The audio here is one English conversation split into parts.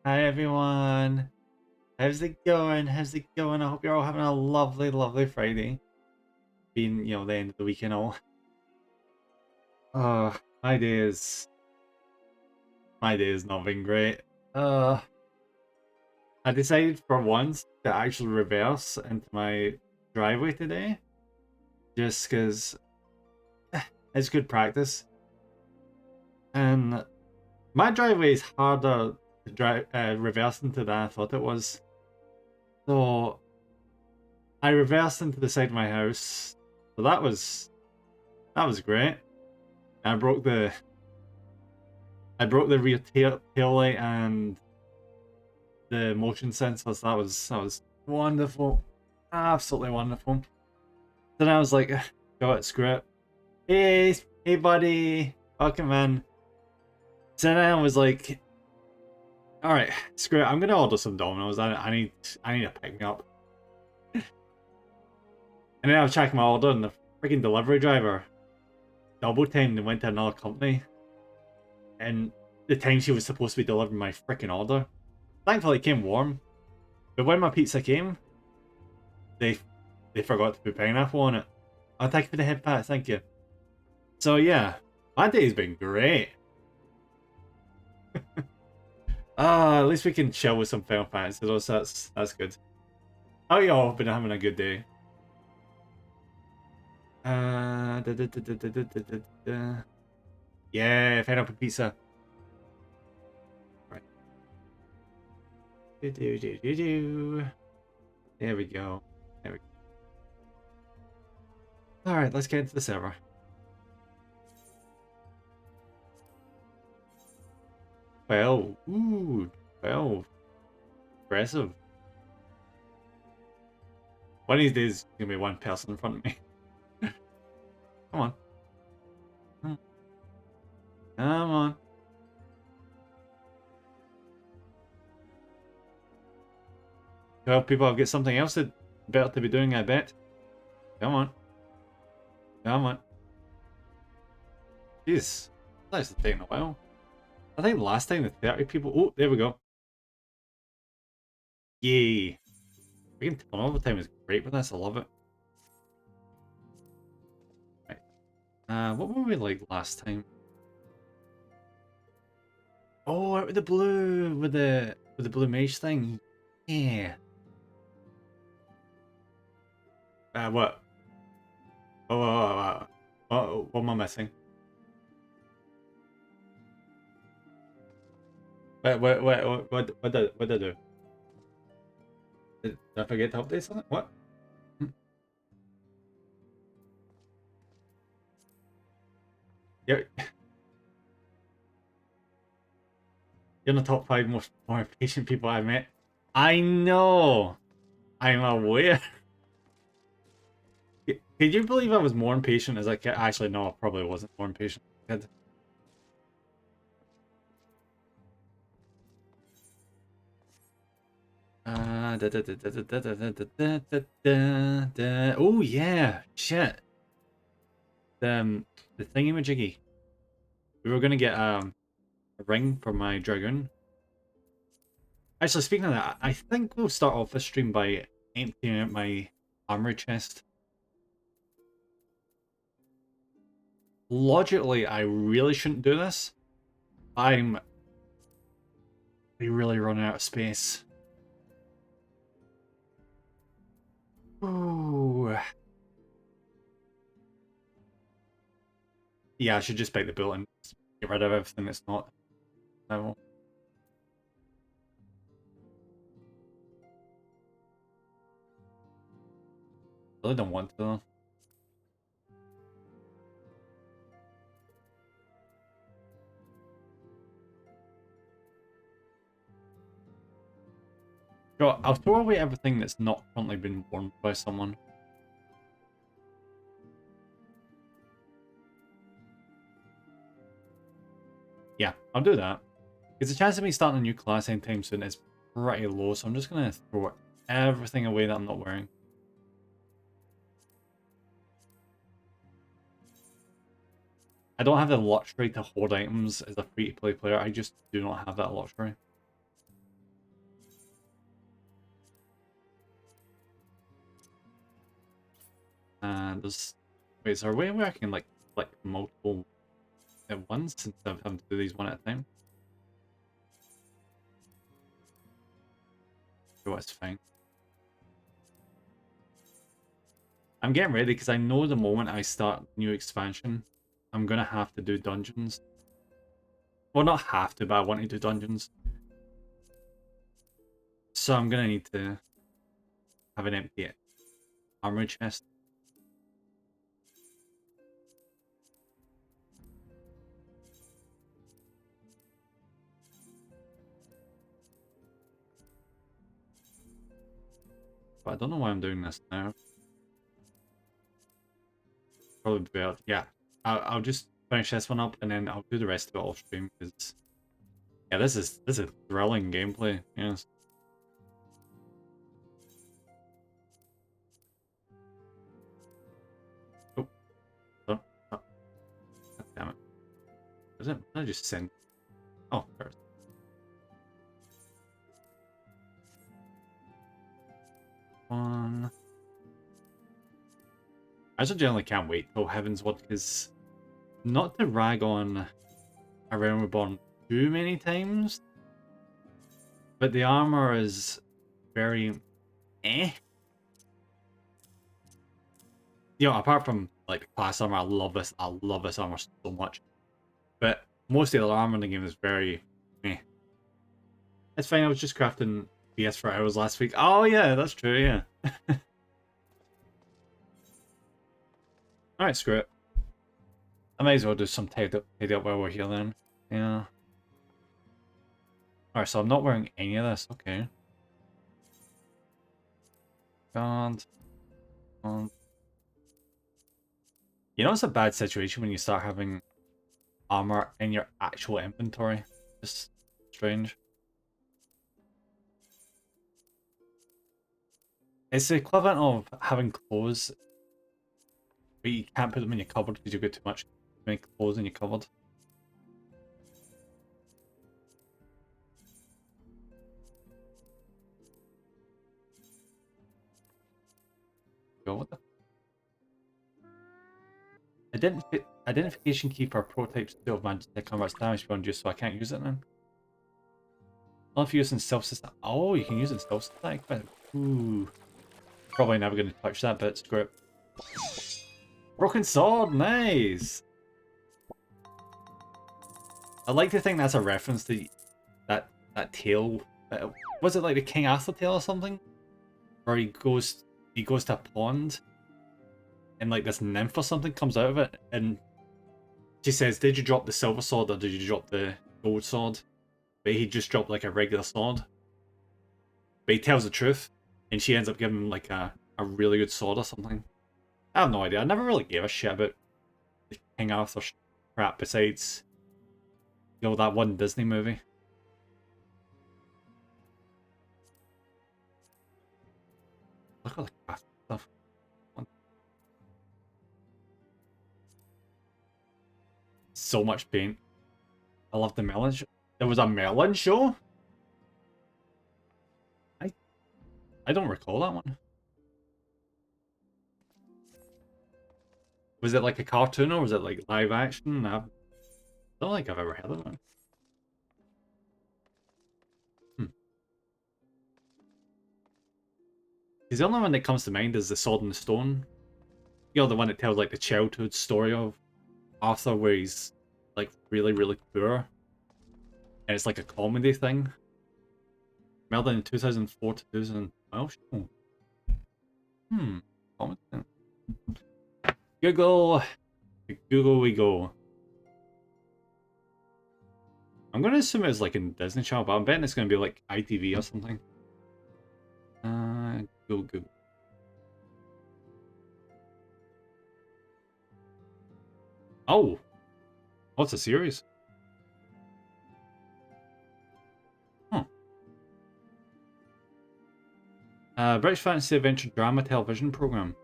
Hi everyone. How's it going? How's it going? I hope you're all having a lovely, lovely Friday. Being, the end of the week and all. Uh, my day is my day has not been great. Uh, I decided for once to actually reverse into my driveway today, just because it's good practice. And my driveway is harder to drive reverse into than I thought it was. So I reversed into the side of my house. So that was great. I broke the rear tail light and the motion sensors. That was wonderful, absolutely wonderful. Then I was like, "Go it, screw it. Hey, buddy, welcome in." So then I was like, "All right, screw it. I'm gonna order some Domino's. I need to pick me up." And then I was checking my order, and the freaking delivery driver double timed and went to another company. And the time she was supposed to be delivering my freaking order, thankfully it came warm. But when my pizza came, they they forgot to put pineapple on it. Oh, thank you for the head pat, thank you. So yeah, my day's been great. At least we can chill with some Final Fantasy, though, so that's good. How y'all been having a good day? Yeah, pineapple pizza. Right. There we go. There we go. All right, let's get into the server. 12. Ooh, 12. Impressive. One of these days, there's gonna be one person in front of me. Come on. Come on. Well, people have got something else that better to be doing, I bet. Come on. Come on. Jeez. That's taking a while. I think last time the 30 people. Oh, there we go. Yay. Freaking turnover time is great with this. I love it. Right. What were we like last time? Oh, out with the blue, with the blue mage thing. Yeah. What? What am I missing? What did I do? Did I forget to update something? What? Hmm. You're, you're in the top 5 most more impatient people I've met. I know. I'm aware. Could you believe I was more impatient as a kid? Actually, no, I probably wasn't more impatient as a kid. Oh yeah, shit. The thingamajiggy. We were gonna get a ring for my dragoon. Actually, speaking of that, I think we'll start off this stream by emptying out my armory chest. Logically, I really shouldn't do this. I'm really running out of space. Ooh. Yeah, I should just bite the bullet and get rid of everything that's not level. Really don't want to though. Sure, I'll throw away everything that's not currently been worn by someone. Yeah, I'll do that. Because the chance of me starting a new class anytime soon is pretty low, so I'm just gonna throw everything away that I'm not wearing. I don't have the luxury to hoard items as a free-to-play player. I just do not have that luxury. There's... Wait, is there a way where I can, like multiple at once instead of having to do these one at a time? Oh, it's fine. I'm getting ready because I know the moment I start new expansion, I'm gonna have to do dungeons. Well, not have to, but I want to do dungeons. So I'm gonna need to have an empty armor chest. But I don't know why I'm doing this now. Probably better. Yeah, I'll just finish this one up and then I'll do the rest of it off stream because yeah, this is thrilling gameplay. Yes. Oh, oh, oh. God damn it! Is it? I just send. Oh, first. One. I just generally can't wait till Heavensward because not to rag on A Realm Reborn too many times, but the armor is very eh. You know, apart from like the class armor, I love this. I love this armor so much. But most of the other armor in the game is very eh. It's fine. I was just crafting BS for hours last week. Oh yeah, that's true. Yeah. All right, screw it. I might as well do some tidy up while we're here then. Yeah. Alright, so I'm not wearing any of this. Okay. God. God. You know it's a bad situation when you start having armor in your actual inventory. Just strange. It's the equivalent of having clothes, but you can't put them in your cupboard because you've got too many clothes in your cupboard. Go, what the? Identification key for prototypes 2 of magic that converts damage beyond use, so I can't use it now. Not if you use in self-sustain. Oh, you can use it in self-sustain. Ooh. Probably never going to touch that, but screw it. Broken sword, nice! I like to think that's a reference to that tale. Was it like the King Arthur tale or something? Where he goes to a pond and like this nymph or something comes out of it and she says, "Did you drop the silver sword or did you drop the gold sword?" But he just dropped like a regular sword. But he tells the truth and she ends up giving him like a really good sword or something. I have no idea. I never really gave a shit about the King Arthur crap besides, you know, that one Disney movie. Look at the craft stuff. So much paint. I love the melon show. There was a melon show? I don't recall that one. Was it like a cartoon or was it like live action? I don't think I've ever heard of it. Because the only one that comes to mind is the Sword and Stone. You know, the one that tells like the childhood story of Arthur where he's like really, really poor. And it's like a comedy thing. Melbourne in 2004 to 2012. Comedy. Google. Google we go. I'm going to assume it's like in Disney Channel, but I'm betting it's going to be like ITV or something. Google. Oh! What's a series? Huh. British Fantasy Adventure Drama Television Programme.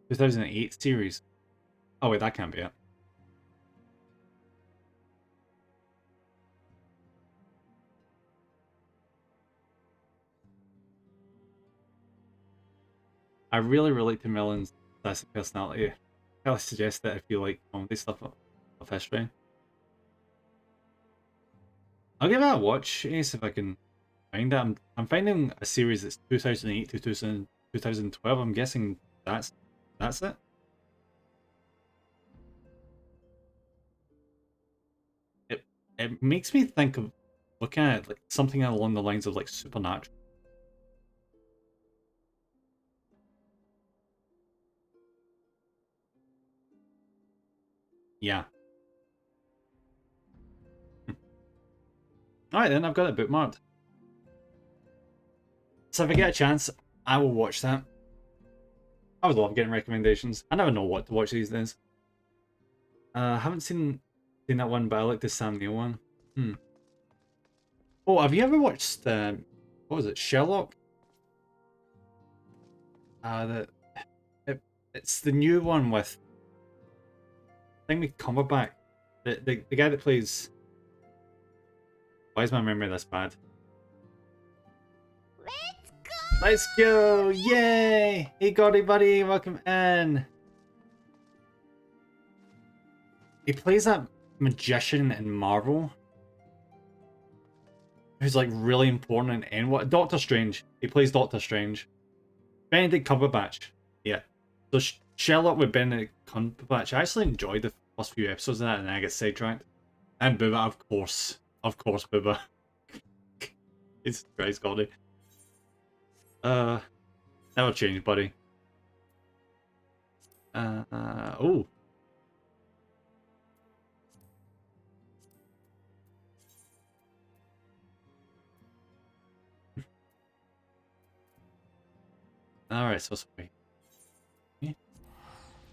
2008 series. Oh wait, that can't be it. I really relate to Melon's classic personality. I suggest that if you like comedy stuff of history. I'll give it a watch, Ace, if I can find it. I'm finding a series that's 2008 to 2012. I'm guessing that's it. It makes me think of looking at it, like something along the lines of like Supernatural. Yeah. Alright then, I've got it bookmarked. So if I get a chance, I will watch that. I would love getting recommendations. I never know what to watch these days. I haven't seen that one, but I like the Sam Neill one. Oh, have you ever watched what was it, Sherlock? It's the new one with I think with Cumberbatch. The guy that plays. Why is my memory this bad? Let's go! Yay! Hey, Gordy, buddy, welcome in. He plays that magician in Marvel, who's like really important in what Doctor Strange. He plays Doctor Strange. Benedict Cumberbatch. Yeah. So Sherlock with Benedict Cumberbatch. I actually enjoyed the first few episodes of that, and then I get sidetracked. And Booba, of course, Booba. It's Christ, Gordy. That'll change, buddy. Oh. Alright, so sorry.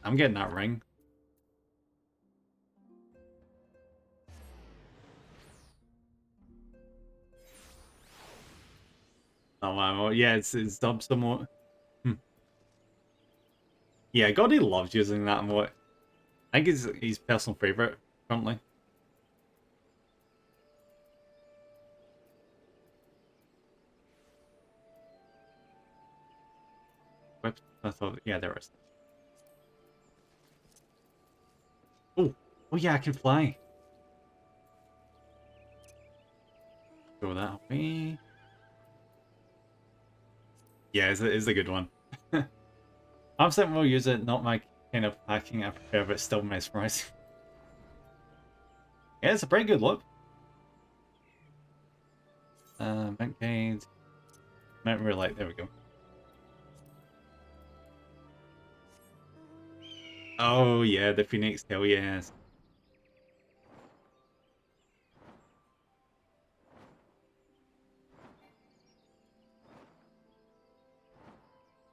I'm getting that ring. Oh man, yeah, it's dubbed somewhat. Yeah, Gordy loves using that emote. I think it's his personal favorite currently. Whoops, I thought, yeah, there is. Oh, yeah, I can fly. Throw that away. Yeah, it's a good one. I'm saying we'll use it, not my kind of hacking I prefer, but still mesmerizing. Yeah, it's a pretty good look. Bank paid. Memory light, there we go. Oh yeah, the Phoenix tail, yes.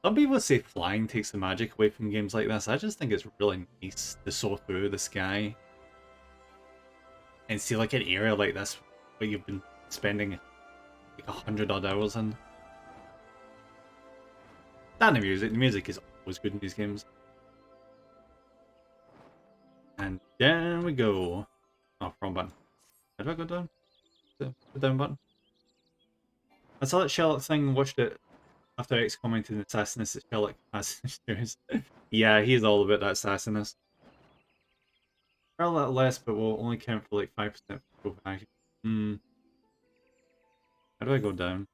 Some people say flying takes the magic away from games like this. I just think it's really nice to soar through the sky and see like an area like this where you've been spending like 100 odd hours in. And the music is always good in these games. And down we go. Oh, wrong button. How do I go down? The down button? I saw that Sherlock thing, watched it after X commented Assassinus that Sherlock has issues. Yeah, he's all about that Assassinus. A lot less, but will only count for like 5% go back. How do I go down?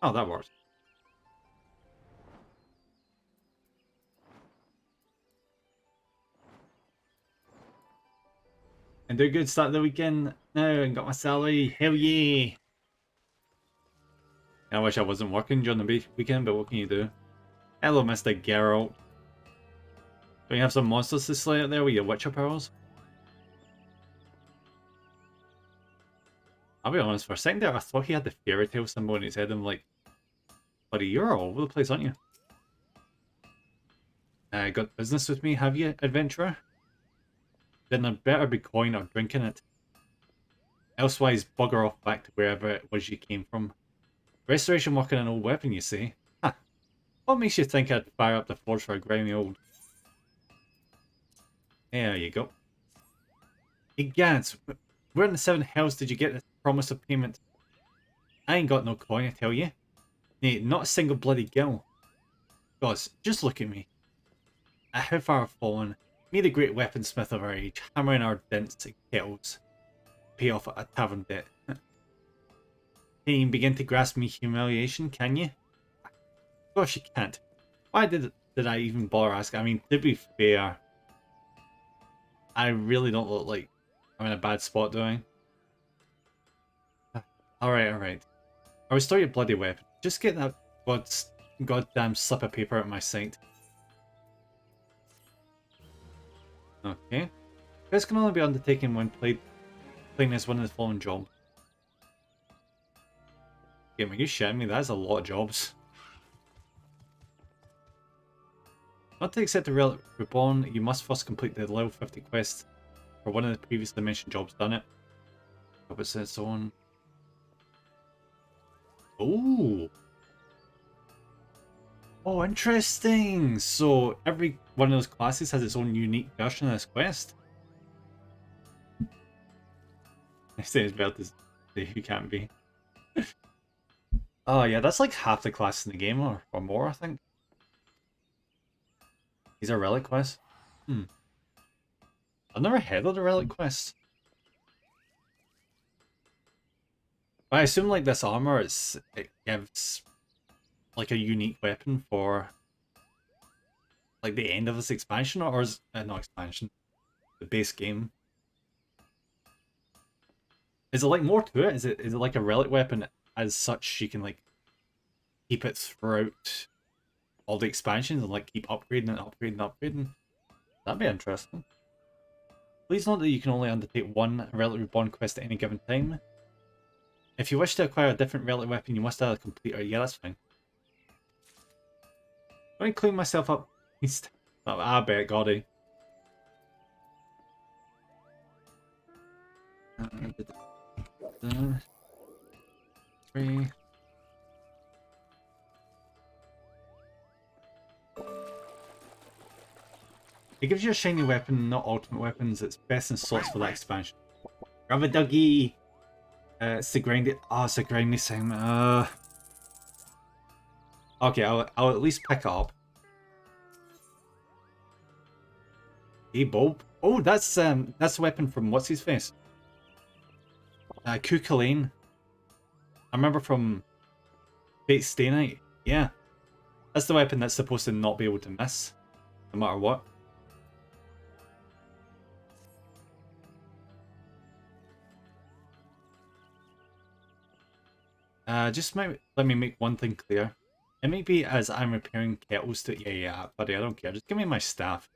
Oh, that works. And do a good start of the weekend now and got my salary. Hell yeah! I wish I wasn't working during the weekend, but what can you do? Hello, Mr. Geralt. Do you have some monsters to slay out there with your Witcher powers? I'll be honest, for a second there, I thought he had the fairy tale symbol in his head. I'm like, buddy, you're all over the place, aren't you? Got business with me, have you, adventurer? Then there better be coin or drinking it. Elsewise, bugger off back to wherever it was you came from. Restoration work on an old weapon, you say? Huh. What makes you think I'd fire up the forge for a grimy old... There you go. Egads, where in the seven hells did you get this promise of payment? I ain't got no coin, I tell you. Nay, not a single bloody gill. Gods, just look at me. At how far I've fallen. Me, the great weaponsmith of our age, hammering our dents and kettles. Pay off a tavern debt. Can you even begin to grasp me humiliation, can you? Of course you can't. Why did I even bother asking? I mean, to be fair, I really don't look like I'm in a bad spot, do I? Alright. I'll restore your bloody weapon. Just get that goddamn slip of paper out of my sight. Okay. This can only be undertaken when playing as one of the following jobs. Game, are you shitting me? That's a lot of jobs. Not to accept the Relic Reborn, you must first complete the level 50 quest for one of the previously mentioned jobs. Done it. Job it says on. Oh. Oh, interesting. So every one of those classes has its own unique version of this quest. I say it's better to say you can't be. Oh yeah, that's like half the classes in the game, or more, I think. These are relic quests. I've never heard of the relic quests. I assume like this armor, it gives like a unique weapon for like the end of this expansion, or is not expansion, the base game. Is it like more to it? Is it like a relic weapon as such? You can like keep it throughout all the expansions and like keep upgrading and upgrading and upgrading. That'd be interesting. Please note that you can only undertake one Relic Reborn quest at any given time. If you wish to acquire a different relic weapon, you must either complete or yeah, that's fine. Let me clean myself up. I bet, Goddy. Three. It gives you a shiny weapon, not ultimate weapons. It's best in slots for that expansion. Grab a Dougie! It's the grindy. Oh, it's a grindy sound. Okay, I'll at least pick it up. Hey, Bob. Oh, that's the weapon from what's his face? Cuchulainn. I remember from Fate Stay Night. Yeah, that's the weapon that's supposed to not be able to miss, no matter what. Just let me make one thing clear. It may be as I'm repairing kettles to yeah, buddy, I don't care. Just give me my staff.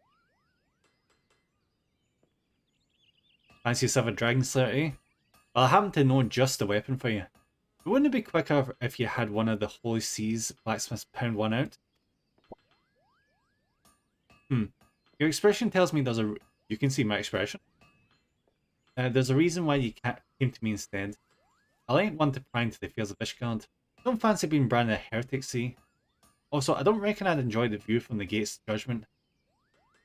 Fancy yourself a Dragon Slayer, eh? Well, I happen to know just the weapon for you. Wouldn't it be quicker if you had one of the Holy Seas blacksmiths pound one out? Your expression tells me there's a... You can see my expression. There's a reason why you came to me instead. I ain't one to pry into the affairs of Ishgard. Don't fancy being branded a heretic, see? Also, I don't reckon I'd enjoy the view from the gate's judgment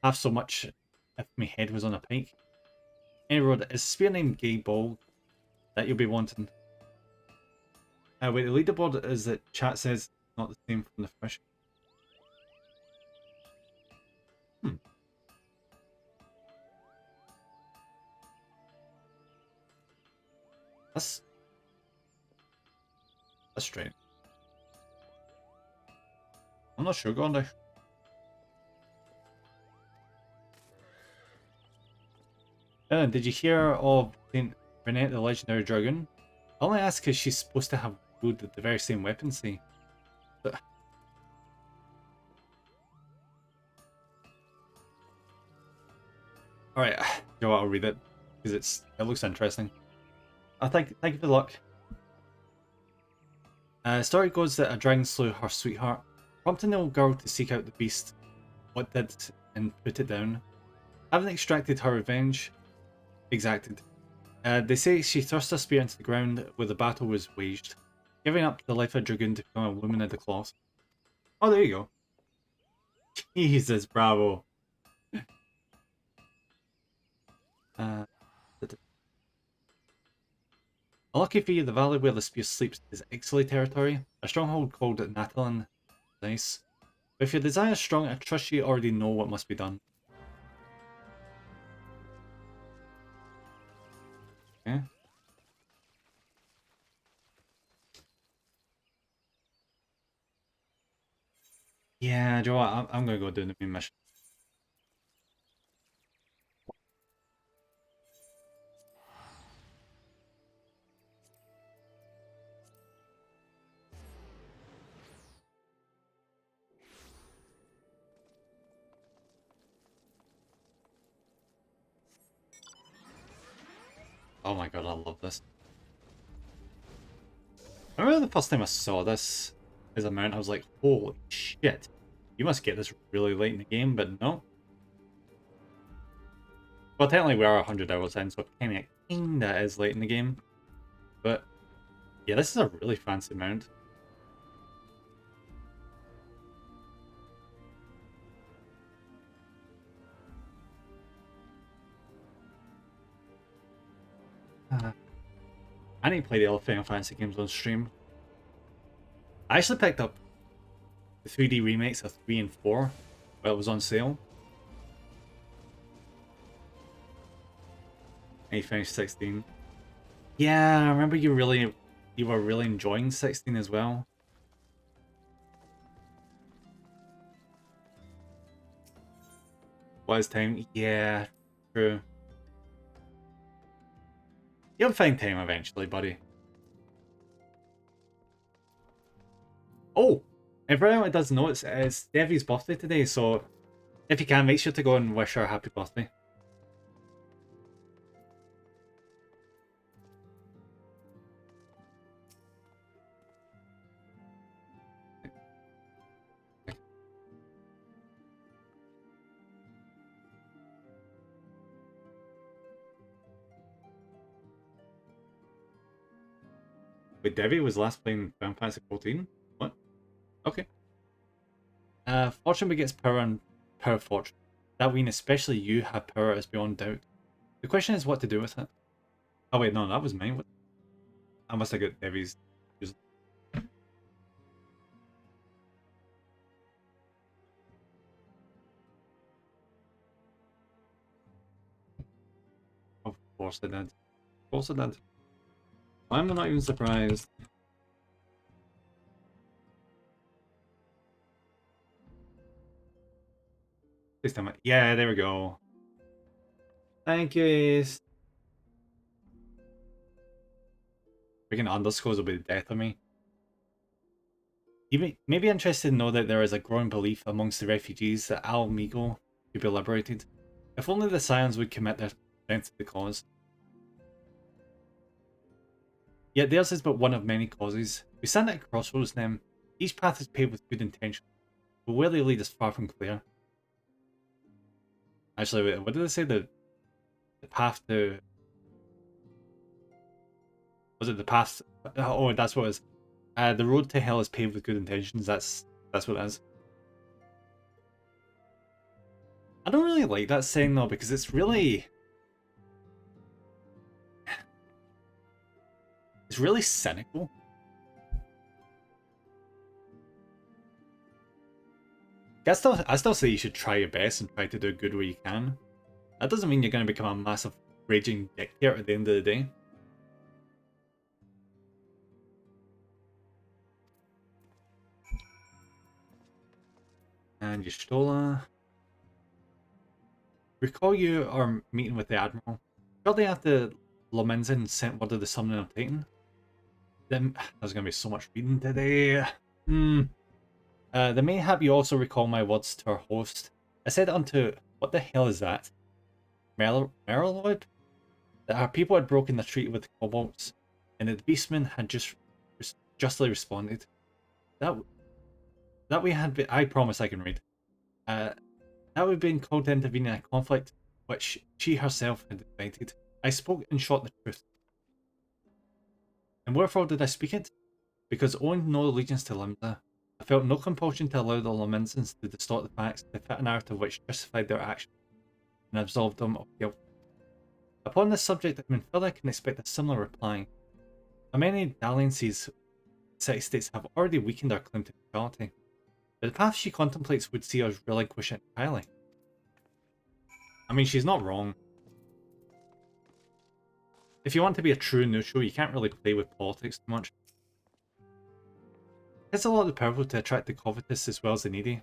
half so much if my head was on a pike. Any road, is a spear named Gay Ball that you'll be wanting? Wait, the leaderboard is that chat says not the same from the fish. That's strange. I'm not sure, Gondy. Did you hear of Saint Renette, the legendary dragon? I only ask because she's supposed to have wielded the very same weapon, see? But... Alright, you know what, I'll read it because it looks interesting. Thank you for the luck. Story goes that a dragon slew her sweetheart, prompting the old girl to seek out the beast, what did, and put it down. Having extracted her revenge, they say she thrust her spear into the ground where the battle was waged, giving up the life of a dragoon to become a woman of the cloth. Oh, there you go. Jesus, bravo. Unlucky for you, the valley where the spear sleeps is Ixaly territory, a stronghold called Natalin. Nice. But if your desire is strong, I trust you already know what must be done. Okay. Yeah, Joe, I'm gonna go do the main mission. Oh my god, I love this. I remember the first time I saw this as a mount, I was like, holy shit. You must get this really late in the game, but no. Well, technically we are 100 hours in, so it kinda is late in the game. But yeah, this is a really fancy mount. I need to play the other Final Fantasy games on stream. I actually picked up the 3D remakes of 3 and 4 while it was on sale. And you finished 16. Yeah, I remember you were really enjoying 16 as well. Was time? Yeah, true. You'll find time eventually, buddy. Oh, and for anyone who doesn't know, it's Devi's birthday today, so if you can, make sure to go and wish her a happy birthday. Wait, Devi was last playing Final Fantasy 14? What? Okay. Fortune begets power and power fortune. That means especially you have power is beyond doubt. The question is what to do with it. Oh wait, no, that was mine. What? I must have got Devi's. Of course I did. Of course I did. I'm not even surprised. This time, yeah, there we go. Thank you, Ace. Freaking underscores will be the death of me. You may be interested to know that there is a growing belief amongst the refugees that Al Migo could be liberated. If only the Scions would commit their strength to the cause. Yet theirs is but one of many causes. We stand at a crossroads then. Each path is paved with good intention, but where they lead is far from clear. Actually, wait, what did they say? The path to... Was it the path... Oh, that's what it is. The road to hell is paved with good intentions. That's what it is. I don't really like that saying though, because it's really... It's really cynical. I still say you should try your best and try to do good where you can. That doesn't mean you're going to become a massive raging dictator at the end of the day. And Y'shtola. Recall you are meeting with the Admiral. Shortly after Lominzen sent word of the summoning of Titan. Then there's going to be so much reading today. The mayhap you also recall my words to our host. I said unto, what the hell is that? Merylwood? That our people had broken the treaty with the kobolds, and that the beastmen had justly responded. That we had been, I promise I can read. That we'd been called to intervene in a conflict which she herself had invited. I spoke in short the truth. And wherefore did I speak it? Because owing no allegiance to Lambda, I felt no compulsion to allow the Laminsons to distort the facts to fit a narrative which justified their action and absolved them of guilt. Upon this subject, Minfilla can expect a similar reply. Many dalliances city-states have already weakened our claim to neutrality, but the path she contemplates would see us relinquish it entirely. I mean, she's not wrong. If you want to be a true neutral, you can't really play with politics too much. It's a lot of powerful to attract the covetous as well as the needy.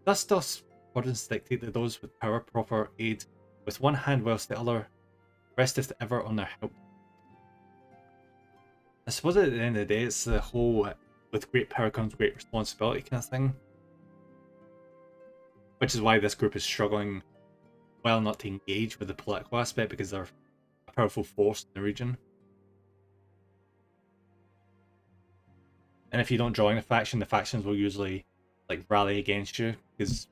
Thus does Prudence dictate that those with power proffer aid with one hand whilst the other resteth ever on their help. I suppose at the end of the day, it's the whole with great power comes great responsibility kind of thing. Which is why this group is struggling, well, not to engage with the political aspect because they're a powerful force in the region. And if you don't join a faction, the factions will usually like rally against you because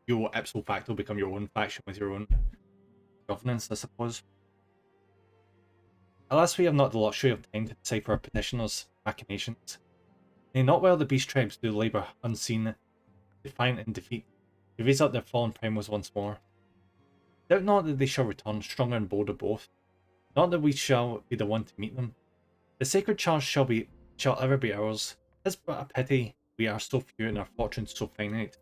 you will ipso facto become your own faction with your own governance, I suppose. Alas, we have not the luxury of time to decipher our petitioners' machinations. Nay, not while the beast tribes do labour unseen, defiant in defeat, to raise up their fallen primos once more. Doubt not that they shall return, stronger and bolder both. Not that we shall be the one to meet them. The sacred charge shall ever be ours. 'Tis but a pity we are so few and our fortunes so finite.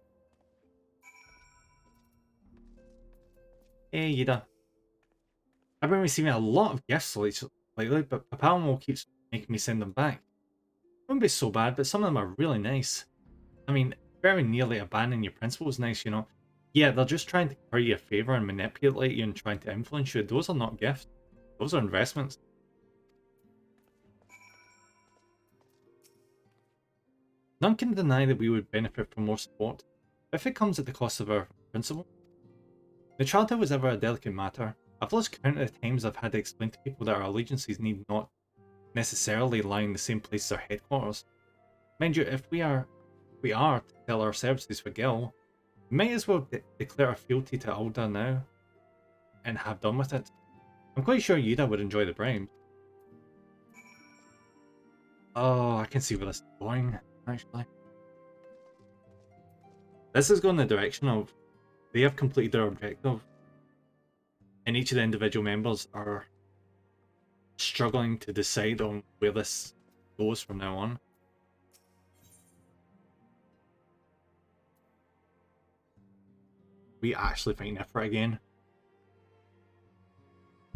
Hey, Yida. I've been receiving a lot of gifts lately, but Papalmo keeps making me send them back. Wouldn't be so bad, but some of them are really nice. I mean, very nearly abandoning your principle is nice, you know. Yeah, they're just trying to curry your favour and manipulate you and trying to influence you. Those are not gifts. Those are investments. None can deny that we would benefit from more support, but if it comes at the cost of our principle. Neutrality was ever a delicate matter. I've lost count of the times I've had to explain to people that our allegiances need not necessarily lie in the same place as our headquarters. Mind you, if we are to sell our services for Gil, we might as well declare our fealty to Alda now and have done with it. I'm quite sure Yuda would enjoy the bribes. Oh, I can see where this is going, actually. This is going in the direction of they have completed their objective, and each of the individual members are struggling to decide on where this goes from now on. We actually fighting Ifrit again.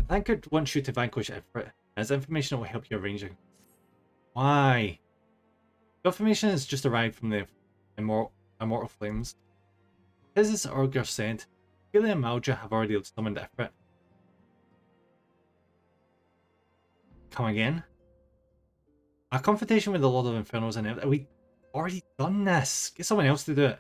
Thancred wants you to vanquish Ifrit, as information that will help you arranging. Why? The information has just arrived from the Immortal Flames. As Urgur said, Healy and Maldra have already summoned Ifrit. Come again? A confrontation with the Lord of Infernos and we already done this. Get someone else to do it.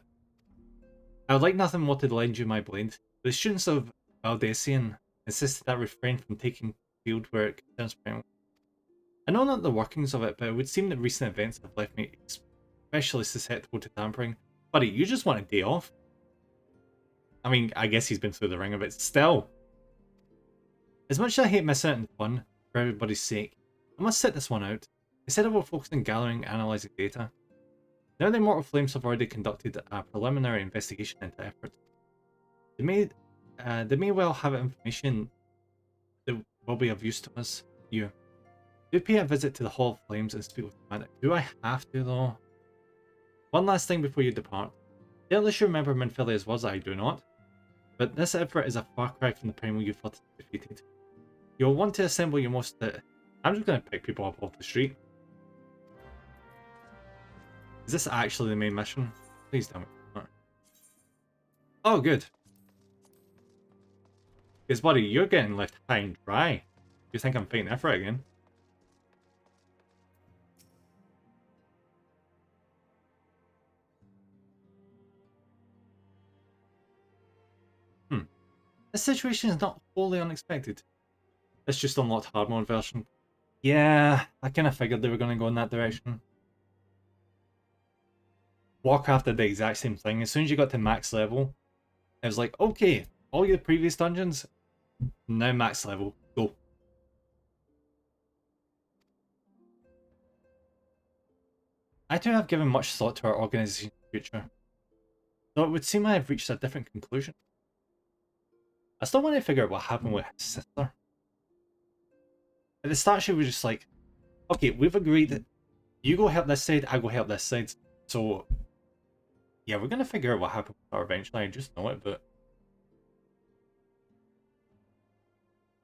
I would like nothing more to lend you my blade. The students of Valdesian insisted that I refrain from taking field where it concerns Primal. I know not the workings of it, but it would seem that recent events have left me especially susceptible to tampering. Buddy, you just want a day off? I mean, I guess he's been through the ring of it. Still, as much as I hate missing out on fun for everybody's sake, I must sit this one out. Instead of focusing on gathering and analysing data. Now the Immortal Flames have already conducted a preliminary investigation into Ifrit. They may well have information that will be of use to us. You. Do pay a visit to the Hall of Flames and speak with the commander. Do I have to though? One last thing before you depart. Doubtless you remember Minfilia as was, I do not. But this Ifrit is a far cry from the primal you thought defeated. You'll want to assemble your most... I'm just going to pick people up off the street. Is this actually the main mission? Please tell me. Oh, good. Because, buddy, you're getting left high and dry. You think I'm fighting Ifrit again? This situation is not wholly unexpected. It's just unlocked hard mode version. Yeah, I kind of figured they were going to go in that direction. Warcraft did the exact same thing. As soon as you got to max level, it was like, okay, all your previous dungeons, now max level, go. I too have given much thought to our organization's future, though it would seem I have reached a different conclusion. I still want to figure out what happened with his sister. At the start she was just like, Okay, we've agreed that you go help this side, I go help this side. So, yeah, we're gonna figure out what happened with her eventually. I just know it, but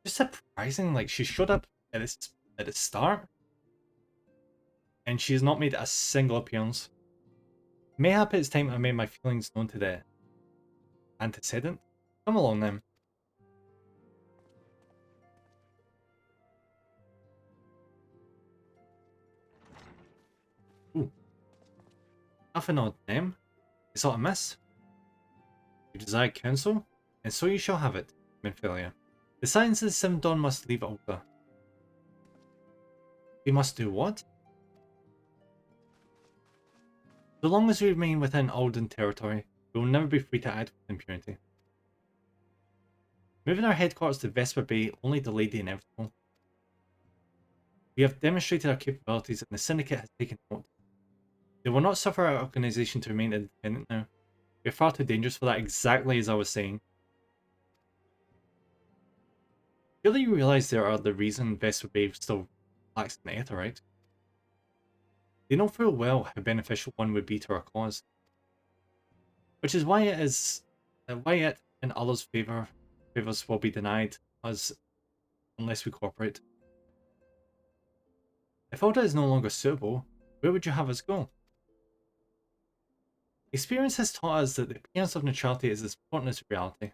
just surprising. Like she showed up at the start, and she has not made a single appearance. Mayhap it's time I made my feelings known to the antecedent. Come along then. Ooh, half an odd name. It's not a miss. You desire counsel, and so you shall have it, Minfilia. The Science of the Seventh Dawn must leave Ulta. We must do what? So long as we remain within Alden territory, we will never be free to act with impunity. Moving our headquarters to Vesper Bay only delayed the inevitable. We have demonstrated our capabilities and the Syndicate has taken note. They will not suffer our organization to remain independent now. We are far too dangerous for that, exactly as I was saying. Surely you realize there are the reason Vesper Bay still lacks an Aether, right? They know full well how beneficial one would be to our cause. Which is why it and others' favors will be denied us unless we cooperate. If Ulta is no longer suitable, where would you have us go? Experience has taught us that the appearance of neutrality is as important as reality.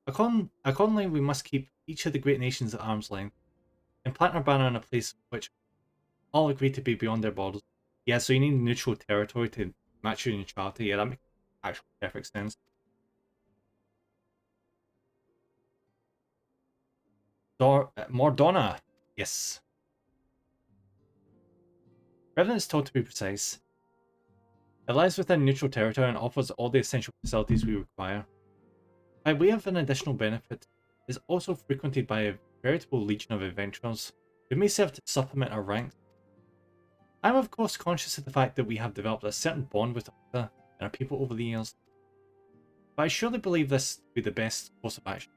Accordingly, we must keep each of the great nations at arm's length, and plant our banner in a place which all agree to be beyond their borders. Yeah, so you need neutral territory to match your neutrality. Yeah, that makes actual perfect sense. Mordona. Yes. Revenant is told to be precise. It lies within neutral territory and offers all the essential facilities we require. By way of an additional benefit, it is also frequented by a veritable legion of adventurers who may serve to supplement our ranks. I am of course conscious of the fact that we have developed a certain bond with Ulta and our people over the years, but I surely believe this to be the best course of action.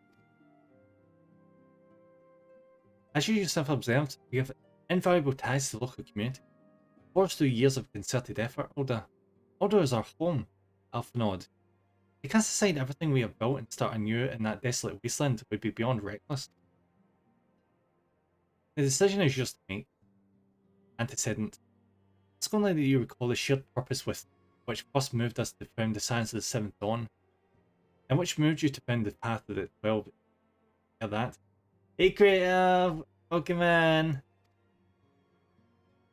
As you yourself observed, we have invaluable ties to the local community, forged through years of concerted effort. Ulta is our home, Alphanod. To cast aside everything we have built and start anew in that desolate wasteland would be beyond reckless. The decision is yours to make. Antecedent. Ask only that you recall the shared purpose with which first moved us to found the Science of the Seventh Dawn, and which moved you to found the Path of the 12. Hear that? Hey creative! Pokemon!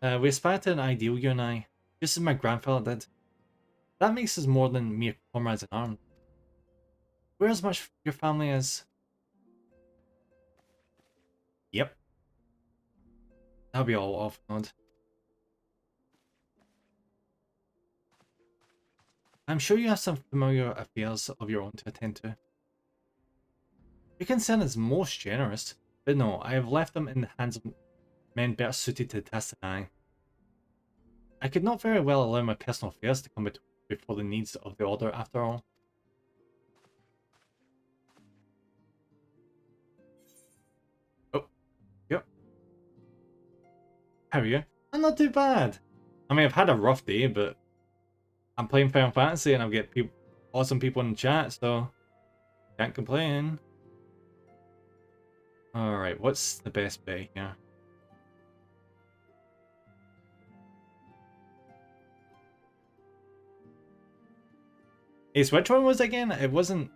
We aspire to an ideal, you and I, just as my grandfather did. That makes us more than mere comrades in arms. We're as much your family as... Yep. That'll be all off, Nod. I'm sure you have some familiar affairs of your own to attend to. Your concern is most generous, but no, I have left them in the hands of men better suited to the task than I. I could not very well allow my personal affairs to come before the needs of the Order, after all. Oh, yep. How are you? I'm not too bad. I mean, I've had a rough day, but I'm playing Final Fantasy and I've got awesome people in the chat, so can't complain. Alright, what's the best bet here? Ace, which one was it again? It wasn't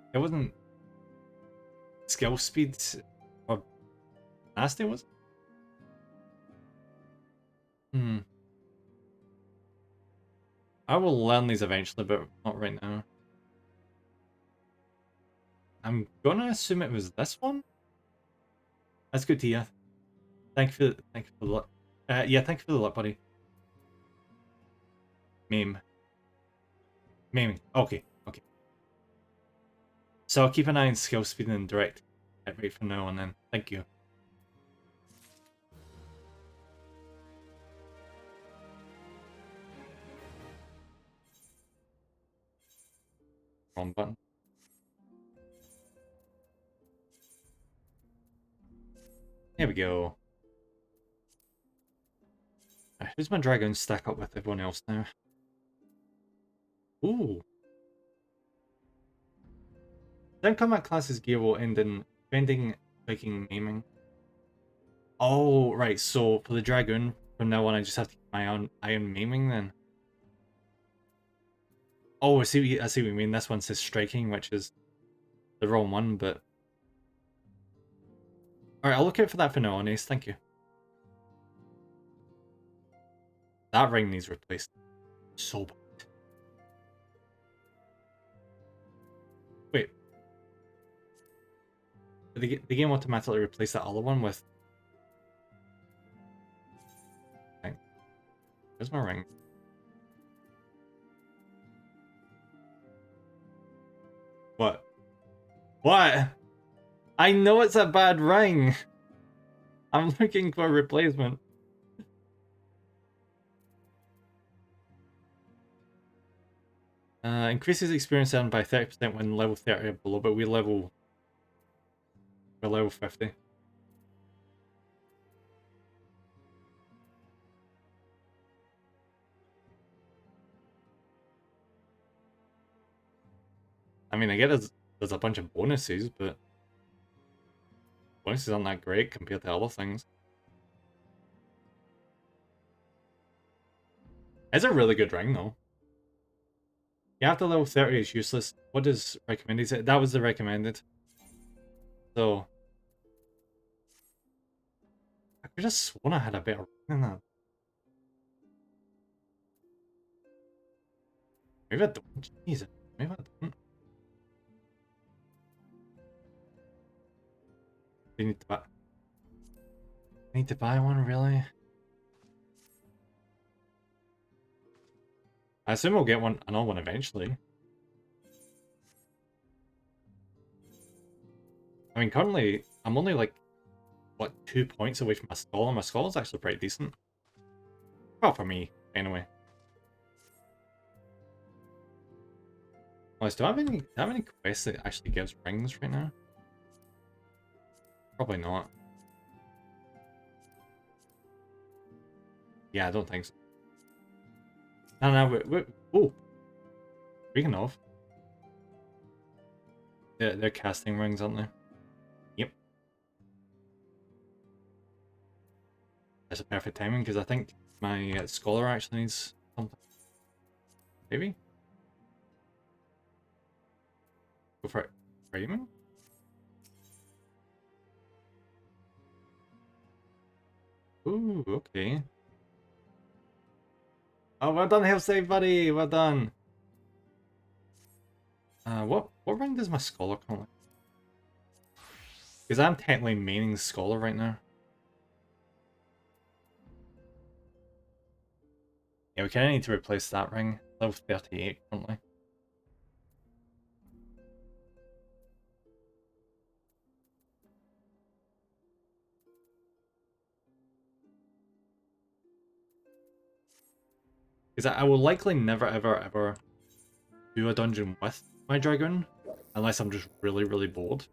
skill speed or nasty, was it? I will learn these eventually, but not right now. I'm gonna assume it was this one. That's good to hear. Thank you for the luck. Yeah, thank you for the luck, buddy. Meme. Okay, okay. So I'll keep an eye on skill speed and direct hit rate from now on then. Thank you. Wrong button. There we go. who's my dragon stack up with everyone else now? Ooh. Then combat classes gear will end in bending, breaking, maiming. Oh, right, so for the dragoon, from now on I just have to keep my eye on maiming then. Oh, I see what you mean. This one says striking, which is the wrong one, but... Alright, I'll look out for that for now on, Ace, thank you. That ring needs replaced. So bad. Wait. Did the game automatically replace that other one with... Where's my ring? What? What? I know it's a bad ring! I'm looking for a replacement. Increases experience earned by 30% when level 30 or below, but we're level 50. I mean, I get there's a bunch of bonuses, but bonuses aren't that great compared to other things. It's a really good ring, though. Yeah, after level 30 is useless. What does recommended say? That was the recommended. So... I could have sworn I had a better ring than that. Maybe I don't. Jesus. Maybe I don't. I need to buy... I need to buy one, really? I assume we'll get another one eventually. I mean, currently, I'm only like, what, 2 points away from my skull, and my skull is actually pretty decent. Well, for me, anyway. Do I have any quests that actually gives rings right now? Probably not. Yeah, I don't think so. No, wait. Oh! Speaking of. They're casting rings, aren't they? Yep. That's a perfect timing, because I think my scholar actually needs something. Maybe? Go for it. Framing? Ooh, okay. Oh, well done, Health Save, buddy! Well done! What ring does my scholar currently? Because I'm technically maining scholar right now. Yeah, we kind of need to replace that ring. Level 38 currently. Because I will likely never ever do a dungeon with my dragoon, unless I'm just really bored.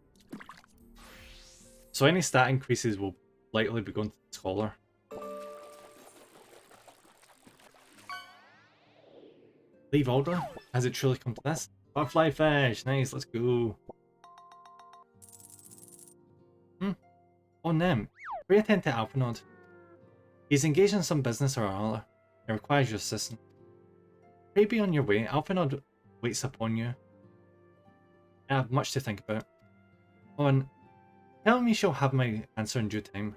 So any stat increases will likely be going to the scholar. Leave order? Has it truly come to this? Butterfly fish, nice, let's go. Oh Nim, pay attention to Alphinaud. He's engaged in some business or other. It requires your assistance. Pray be on your way, Alphinaud waits upon you. I have much to think about. Oh, and tell me she'll have my answer in due time.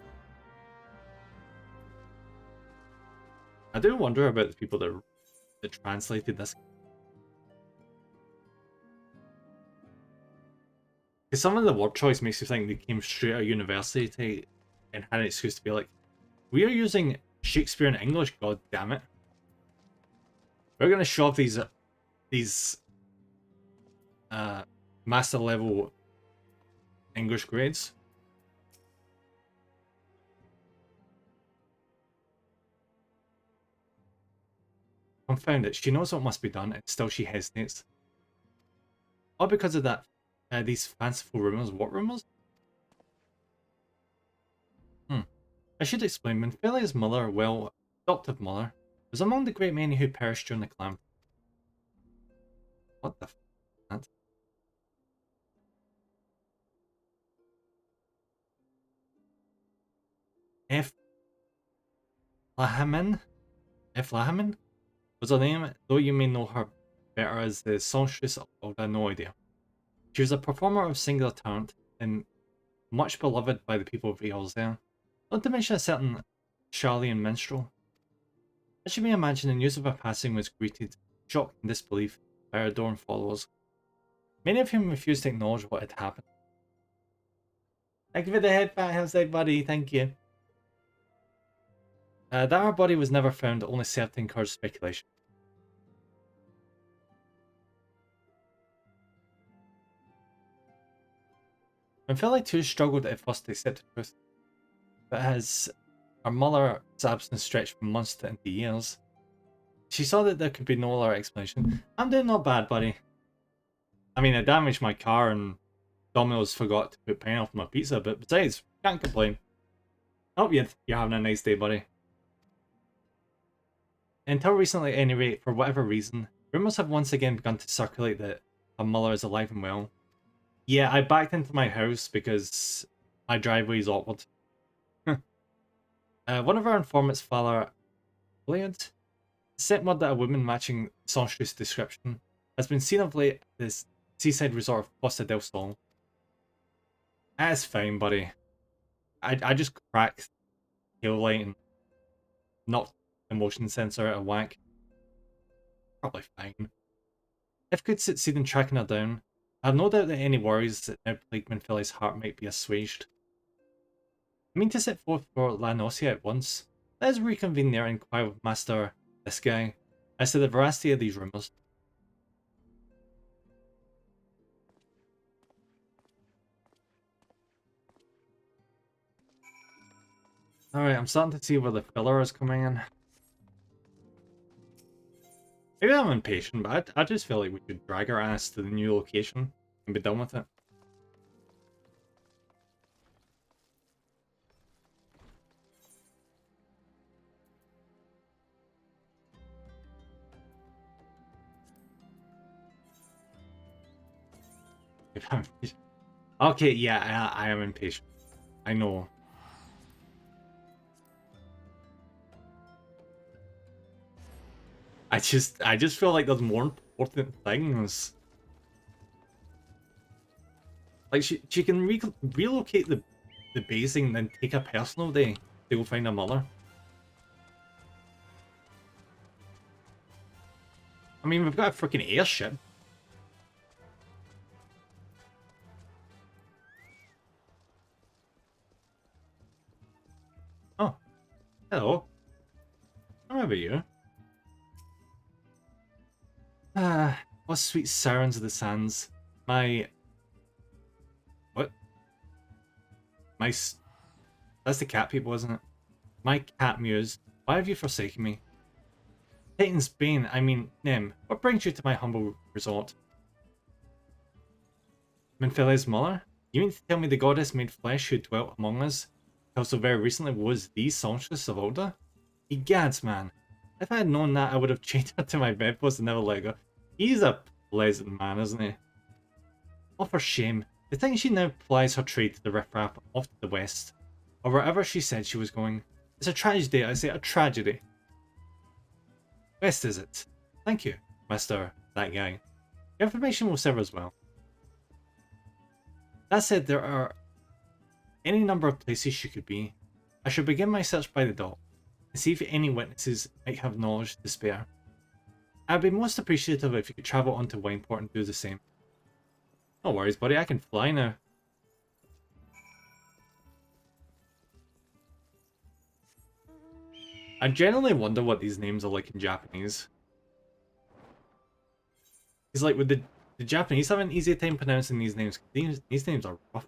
I do wonder about the people that translated this. Because some of the word choice makes you think they came straight out of university and had an excuse to be like, we are using Shakespeare in English, god damn it. We're gonna shove these master level English grades. Confound it, she knows what must be done and still she hesitates. All because of that, these fanciful rumours. What rumours? I should explain. When Felia's mother, well, adoptive mother, was among the great many who perished during the calamity. What the f***? That? F. Lahamin? F. Lahamin? Was her name, though you may know her better as the songstress of Ulda, no idea. She was a performer of singular talent and much beloved by the people of Eolzea, not to mention a certain Charlian minstrel. As you may imagine, the news of her passing was greeted shock and disbelief by her adoring followers, many of whom refused to acknowledge what had happened. Thank you for the head pat, Hillside buddy, thank you. That her body was never found only served to encourage speculation. Manfili too struggled at first to accept the truth, but as her mother's absence stretched from months to into years, she saw that there could be no other explanation. I'm doing not bad, buddy. I mean, I damaged my car and Domino's forgot to put pineapple on my pizza, but besides, can't complain. I hope you're having a nice day, buddy. Until recently, at any rate, for whatever reason, rumours have once again begun to circulate that her mother is alive and well. Yeah, I backed into my house because my driveway is awkward. One of our informants, Father Blade, sent word that a woman matching Songstress' description has been seen of late at this seaside resort of Costa del Sol. That's fine, buddy. I just cracked tail light and knocked the motion sensor out of whack. Probably fine. If could succeed in tracking her down, I have no doubt that any worries that now plague Manfili's heart might be assuaged. I mean to set forth for La Nocia at once. Let us reconvene there and inquire with Master this guy as to the veracity of these rumours. Alright, I'm starting to see where the filler is coming in. Maybe I'm impatient, but I just feel like we should drag our ass to the new location and be done with it. Okay, yeah, I am impatient. I know. I just feel like there's more important things. Like she can relocate the basing and then take a personal day to go find her mother. I mean, we've got a freaking airship. Oh, hello. I remember you. What sweet sirens of the sands. What? That's the cat people, isn't it? My cat muse, why have you forsaken me? Titan's Bane, I mean, Nim, what brings you to my humble resort? Manfili's mother? You mean to tell me the goddess made flesh who dwelt among us, till so very recently was the songstress of Ulda? Egads, man. If I had known that, I would have chained her to my bedpost and never let go. He's a pleasant man, isn't he? Oh, for shame. To think she now plies her trade to the riffraff off to the west, or wherever she said she was going. It's a tragedy, I say, a tragedy. West, is it? Thank you, Mr. That Guy. Your information will serve as well. That said, there are any number of places she could be. I should begin my search by the dock, and see if any witnesses might have knowledge to spare. I'd be most appreciative if you could travel on to Wineport and do the same. No worries, buddy, I can fly now. I generally wonder what these names are like in Japanese. It's like, would the Japanese have an easier time pronouncing these names? These names are rough.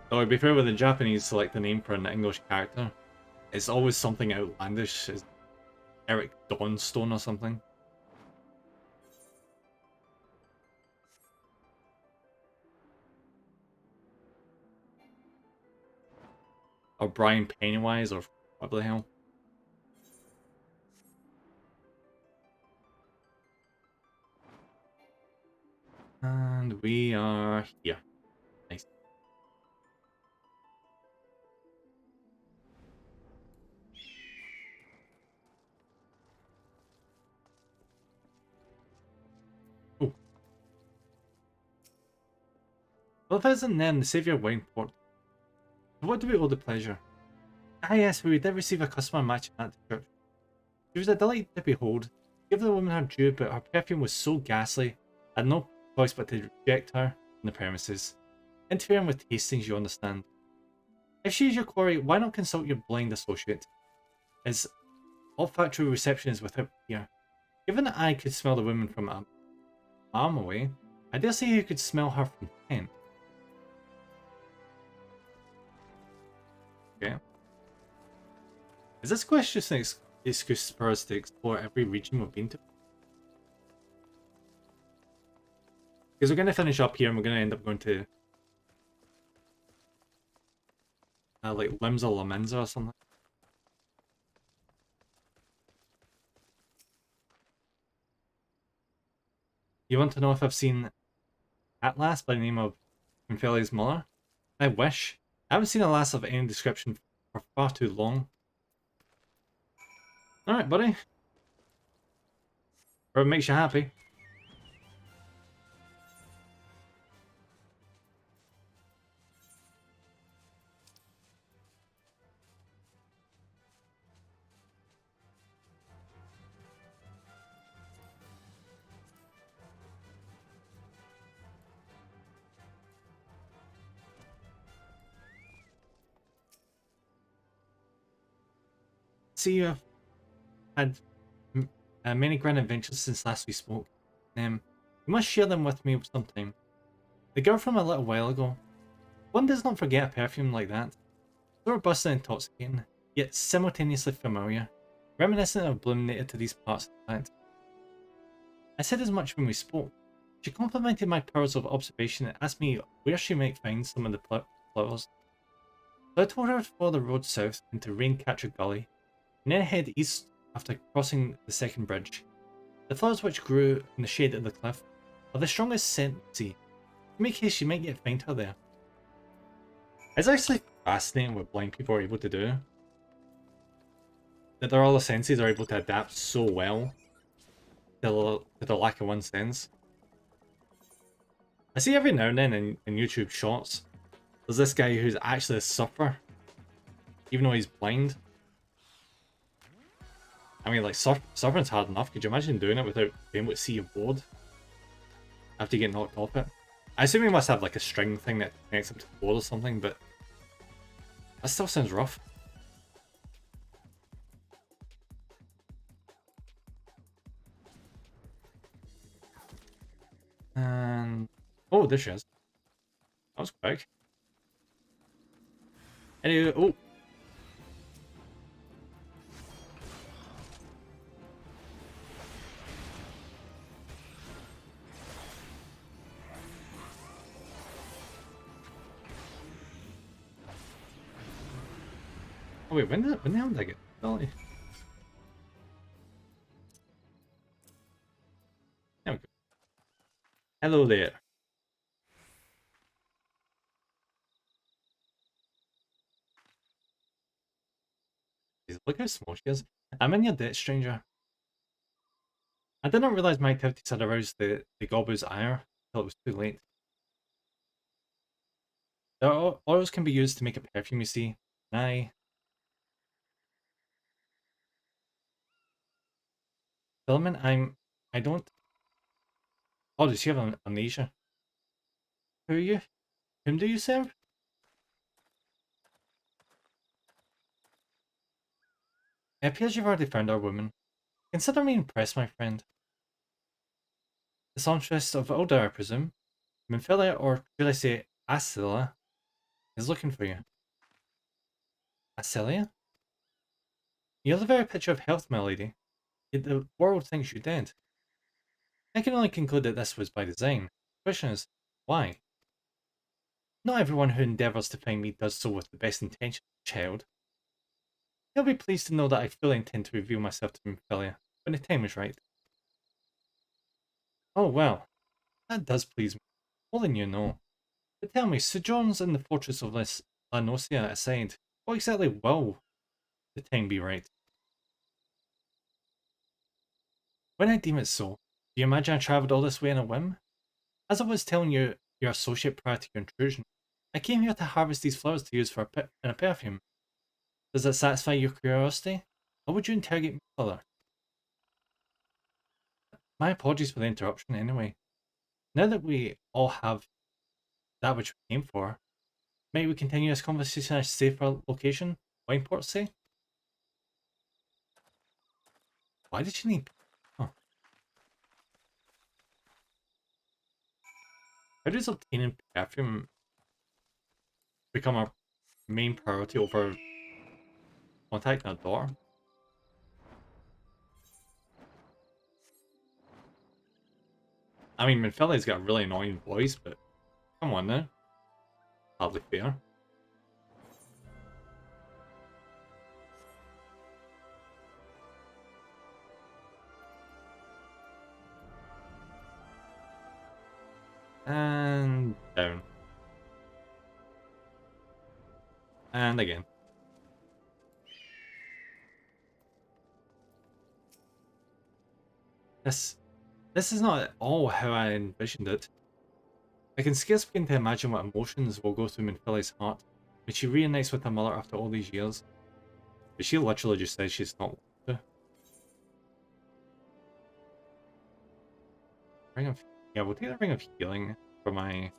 Though, to be fair, when the Japanese select the name for an English character, it's always something outlandish. Eric Dawnstone or something. Or Brian Pennywise or what the hell. And we are here. Nice. Oh. Well, if it isn't then the Saviour of Wineport, what do we owe the pleasure? Ah yes, we did receive a customer matching at the church. She was a delight to behold. Give the woman her due, but her perfume was so ghastly, I had no choice but to reject her from the premises. Interfering with tastings, you understand. If she is your quarry, why not consult your blind associate? As olfactory reception is without peer. Given that I could smell the woman from an arm away, I dare say you could smell her from 10. Okay. Is this question just an excuse for us to explore every region we've been to? Because we're going to finish up here and we're going to end up going to like Limsa Lamenza or something. You want to know if I've seen Atlas by the name of Confelli's Muller? I wish. I haven't seen a lass of any description for far too long. Alright, buddy. Or it makes you happy. See, you've had many grand adventures since last we spoke. You must share them with me sometime. The girl from a little while ago. One does not forget a perfume like that. So robust and intoxicating, yet simultaneously familiar, reminiscent of bloom native to these parts, in fact. I said as much when we spoke. She complimented my powers of observation and asked me where she might find some of the flowers. So I told her to follow the road south into Raincatcher Gully, and then head east after crossing the second bridge. The flowers which grew in the shade of the cliff are the strongest scent we see. In my case, you might yet find her there. It's actually fascinating what blind people are able to do. That their other senses are able to adapt so well to the lack of one sense. I see every now and then in YouTube shorts, there's this guy who's actually a surfer, even though he's blind. I mean, like, surfing's hard enough. Could you imagine doing it without being able to see your board after you get knocked off it? I assume he must have like a string thing that connects him to the board or something, but that still sounds rough. And oh, there she is. That was quick. Anyway, oh. Oh wait, when the hell did I get Dolly? There we go. Hello there. Look how small she is. I'm in your debt, stranger. I did not realize my activities had aroused the Gobu's ire until it was too late. The oils can be used to make a perfume, you see. Filament, I don't... Oh, does she have amnesia? Who are you? Whom do you serve? It appears you've already found our woman. Consider me impressed, my friend. The songstress of Ulda, I presume. Minfilia, or should I say Asila, is looking for you. Asilia? You're the very picture of health, my lady. yet the world thinks you dead. I can only conclude that this was by design. The question is, why? Not everyone who endeavours to find me does so with the best intentions, child. You'll be pleased to know that I fully intend to reveal myself to Minfilia when the time is right. Oh well, that does please me, more than you know. But tell me, sojourns in the fortress of Lanosia aside, what exactly will the time be right? When I deem it so, do you imagine I travelled all this way on a whim? As I was telling your associate prior to your intrusion, I came here to harvest these flowers to use in a perfume. Does that satisfy your curiosity? Or would you interrogate me further? My apologies for the interruption anyway. Now that we all have that which we came for, may we continue this conversation at a safer location? Wineport say? Why did she need... Oh. How does obtaining perfume become our main priority over contacting a door? I mean, Minfelia's got a really annoying voice, but come on now. Hardly fair. And down. And again. This this is not at all how I envisioned it. I can scarce begin to imagine what emotions will go through Minfilia's heart when she reunites with her mother after all these years. But she literally just says she's not want to. Ring of yeah, we'll take the ring of healing for my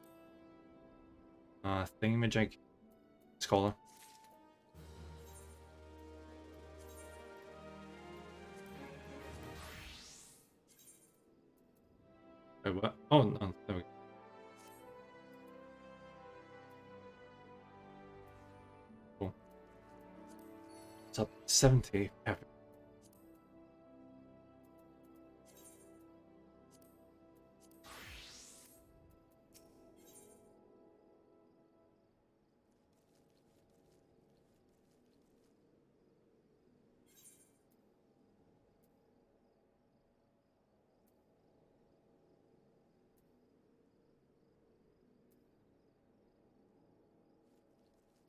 thingamajig scholar. Wait, what? Oh no, there we go. Cool. It's up 70. Perfect.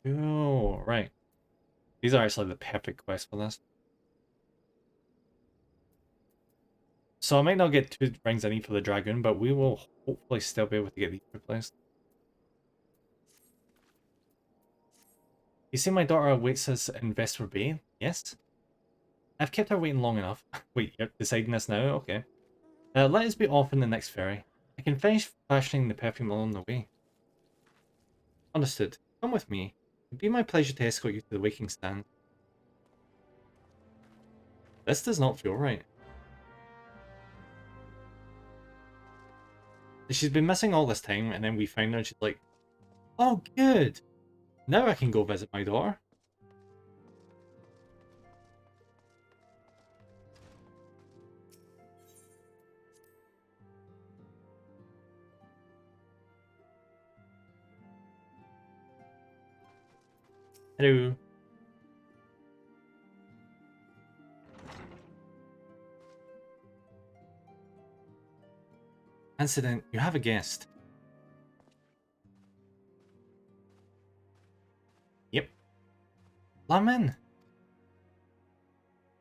Oh, right. These are actually the perfect quests for this. So I might not get 2 rings I need for the dragoon, but we will hopefully still be able to get these replaced. You see my daughter awaits us in Vesper Bay? Yes? I've kept her waiting long enough. Wait, you're deciding this now? Okay. Let us be off in the next ferry. I can finish fashioning the perfume along the way. Understood. Come with me. It'd be my pleasure to escort you to the waking stand. This does not feel right. She's been missing all this time, and then we find her and she's like, oh, good! Now I can go visit my daughter. Hello. Incident, you have a guest. Yep. Lamin.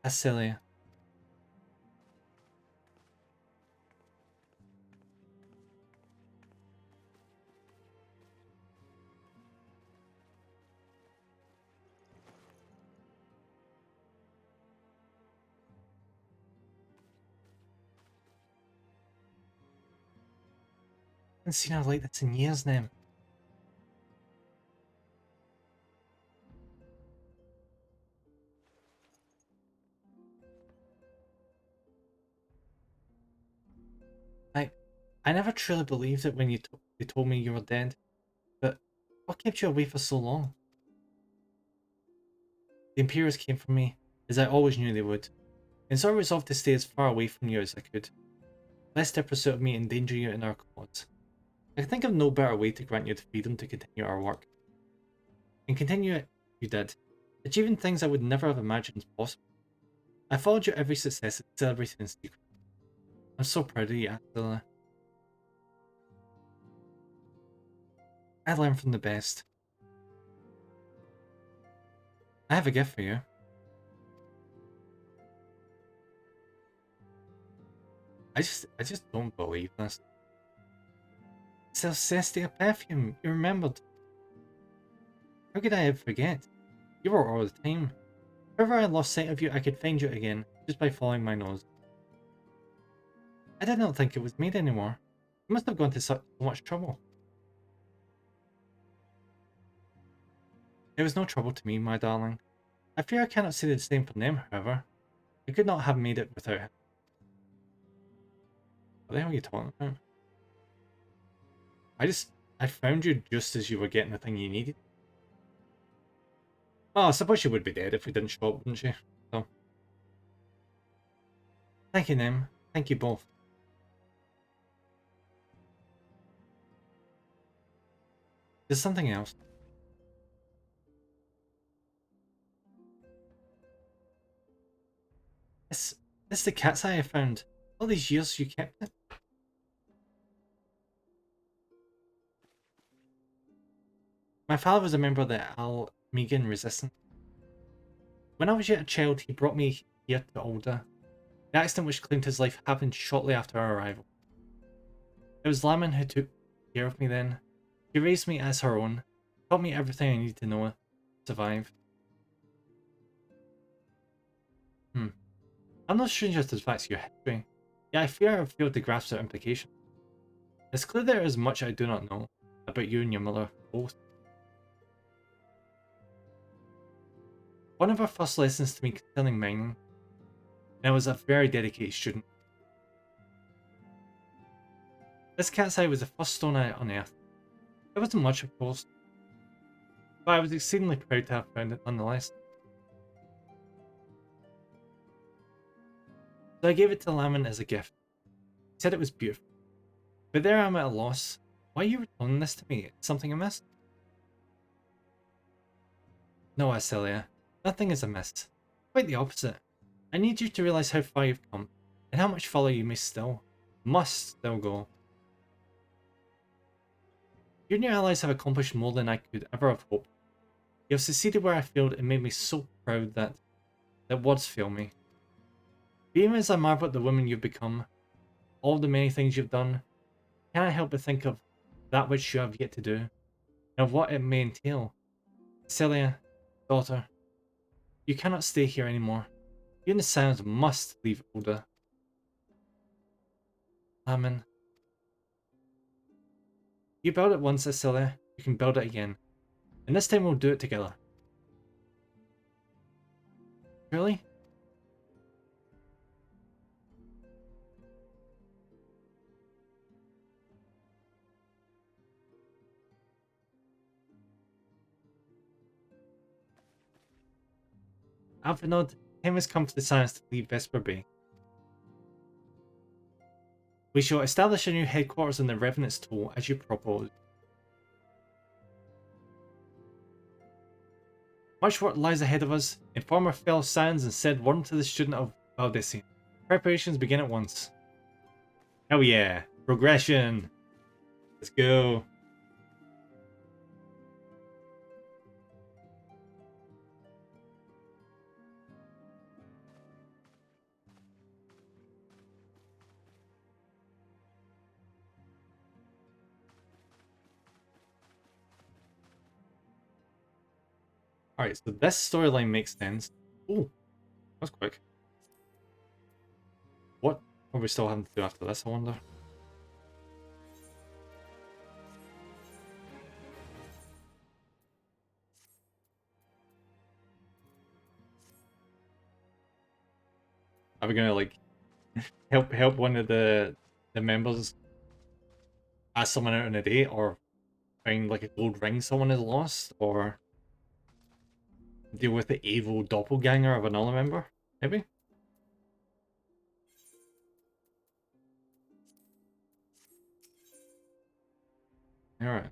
Asilia. I haven't seen her like this in years now. I never truly believed it when you told me you were dead, but what kept you away for so long? The Imperials came for me, as I always knew they would. and so I resolved to stay as far away from you as I could, lest their pursuit of me endanger you in our cause. I can think of no better way to grant you the freedom to continue our work. And continue it, you did, achieving things I would never have imagined possible. I followed your every success and celebrated in secret. I'm so proud of you, Attila. I learned from the best. I have a gift for you. I just don't believe this. It's Alcestia perfume, you remembered. How could I ever forget? You were all the time. If ever I lost sight of you, I could find you again, just by following my nose. I did not think it was made anymore. You must have gone to so much trouble. It was no trouble to me, my darling. I fear I cannot say the same for them, however. I could not have made it without him. What the hell are you talking about? I found you just as you were getting the thing you needed. Oh, I suppose she would be dead if we didn't show up, wouldn't she? So. Thank you, Nem. Thank you both. There's something else. It's the cat's eye I found. All these years you kept it. My father was a member of the Almegan Resistance. When I was yet a child, he brought me here to Alda. The accident which claimed his life happened shortly after our arrival. It was Laman who took care of me then. She raised me as her own, taught me everything I needed to know to survive. I'm no stranger to the facts of your history, yet I fear I have failed to grasp their implications. It's clear there is much I do not know about you and your mother both. One of our first lessons to me concerning mining, and I was a very dedicated student. This cat's eye was the first stone I unearthed. It wasn't much, of course, but I was exceedingly proud to have found it nonetheless. So I gave it to Laman as a gift. He said it was beautiful. But there I'm at a loss. Why are you returning this to me? Is something amiss? No, Acelia. Nothing is amiss. Quite the opposite. I need you to realize how far you've come, and how much further you must still go. You and your allies have accomplished more than I could ever have hoped. You have succeeded where I failed and made me so proud that words fail me. But even as I marvel at the woman you've become, all the many things you've done, I cannot help but think of that which you have yet to do, and of what it may entail. Celia, daughter, you cannot stay here anymore. You and the Sounds must leave Alda. Laman. You built it once, Celia, you can build it again. And this time we'll do it together. Really? Alphinaud, time has come for the Science to leave Vesper Bay. We shall establish a new headquarters in the Revenant's Toll as you proposed. Much work lies ahead of us. Inform our fellow Science and send word to the student of Valdesi. Preparations begin at once. Hell yeah! Progression! Let's go! Alright, so this storyline makes sense. Ooh, that's quick. What are we still having to do after this, I wonder? Are we gonna like help one of the members ask someone out on a date, or find like a gold ring someone has lost, or deal with the evil doppelganger of another member? Maybe? hear it.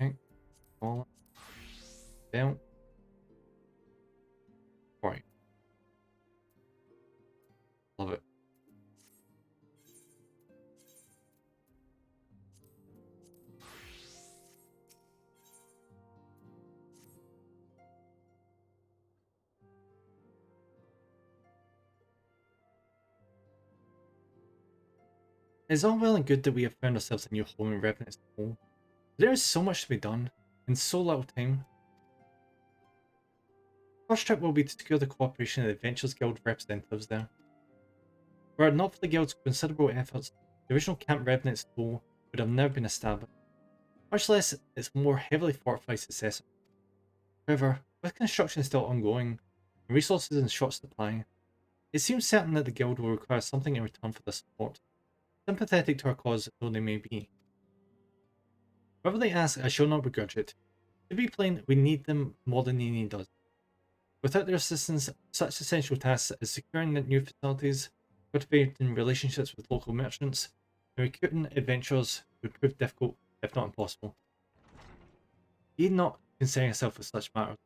Okay, call it down. Right. Love it. It's all well and good that we have found ourselves a new home in Revenant's Hall. There is so much to be done, in so little time. First trip will be to secure the cooperation of the Adventures Guild representatives there. Were it not for the Guild's considerable efforts, the original Camp Revenant's Hall would have never been established, much less its more heavily fortified successor. However, with construction still ongoing, and resources in short supply, it seems certain that the Guild will require something in return for their support, sympathetic to our cause though they may be. Whatever they ask, I shall not begrudge it. To be plain, we need them more than they need us. Without their assistance, such essential tasks as securing new facilities, cultivating relationships with local merchants, and recruiting adventurers would prove difficult, if not impossible. You need not concern yourself with such matters.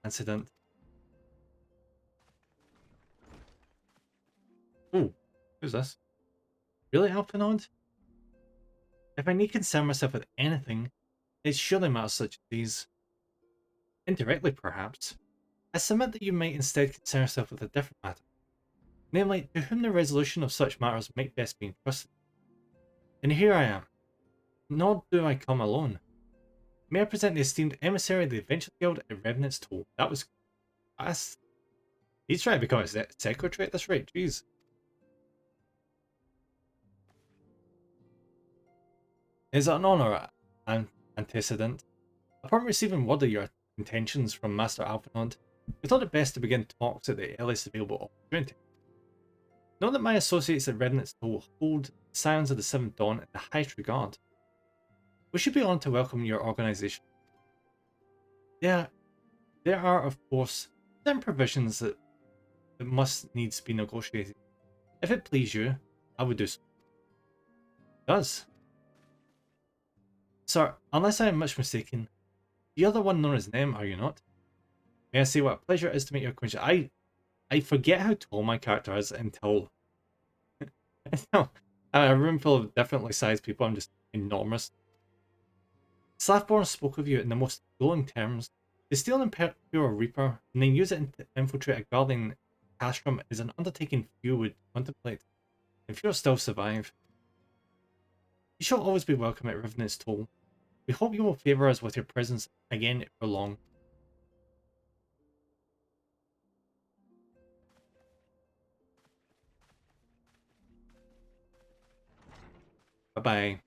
Incident. Oh, who's this? Really, Alpinod? If I need concern myself with anything, it surely matters such as these. Indirectly, perhaps. I submit that you might instead concern yourself with a different matter. Namely, to whom the resolution of such matters might best be entrusted. And here I am. Nor do I come alone. May I present the esteemed emissary of the Adventure Guild at Revenant's Toll. That was fast. He's trying to become a secretary at this rate, jeez. Is it an honour, antecedent? Upon receiving word of your intentions from Master Alphanod, we thought it best to begin talks at the earliest available opportunity. Know that my associates at Revenant's Toll hold Scions of the Seventh Dawn in the highest regard. We should be honoured to welcome your organisation. There are, of course, certain provisions that must needs be negotiated. If it please you, I would do so. It does. Sir, unless I am much mistaken, you're the one known as Nem, are you not? May I say what a pleasure it is to meet your acquaintance? I forget how tall my character is until a room full of differently sized people. I'm just enormous. Slathborn spoke of you in the most glowing terms. To steal an Imperial Reaper and then use it to infiltrate a guardian castrum is an undertaking few would contemplate, and few still survive. You shall always be welcome at Revenant's Toll. We hope you will favour us with your presence again for long. Bye-bye.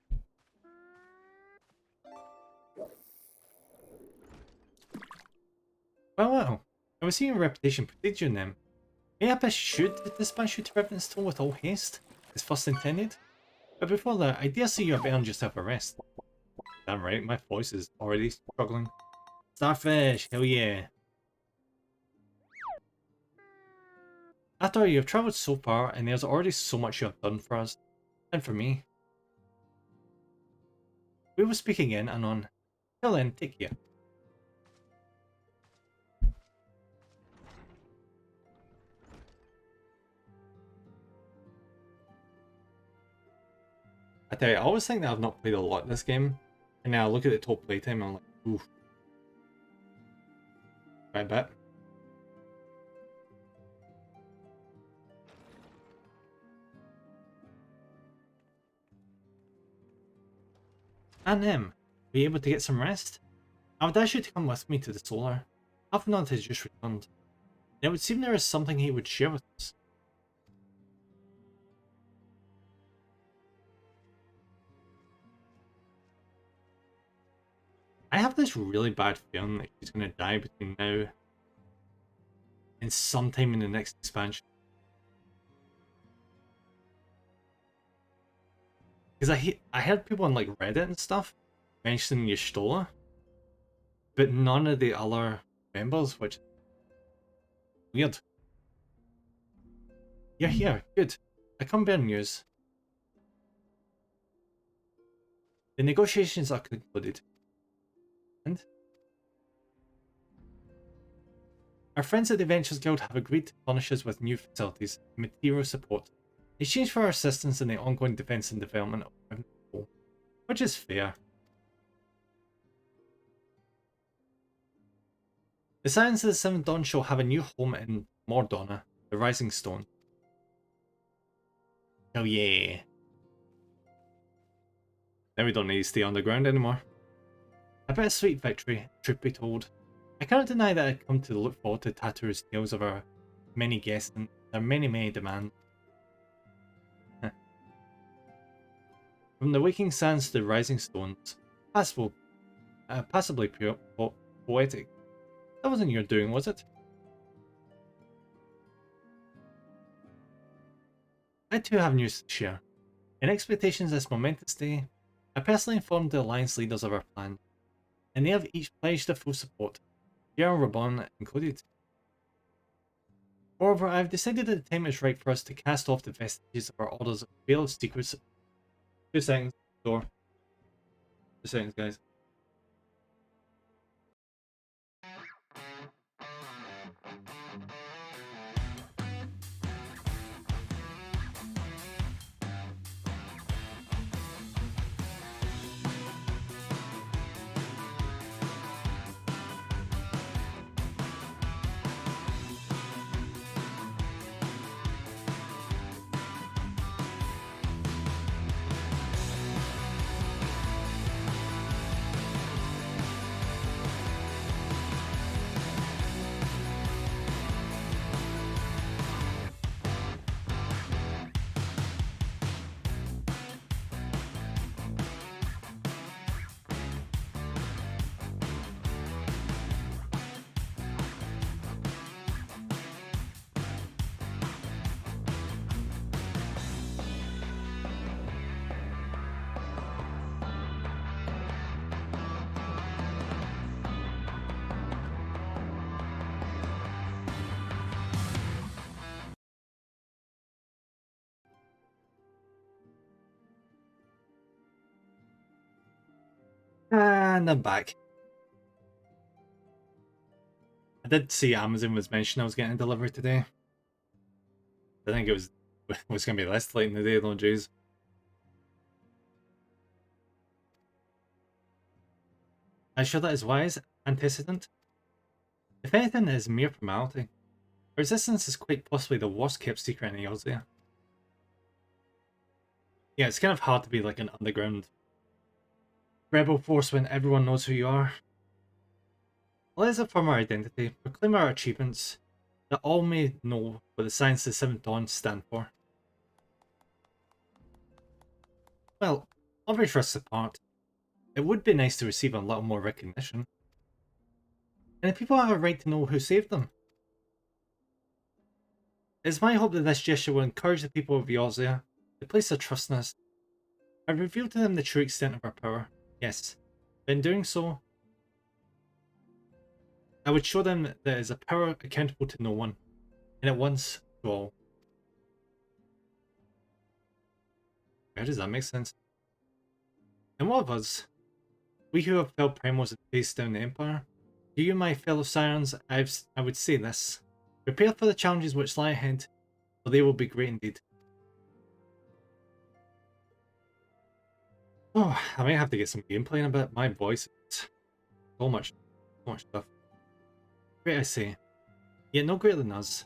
Well, I was seeing your reputation precedes you in them. Mayhap I should dispatch you to Revenant's Toll with all haste, as first intended? But before that, I dare say you have earned yourself a rest. Damn right, my voice is already struggling. Starfish, hell yeah. After all, you have travelled so far, and there's already so much you have done for us, and for me. We will speak again, anon. Till then, take care. I tell you, I always think that I've not played a lot this game, and now I look at the total playtime and I'm like, oof. Quite a bit. And were you able to get some rest? I would ask you to come with me to the solar. Alphanod has just returned. And it would seem there is something he would share with us. I have this really bad feeling that she's going to die between now and sometime in the next expansion. Because I heard people on like Reddit and stuff mentioning Y'shtola, but none of the other members, which is weird. You're here, good. I come bear news. The negotiations are concluded. And our friends at the Adventures Guild have agreed to furnish us with new facilities and material support in exchange for our assistance in the ongoing defense and development of Ravenloft, which is fair. The Scions of the Seventh Dawn shall have a new home in Mordona, the Rising Stone. Hell yeah. Now we don't need to stay underground anymore. A bittersweet victory, truth be told. I cannot deny that I've come to look forward to Taturu's tales of our many guests and their many demands. From the Waking Sands to the Rising Stones, passably poetic. That wasn't your doing, was it? I too have news to share. In expectations of this momentous day, I personally informed the Alliance leaders of our plan, and they have each pledged their full support, General Rabon included. Moreover, I have decided that the time is right for us to cast off the vestiges of our orders of Veil of Secrets. 2 seconds, door. 2 seconds, guys. And I'm back. I did see Amazon was mentioned I was getting a delivery today. I think it was going to be less late in the day though, jeez. I'm sure that is wise, antecedent. If anything, it is mere formality. Resistance is quite possibly the worst kept secret in Eorzea. Yeah, it's kind of hard to be like an underground rebel force when everyone knows who you are. Let us affirm our identity, proclaim our achievements, that all may know what the Scions of the Seventh Dawn stand for. Well, obvious risks apart, it would be nice to receive a little more recognition. And the people have a right to know who saved them. It is my hope that this gesture will encourage the people of Eorzea to place their trust in us. I reveal to them the true extent of our power, yes, but in doing so, I would show them that it is a power accountable to no one, and at once to all. How does that make sense? And what of us? We who have felt primos and faced down the Empire? To you, my fellow Scions, I would say this. Prepare for the challenges which lie ahead, for they will be great indeed. Oh, I might have to get some gameplay in a bit. My voice is so much stuff. Great, I say. Yet no greater than us.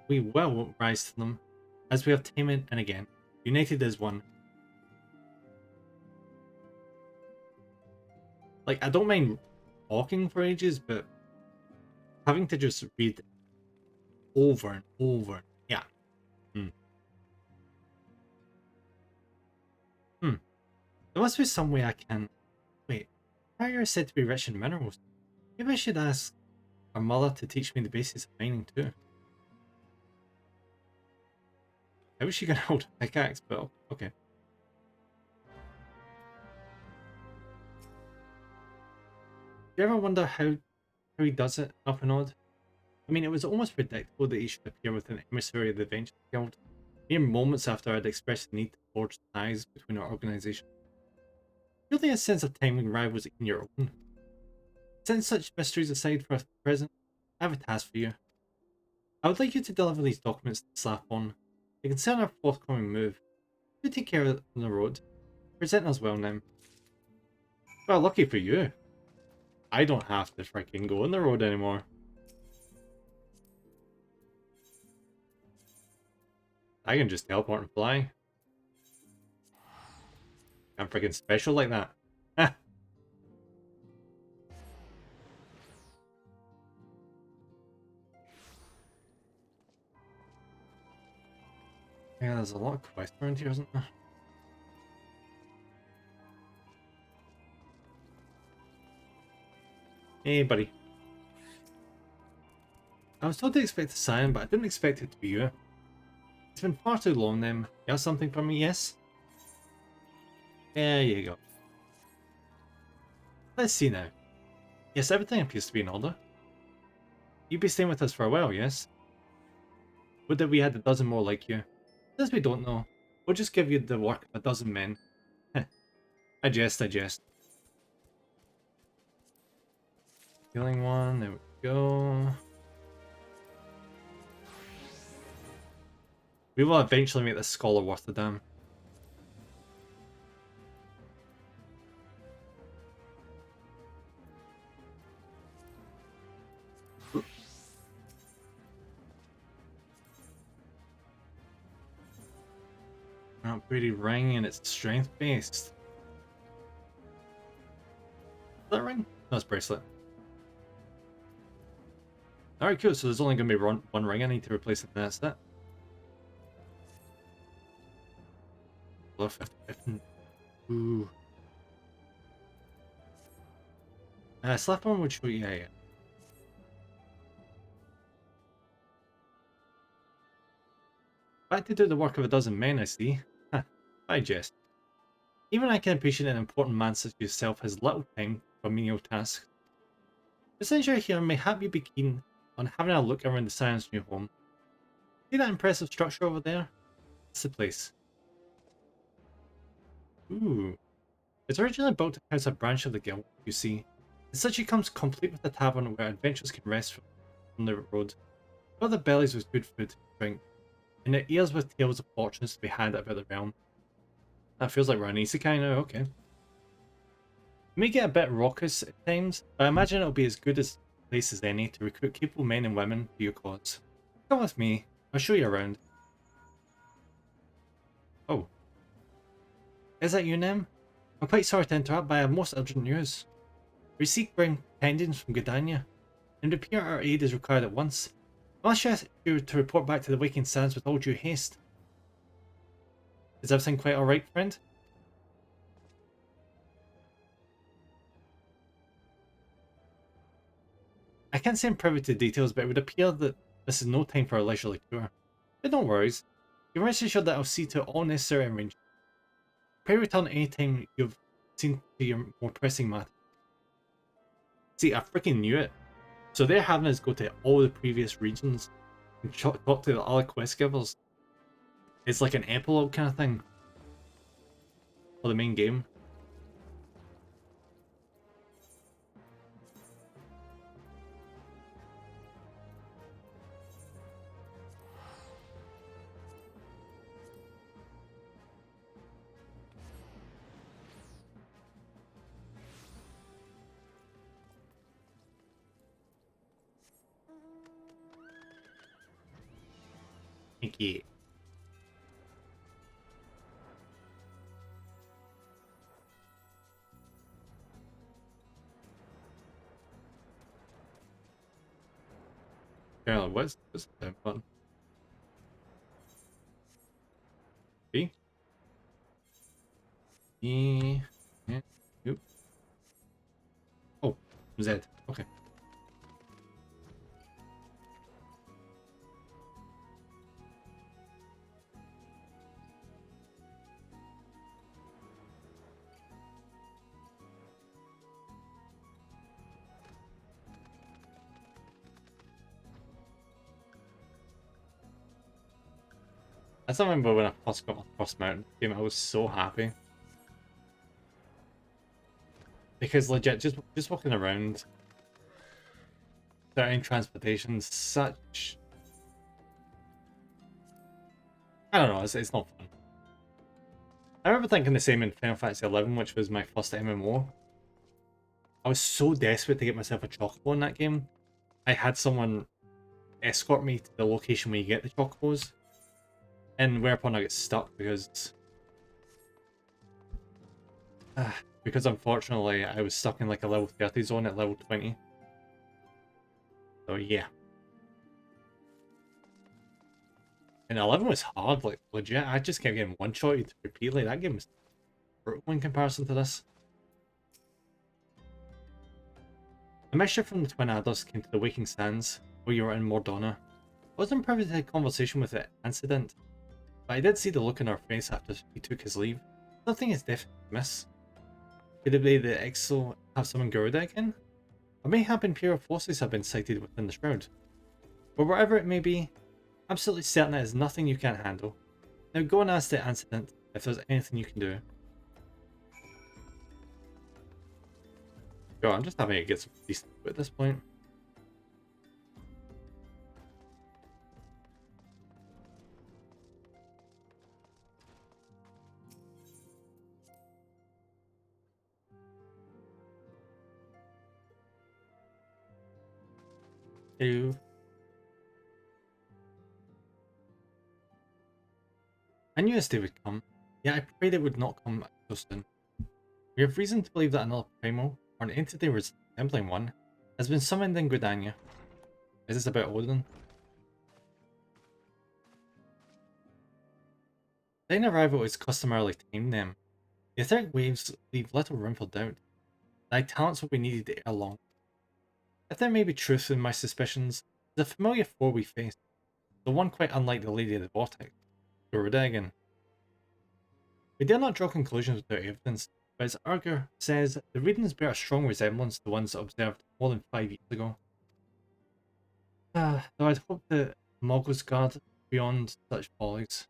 We will rise to them, as we have time and again, united as one. Like, I don't mind talking for ages, but having to just read over and over, yeah. There must be some way I can... Wait, Harrier is said to be rich in minerals. Maybe I should ask our mother to teach me the basics of mining too. How is she gonna hold a pickaxe? But okay. Do you ever wonder how he does it up and odd? I mean, it was almost predictable that he should appear with an emissary of the Adventures Guild. Mere moments after I'd expressed the need to forge ties between our organizations. Really a sense of time when rivals in your own. Setting such mysteries aside for the present, I have a task for you. I would like you to deliver these documents to Slaphon. They concern our forthcoming move. You take care of it on the road. Present us well now. Well, lucky for you. I don't have to freaking go on the road anymore. I can just teleport and fly. I'm freaking special like that. Yeah, there's a lot of quests around here, isn't there? Hey, buddy. I was told to expect a sign, but I didn't expect it to be you. It's been far too long then. You have something for me, yes? There you go. Let's see now. Yes, everything appears to be in order. You'd be staying with us for a while, yes? Would that we had a dozen more like you? Since we don't know, we'll just give you the work of a dozen men. I jest, I jest. Healing one, there we go. We will eventually make this scholar worth the damn. Upgraded ring and it's strength based. Is that ring? No, it's bracelet. Alright, cool. So there's only going to be one ring I need to replace it, and that's it. Level 50. Ooh. Slaphon would show you. Yeah. Back to do the work of a dozen men, I see. I jest. Even I can appreciate an important man such as yourself has little time for menial tasks. But since you're here, mayhap you'd be keen on having a look around the Scion's new home. See that impressive structure over there? That's the place. Ooh. It's originally built to house a branch of the guild, you see. As such, it comes complete with a tavern where adventurers can rest from the road. Fill their bellies with good food and drink, and their ears with tales of fortunes to be had about the realm. That feels like we're an isekai now, okay. It may get a bit raucous at times, but I imagine it'll be as good a place as any to recruit capable men and women for your cause. Come with me, I'll show you around. Oh. Is that you, Nem? I'm quite sorry to interrupt, but I have most urgent news. We seek bring tendons from Gridania, and it appears our aid is required at once. I must ask you to report back to the Waking Sands with all due haste. Is everything quite alright, friend? I can't say I'm privy to details, but it would appear that this is no time for a leisurely tour. But no worries. You rest assured that I'll see to all necessary arrangements. Pray return any time you've seen to your more pressing matter. See, I freaking knew it. So they're having us go to all the previous regions and talk to the other quest givers. It's like an epilogue kind of thing for the main game. Thank you. Yeah, what's the button? B? E? Yeah. Oop. Oh, Z. Okay. I still remember when I first got my first mount game, I was so happy. Because legit, just walking around, starting transportation, such... I don't know, it's not fun. I remember thinking the same in Final Fantasy XI, which was my first MMO. I was so desperate to get myself a chocobo in that game. I had someone escort me to the location where you get the chocobos, and whereupon I get stuck because unfortunately I was stuck in like a level 30 zone at level 20. So yeah. And 11 was hard, like legit. I just kept getting one-shotted repeatedly. That game was brutal in comparison to this. A mixture from the Twin Adders came to the Waking Sands, where you were in Mordona. I wasn't privy to the conversation with the incident, but I did see the look on her face after he took his leave. Something is definitely amiss. Could it be the Exo have summoned Garuda again? Or mayhap Imperial forces have been sighted within the Shroud. But whatever it may be, I'm absolutely certain it is nothing you can't handle. Now go and ask the incident if there's anything you can do. God, I'm just having to get some decent food at this point. Hello. I knew this day would come, yet I prayed it would not come so soon. We have reason to believe that another primal, or an entity resembling one, has been summoned in Gridania. Is this about Odin? Thine arrival is customarily timed them. The etheric waves leave little room for doubt. Thy talents will be needed ere long. If there may be truth in my suspicions, it is a familiar foe we face, the one quite unlike the Lady of the Vortex, Garuda again. We dare not draw conclusions without evidence, but as Urger says, the readings bear a strong resemblance to ones observed more than 5 years ago. Though I'd hoped that Mogul's guard beyond such follies.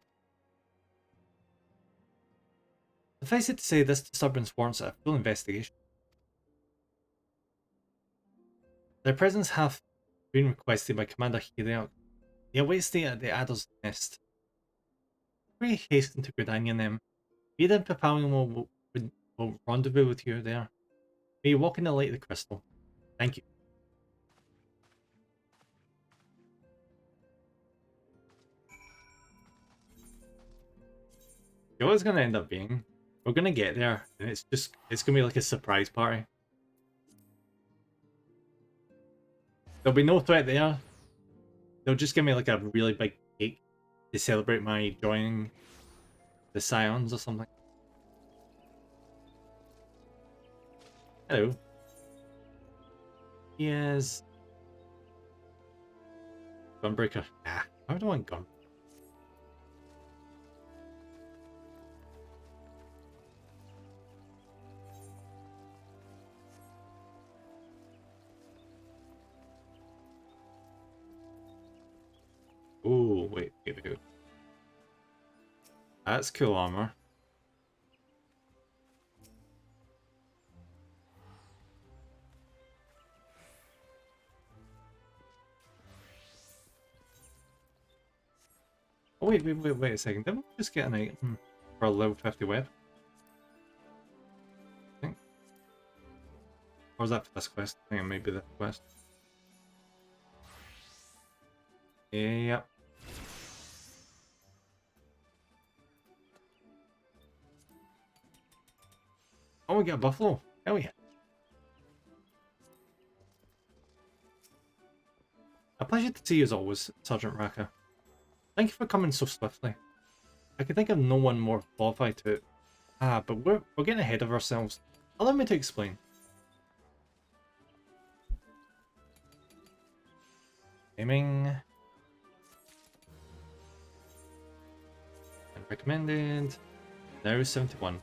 Suffice it to say, this disturbance warrants a full investigation. Their presence hath been requested by Commander Heliok. He awaits thee at the Adder's Nest. Pray hasten to Gridania and them. Vida and Papalion will rendezvous with you there. May you walk in the light of the crystal. Thank you. You know what it's going to end up being? We're going to get there, and it's going to be like a surprise party. There'll be no threat there. They'll just give me like a really big cake to celebrate my joining the Scions or something. Hello. Yes. Gunbreaker. Ah, why do I want gun? Ooh, wait. That's cool armor. Oh, wait a second. Didn't we just get an item for a level 50 web? I think. Or was that for this quest? I think it might be this quest. Yep. Oh, we got a buffalo. Hell yeah. A pleasure to see you as always, Sergeant Raka. Thank you for coming so swiftly. I can think of no one more qualified to... but we're getting ahead of ourselves. Allow me to explain. Aiming. And recommended. Now 71.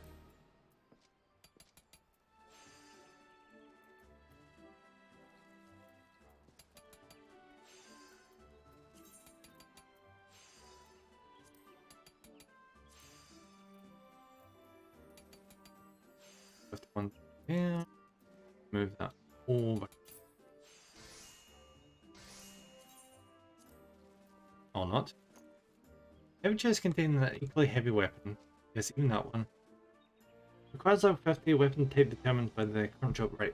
one there. Move that over. Or not. Heavy chest containing an equally heavy weapon. Yes, even that one. Requires level 50 weapon type determined by the current job right.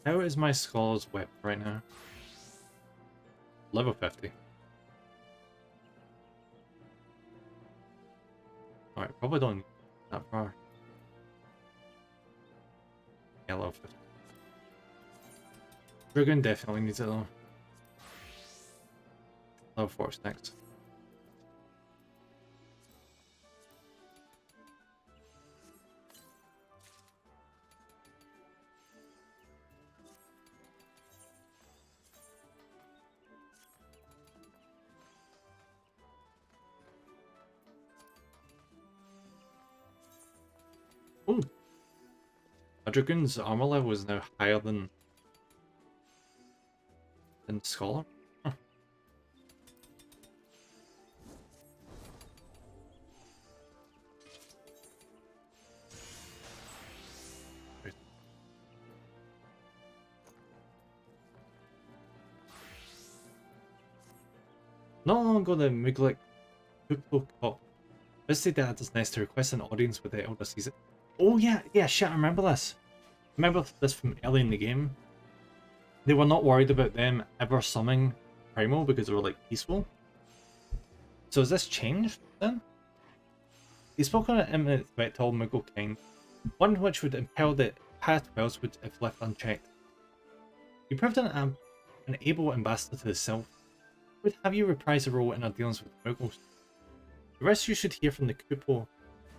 How is my scholar's weapon right now? Level 50. Alright, probably don't need that far. Yeah, level 50. Dragoon definitely needs it though. Level 4 is next. Ooh! A Dragoon's armor level is now higher than Scholar. Huh. Right. Not long ago, the Muglik Kuplo Cop visited the Adder's Nest to request an audience with the Elder Caesar. Oh yeah, shit, I remember this. I remember this from early in the game. They were not worried about them ever summoning Primal because they were like peaceful. So has this changed then? He spoke on an imminent threat to all Moogle kind, one which would impel the past westward if left unchecked. He proved an able ambassador to the South. Would have you reprise a role in our dealings with Moogles. The rest you should hear from the Kuplo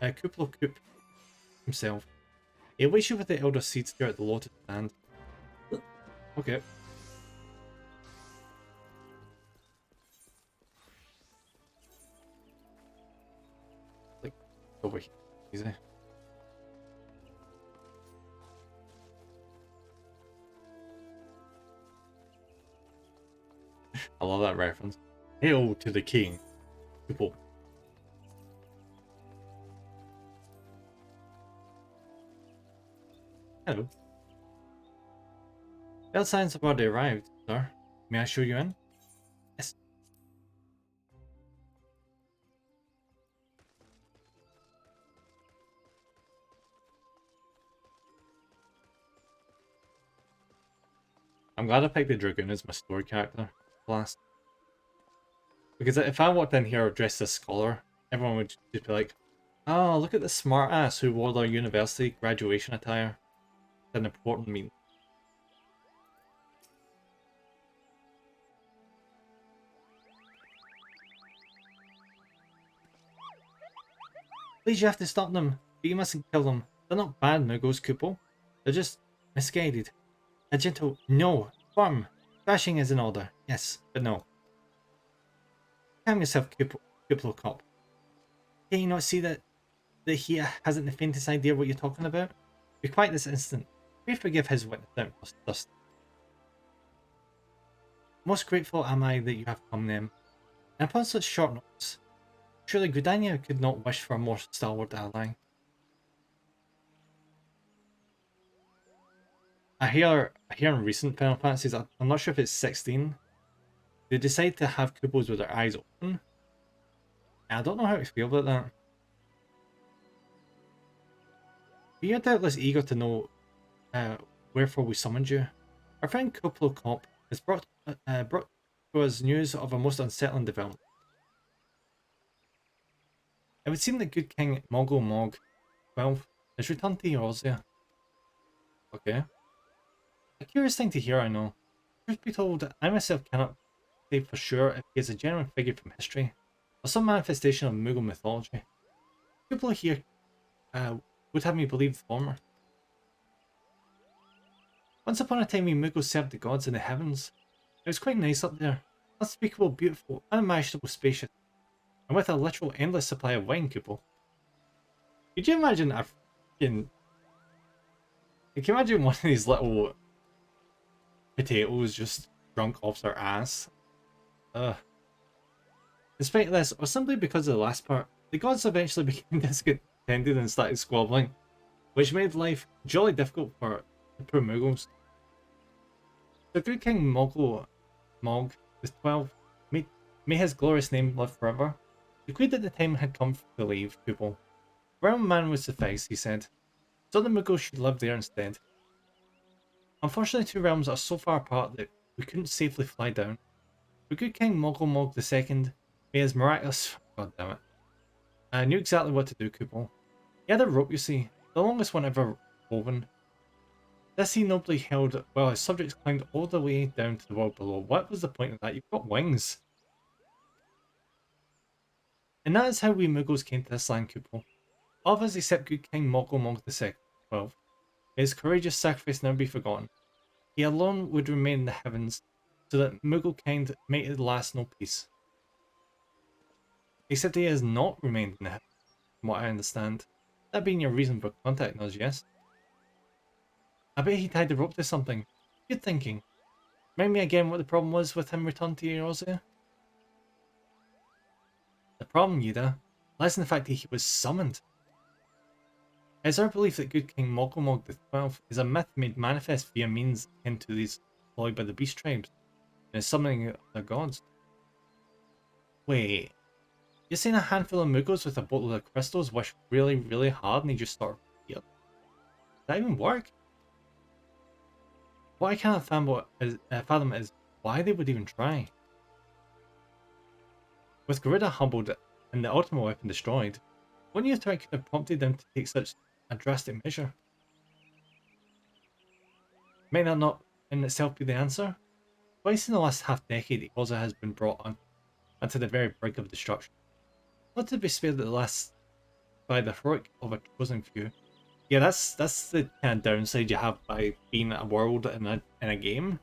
Koop himself. He awaits you with the Elder Seedster at the Lotus Stand. Okay. Like, over here. Easy. I love that reference. Hail to the king. People. Hello. Bell signs have already arrived, sir. May I show you in? Yes. I'm glad I picked the Dragoon as my story character last. Because if I walked in here dressed as Scholar, everyone would just be like, oh, look at the smart ass who wore their university graduation attire. It's an important meeting. Please, you have to stop them, but you mustn't kill them. They're not bad, Moogles, Kupo. They're just misguided. A gentle no, firm. Thrashing is in order, yes, but no. Calm yourself, Kuplo Cop. Can you not see that he hasn't the faintest idea what you're talking about? Be quiet this instant. We forgive his witness dust. Most grateful am I that you have come then. And upon such short notice, surely Gridania could not wish for a more stalwart ally. I hear in recent Final Fantasies, I'm not sure if it's 16, they decide to have Kupos with their eyes open. I don't know how to feel about that. But you're doubtless eager to know wherefore we summoned you. Our friend Kuplo Cop has brought to us news of a most unsettling development. It would seem that good King Moggle Mog 12 has returned to Eorzea. Okay. A curious thing to hear, I know. Truth be told, I myself cannot say for sure if he is a genuine figure from history, or some manifestation of Moogle mythology. People here would have me believe the former. Once upon a time we Moogles served the gods in the heavens. It was quite nice up there. Unspeakable, beautiful, unimaginable, spacious, and with a literal endless supply of wine, Kuplo. Could you imagine a freaking... Can you imagine one of these little potatoes just drunk off their ass? Despite this, or simply because of the last part, the gods eventually became discontented and started squabbling. which made life jolly difficult for the poor Muggles. The good King Moggle Mog was 12. May his glorious name live forever. Decreed that the time had come to leave Pupil. Realm man would suffice, he said. So the Muggles should live there instead. Unfortunately, two realms are so far apart that we couldn't safely fly down. The good King Moggle Mog II, may his miraculous... God damn it. I knew exactly what to do, Pupil. He had a rope, you see, the longest one ever woven. This he nobly held while his subjects climbed all the way down to the world below. What was the point of that? You've got wings. And that is how we Muggles came to this land, Pupil. All of us except good King Moggle Mog II, 12. May his courageous sacrifice never be forgotten. He alone would remain in the heavens, so that Muggle kind might at last know peace. Except he has not remained in the heavens, from what I understand. That being your reason for contacting us, yes? I bet he tied the rope to something. Good thinking. Remind me again what the problem was with him returning to Eorzea? The problem, Yuda, lies in the fact that he was summoned. It is our belief that good King Mogglemog XII is a myth made manifest via means akin to these employed by the beast tribes, and is summoning their gods. Wait, you're saying a handful of Muggles with a boatload of crystals wish really, really hard and they just sort of appear? Does that even work? What I cannot fathom is why they would even try. With Garuda humbled and the ultimate weapon destroyed, wouldn't you think it could have prompted them to take such a drastic measure? Might that not in itself be the answer? Twice in the last half-decade, Eorzea has been brought on onto the very brink of destruction. Not to be spared at last by the heroic of a chosen few. Yeah, that's the kind of downside you have by being a world in a game.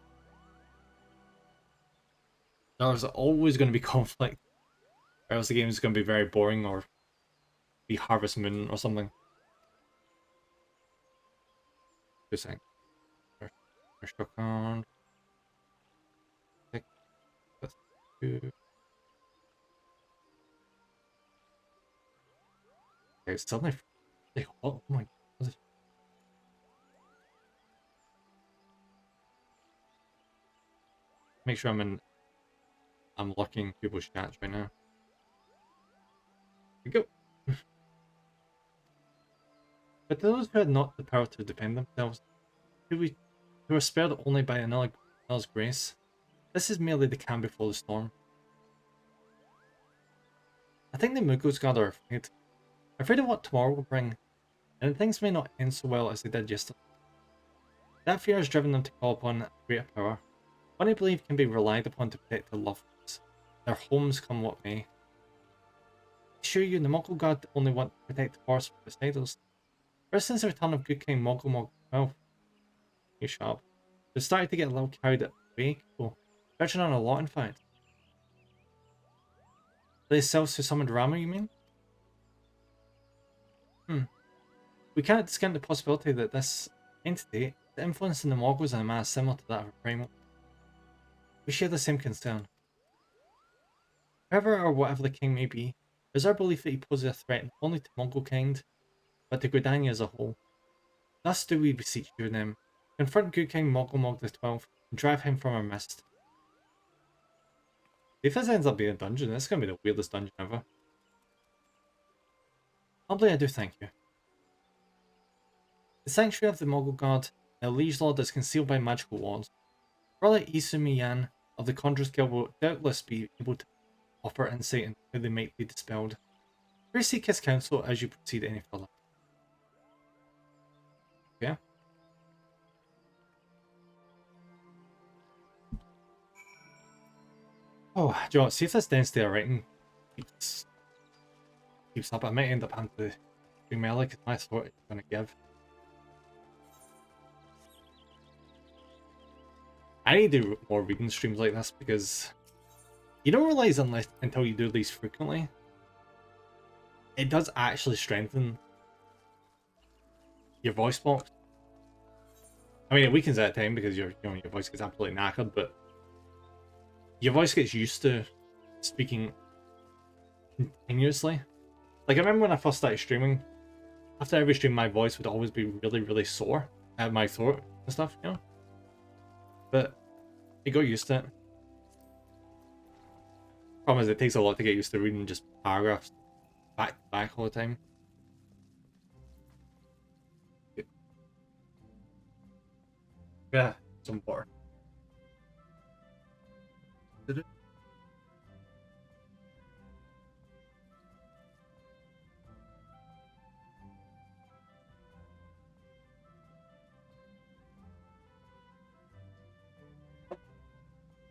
There's always going to be conflict, or else the game is going to be very boring or be Harvest Moon or something. Just saying. Stuck on. That's 2. Okay, it's suddenly really hot. Oh my god. Make sure I'm locking people's chats right now. Here we go. But to those who had not the power to defend themselves, who are spared only by another's grace, this is merely the calm before the storm. I think the Muggles God are afraid of what tomorrow will bring, and things may not end so well as they did yesterday. That fear has driven them to call upon a greater power, one I believe can be relied upon to protect their loved ones, their homes come what may. I assure you, the Muggle God only want to protect the forest from its idols. Ever since the return of good King Mogglemog XII, you sharp, they started to get a little carried away, verging on a lot in fact. They selves who summoned Rama, you mean? We can't discount the possibility that this entity, the influence in the Moggles and a mass similar to that of a primal. We share the same concern. Whoever or whatever the king may be, it is our belief that he poses a threat not only to Mongol kind, but to Gridania as a whole. Thus do we beseech you, them, confront good King Mogglemog XII and drive him from our midst. If this ends up being a dungeon, this is going to be the weirdest dungeon ever. Humbly I do thank you. The sanctuary of the Mongol God, the Liege Lord, is concealed by magical walls. Brother Isumi Yan of the Conjurer's Guild will doubtless be able to offer insight into how they might be dispelled. Please seek his counsel as you proceed any further. Okay. Oh, do you know what? See if this density of writing keeps up. I might end up having to do melee because my throat is going to give. I need to do more reading streams like this because you don't realize until you do these frequently, it does actually strengthen your voice box. I mean, it weakens at time because your voice gets absolutely knackered, but your voice gets used to speaking continuously. Like I remember when I first started streaming, after every stream, my voice would always be really, really sore at my throat and stuff, you know? But I got used to it. Problem is, it takes a lot to get used to reading just paragraphs back to back all the time. Yeah, some water.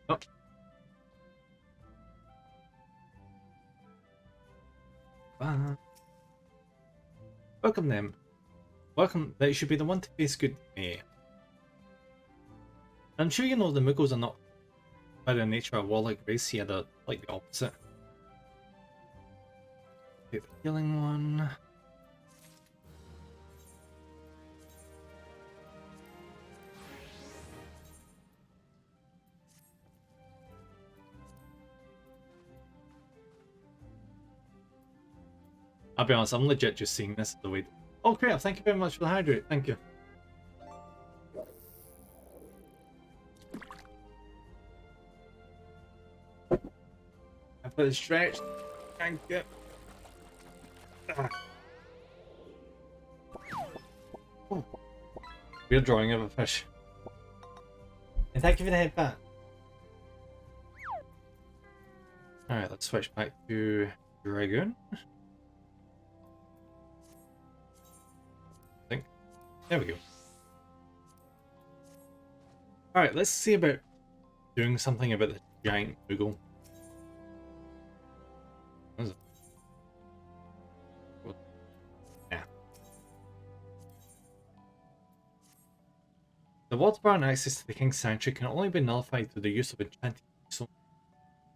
Oh. Welcome them. Welcome. That should be the one to face good to me. I'm sure you know the Muggles are not by their nature a warlike race here, they're like the opposite. Take the healing one. I'll be honest, I'm legit just seeing this the way. Oh, great! Thank you very much for the hydrate. Thank you. I've got it stretched. Thank you. Oh. Weird drawing of a fish. And thank you for the headband. Alright, let's switch back to Dragoon. I think. There we go. Alright, let's see about doing something about the giant Moogle. What is it? Yeah. The Ward's Bar and access to the King's Sanctuary can only be nullified through the use of enchanted stone.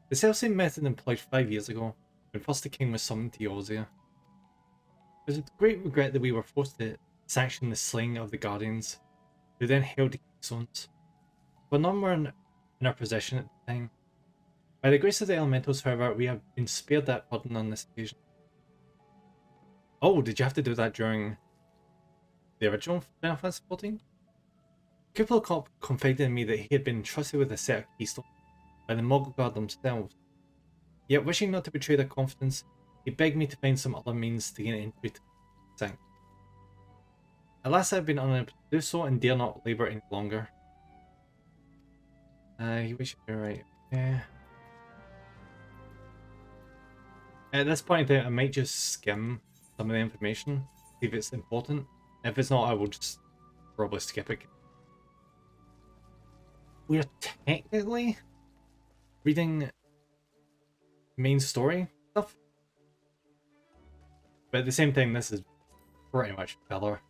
The self-same method employed 5 years ago, when first the King was summoned to Eorzea. It was with great regret that we were forced to sanction the slaying of the Guardians, who then held the Kingstones. But none were in our possession at the time. By the grace of the Elementals, however, we have been spared that burden on this occasion. Oh, did you have to do that during the original Final Fantasy XIV? Kuplo confided in me that he had been entrusted with a set of keystones by the Mogul Guard themselves. Yet, wishing not to betray their confidence, he begged me to find some other means to gain entry to the sanctuary. Alas, I have been unable to do so and dare not labour any longer. You wish you were right. Yeah. At this point, I might just skim some of the information, see if it's important. If it's not, I will just probably skip it. We're technically reading main story stuff, but at the same time, this is pretty much filler.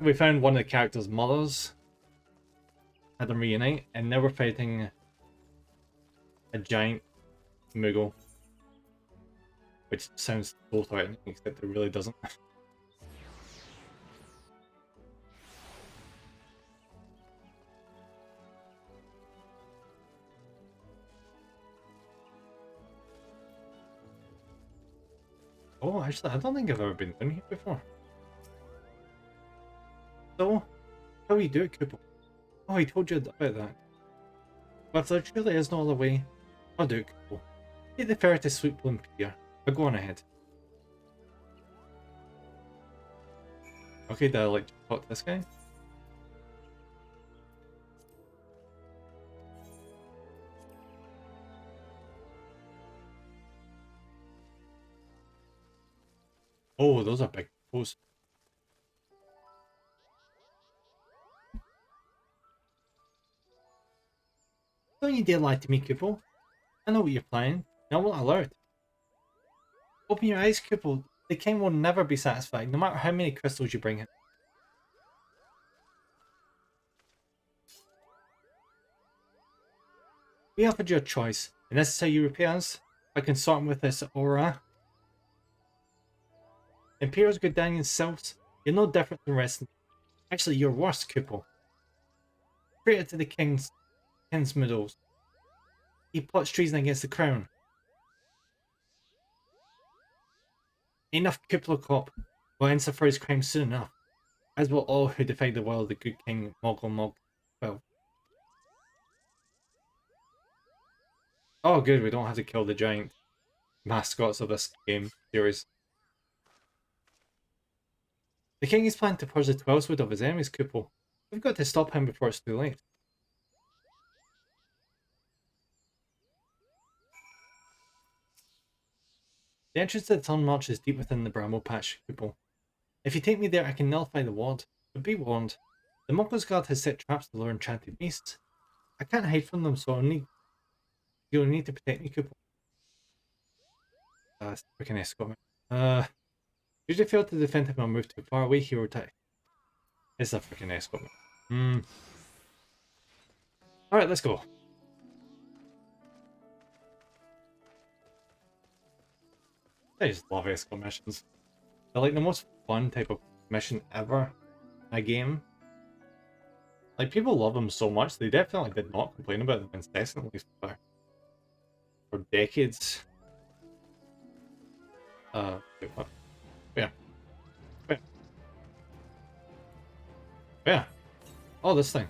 We found one of the characters' mothers, had them reunite, and now we're fighting a giant Moogle, which sounds so threatening, except it really doesn't. Oh, actually, I don't think I've ever been down here before. So, how do you do it, Cooper? Oh, he told you about that. But if there truly is no other way, I'll do it, Cooper. Take the ferry to Sweet Bloom Pier. I'll go on ahead. Okay, did I like to talk to this guy? Oh, those are big posts. Don't you dare lie to me, Cooper. I know what you're planning, and I won't allow it. Open your eyes, Cooper. The king will never be satisfied, no matter how many crystals you bring him. We offered you a choice, and this is how you repay us? By consorting with this aura. Imperial's Gridanian selves, you're no different than the rest. Actually, you're worse, Cooper. Traitor to the king's middles. He plots treason against the crown. Enough, Kuplo Cop will answer for his crimes soon enough, as will all who defy the will of the good King Moggle Mog. Well, oh good, we don't have to kill the giant mascots of this game series. The king is planning to purge the Twelvewood of his enemies, Kuplo. We've got to stop him before it's too late. The entrance to the Tunnel March is deep within the Bramble Patch, Kuplo. If you take me there, I can nullify the ward. But be warned, the Muggles Guard has set traps to lure enchanted beasts. I can't hide from them, so you'll need to protect me, Kuplo. Freaking escort me. Should you fail to defend him or move too far away, he will attack. It's a freaking escort me. Alright, let's go. I just love escort missions. They're like the most fun type of mission ever in a game. Like, people love them so much, they definitely did not complain about them incessantly for decades. Wait, what? Where? Where? Where? Oh, this thing.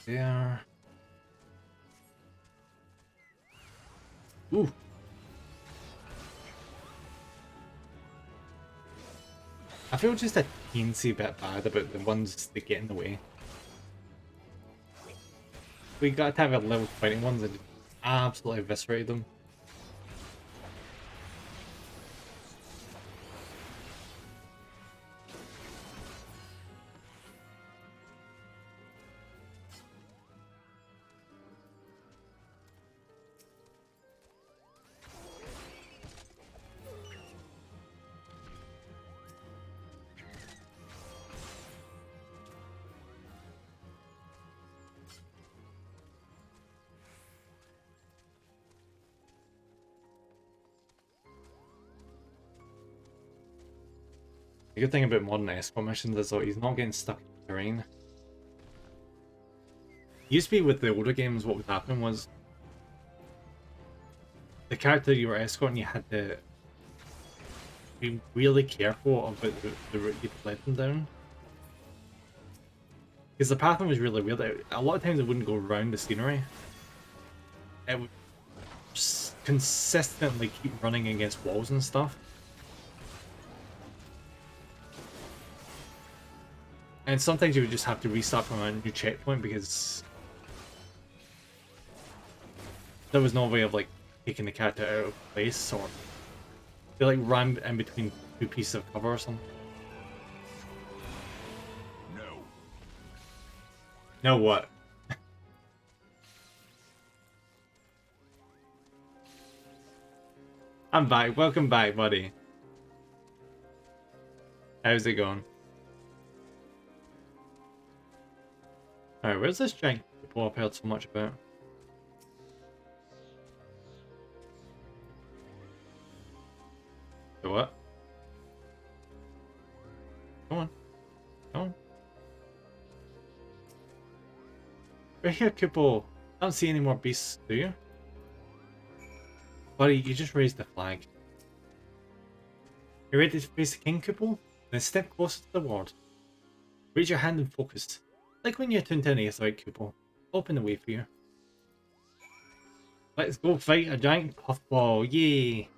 There. Ooh. I feel just a teensy bit bad about the ones that get in the way. We got to have a level 20 ones and absolutely eviscerate them. The good thing about modern escort missions is that he's not getting stuck in the terrain. Used to be with the older games, what would happen was the character you were escorting, you had to be really careful about the route you led them down. Because the pattern was really weird. A lot of times it wouldn't go around the scenery. It would just consistently keep running against walls and stuff. And sometimes you would just have to restart from a new checkpoint because there was no way of like taking the character out of place, or they like ran in between two pieces of cover or something. No. No what? I'm back. Welcome back, buddy. How's it going? Alright, where's this giant people I've heard so much about? Come on. Come on. Right here, Kupo. I don't see any more beasts, do you? Buddy, you just raised the flag. You ready to face the king, Kupo? Then step closer to the ward. Raise your hand and focus. Like when you're tuned to an aetherite, Kupo. Open the way for you. Let's go fight a giant puffball, yay!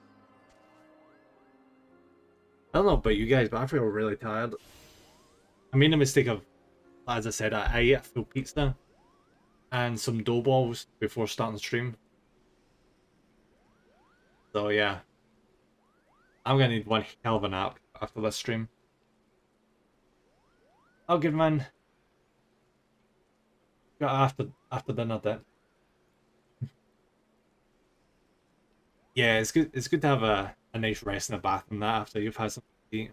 I don't know about you guys, but I feel really tired. I made the mistake of, as I said, I ate a full pizza and some dough balls before starting the stream. So yeah, I'm gonna need one hell of a nap after this stream. Oh, good man. Got after dinner then. Yeah, it's good. It's good to have a nice rest in a bath and that after you've had something to eat.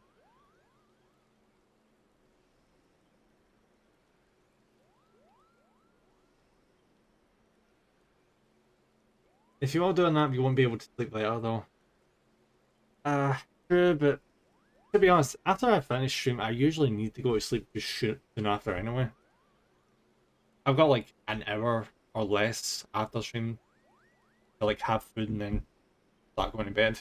If you all do a nap, you won't be able to sleep later though. True, but to be honest, after I finish stream, I usually need to go to sleep just soon after anyway. I've got like an hour or less after stream to like have food and then start going to bed.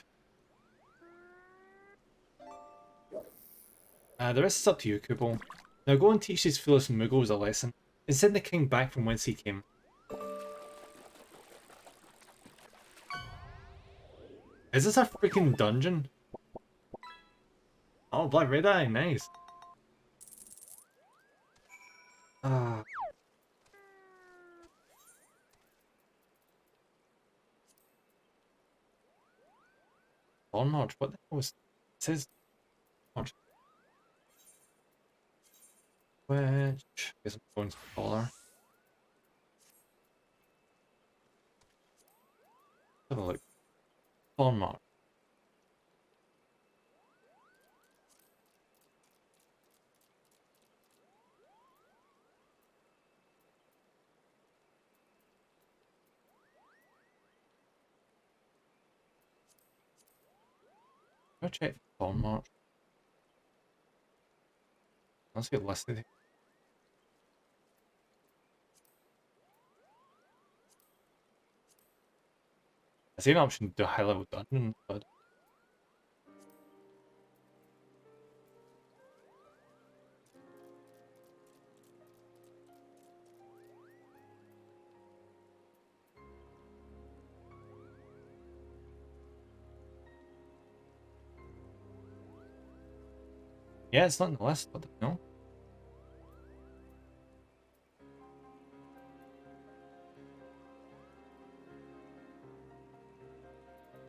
The rest is up to you, Kupo. Now go and teach these foolish Muggles a lesson and send the king back from whence he came. Is this a freaking dungeon? Oh, Black Red Eye, nice. Thorn March, what the hell was... It says... March. Which... Guess I'm going to collar. Have a look. Thorn March. Go check Thorn March. Let's get listed. I see an option to do a high level dungeon, but yeah, it's not in the list, but no.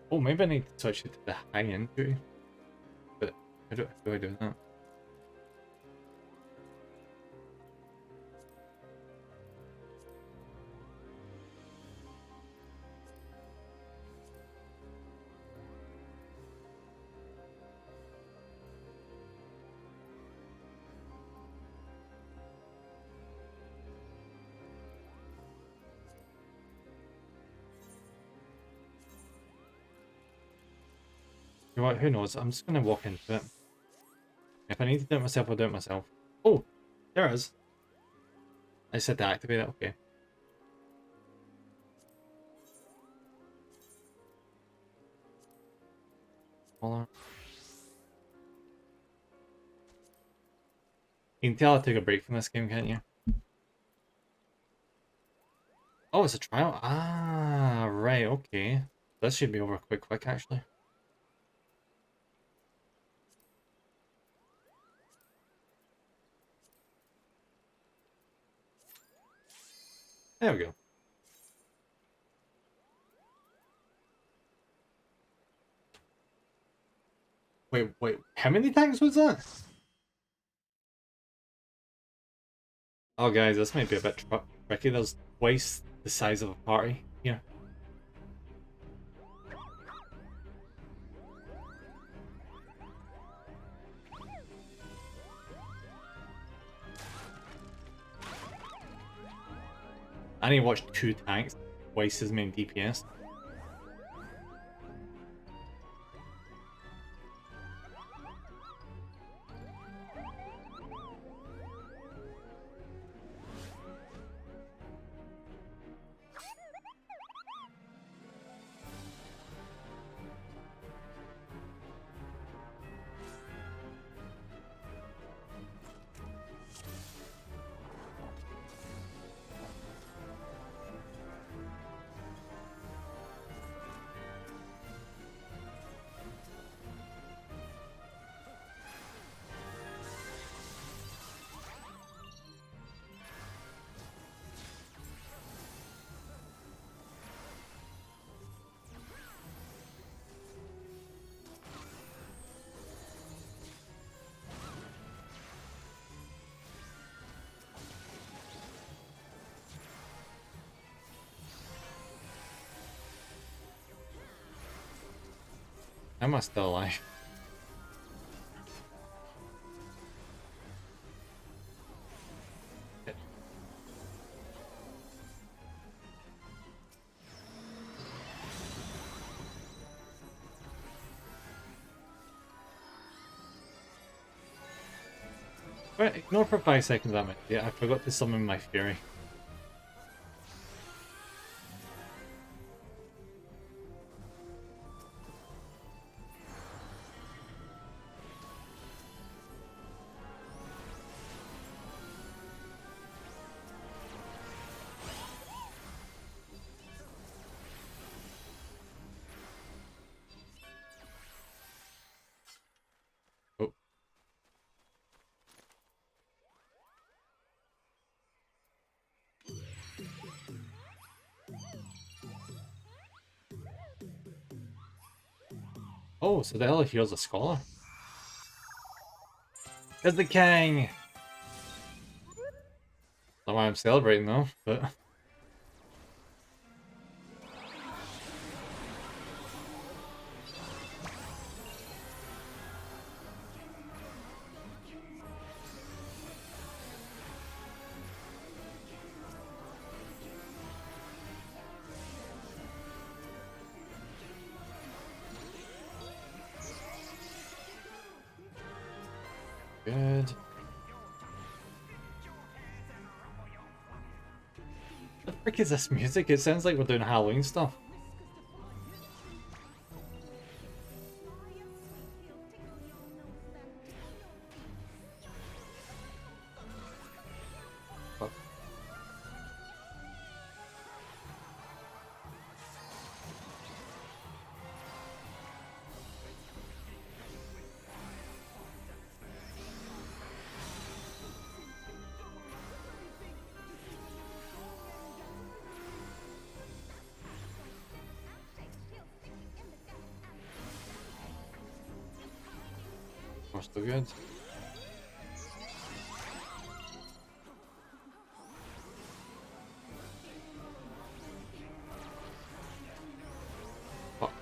Oh, maybe I need to switch it to the high entry. But how do I do that? You know what, who knows? I'm just gonna walk into it. If I need to do it myself, I'll do it myself. Oh, there it is. I said to activate it, okay. Hold on. You can tell I took a break from this game, can't you? Oh, it's a trial? Ah, right, okay. This should be over quick, actually. There we go. Wait, how many tanks was that? Oh guys, this might be a bit tricky. There's twice the size of a party here. I need to watch 2 tanks, twice as many DPS. How am I still alive? Right, ignore for 5 seconds that minute. Yeah, I forgot to summon my Fury. Oh. Oh, so the hell heals a scholar. It's the king! Not why I'm celebrating though, but good. What the frick is this music? It sounds like we're doing Halloween stuff. Fuck. We're still good. Fuck.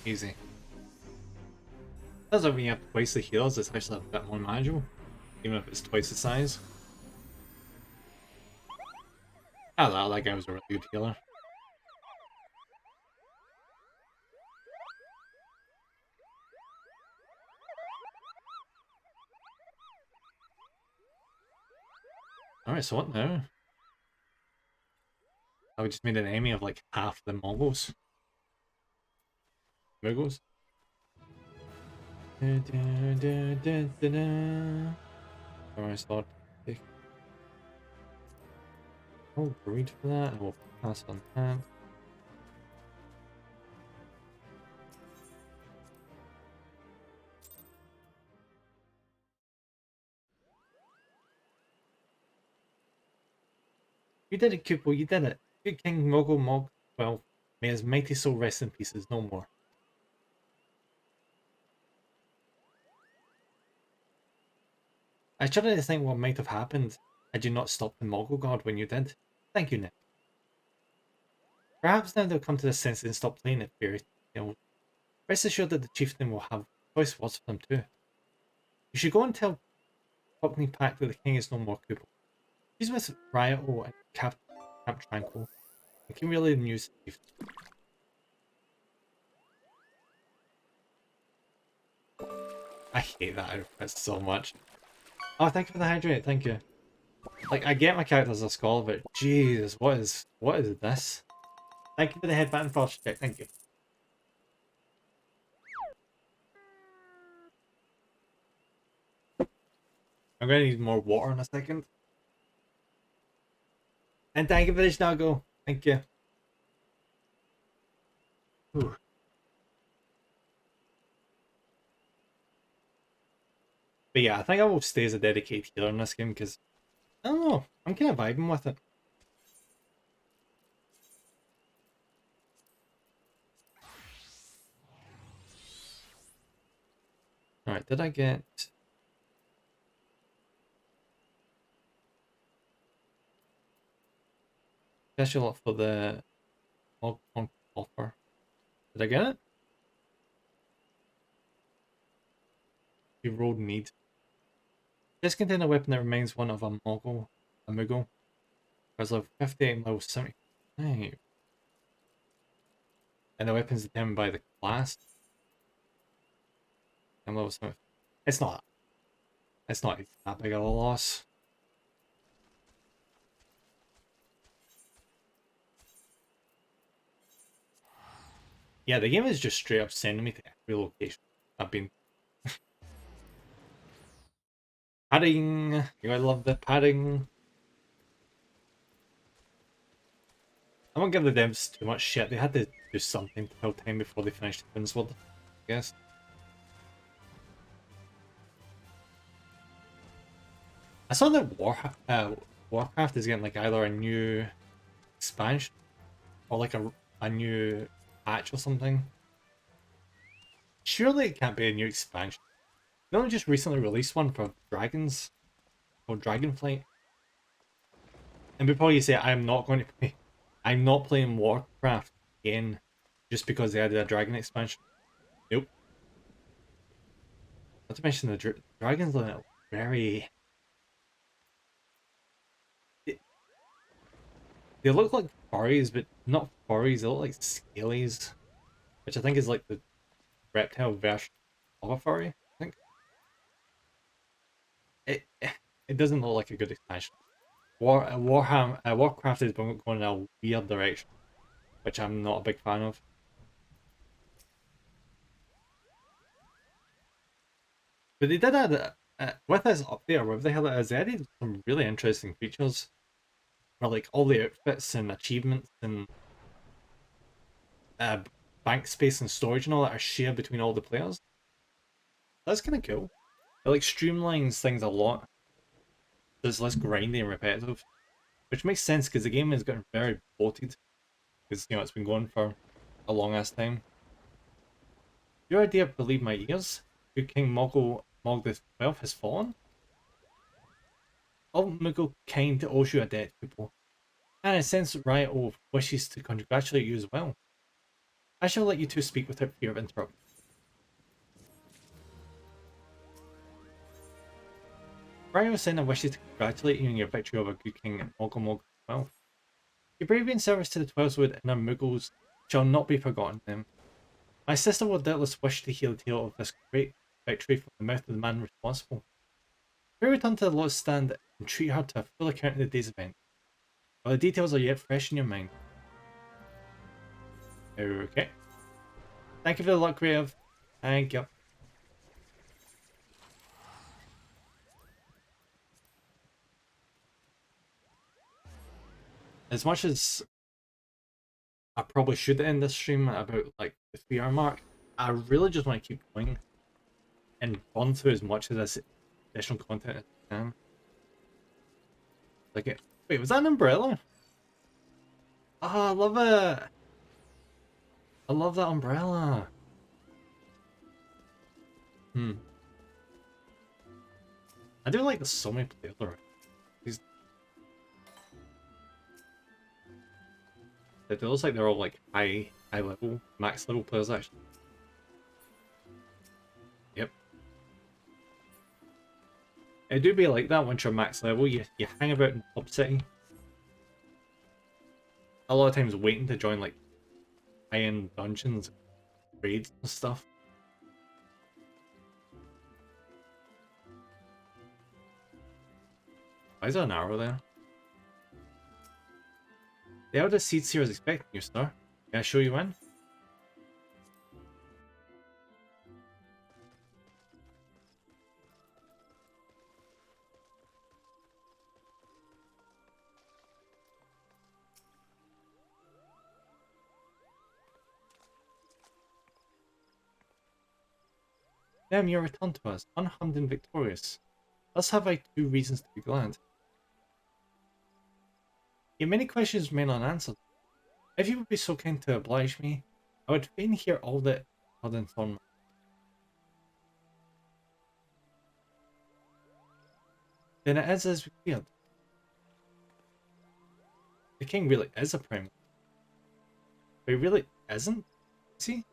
Easy. Does that mean you have twice the heals? It's actually a bit more manageable. Even if it's twice the size. Ah, that guy was a really good healer. Alright, so what now? Oh, we just made an enemy of like half the Mongols. Muggles? Alright, start. Oh, breed for that, and we'll pass on that. You did it, Kupo, you did it. Good King Mogul Mog, well, may his mighty soul rest in pieces no more. I shudder to think what might have happened had you not stopped the Mogul God when you did. Thank you, Nick. Perhaps now they'll come to their senses and stop playing it fairy tale. Rest assured that the chieftain will have choice words for them too. You should go and tell Cockney Pack that the king is no more Kupo. He's with Rioto and Camp Tranquil. I can relay the news to the chieftain. I hate that outfit so much. Oh, thank you for the hydrate, thank you. Like, I get my character as a scholar, but Jesus, what is this? Thank you for the headband force check, thank you. I'm gonna need more water in a second. And thank you for this, Nago. Thank you. Whew. But yeah, I think I will stay as a dedicated healer in this game because I don't know, I'm kind of vibing with it. Alright, did I get... Special up for the Mogpong offer. Did I get it? You rolled need. This contains a weapon that reminds one of a Moogle. Whereas level 58 and level 75. And the weapon's determined by the class. And level 75. It's not that big of a loss. Yeah, the game is just straight up sending me to every location I've been. Padding! You gotta love the padding. I won't give the devs too much shit. They had to do something to kill time before they finished Twin I guess. I saw that Warcraft is getting like either a new expansion or like a new patch or something. Surely it can't be a new expansion. They only just recently released one for Dragons or Dragonflight. And before you say I'm not playing Warcraft again just because they added a dragon expansion. Nope. Not to mention the dragons look very... They look like furries, but not furries, they look like scalies. Which I think is like the reptile version of a furry, I think. It doesn't look like a good expansion. Warcraft is going in a weird direction, which I'm not a big fan of. But they did add, with this update, or whatever the hell it is, they added some really interesting features. Where like all the outfits and achievements and bank space and storage and all that are shared between all the players. That's kind of cool. It like streamlines things a lot. There's less grindy and repetitive, which makes sense because the game has gotten very bloated. Because it's been going for a long ass time. Your idea of believe my ears? Good King Mogul Mog the 12th has fallen? All Moogle kind owes you a debt, people. And I sense Riot wishes to congratulate you as well. I shall let you two speak without fear of interruption. Riot was saying I wishes to congratulate you on your victory over Good King Mogul 12th. Your bravery and service to the Twelveswood and our Moogles shall not be forgotten them. My sister will doubtless wish to hear the tale of this great victory from the mouth of the man responsible. We return to the Lost Stand and treat her to a full account of the day's event, while the details are yet fresh in your mind. Okay. Thank you for the luck, Grave. Thank you. As much as I probably should end this stream at about like the 3 hour mark, I really just want to keep going and burn through as much of this additional content as I can. Like it. Wait, was that an umbrella? Oh, I love it. I love that umbrella. I do like the so many players around. It looks like they're all like high level, max level players actually. Yep. It do be like that once you're max level, you hang about in Top City. A lot of times waiting to join like high-end dungeons, raids and stuff. Why is there an arrow there? The Elder Seed Seer is expecting you, sir. Can I show you in? Them, you return to us, unharmed and victorious. Thus have I 2 reasons to be glad. Yet many questions remain unanswered. If you would be so kind to oblige me, I would fain hear all that had informed me. Then it is as we feared. The king really is a primal. But he really isn't, is he?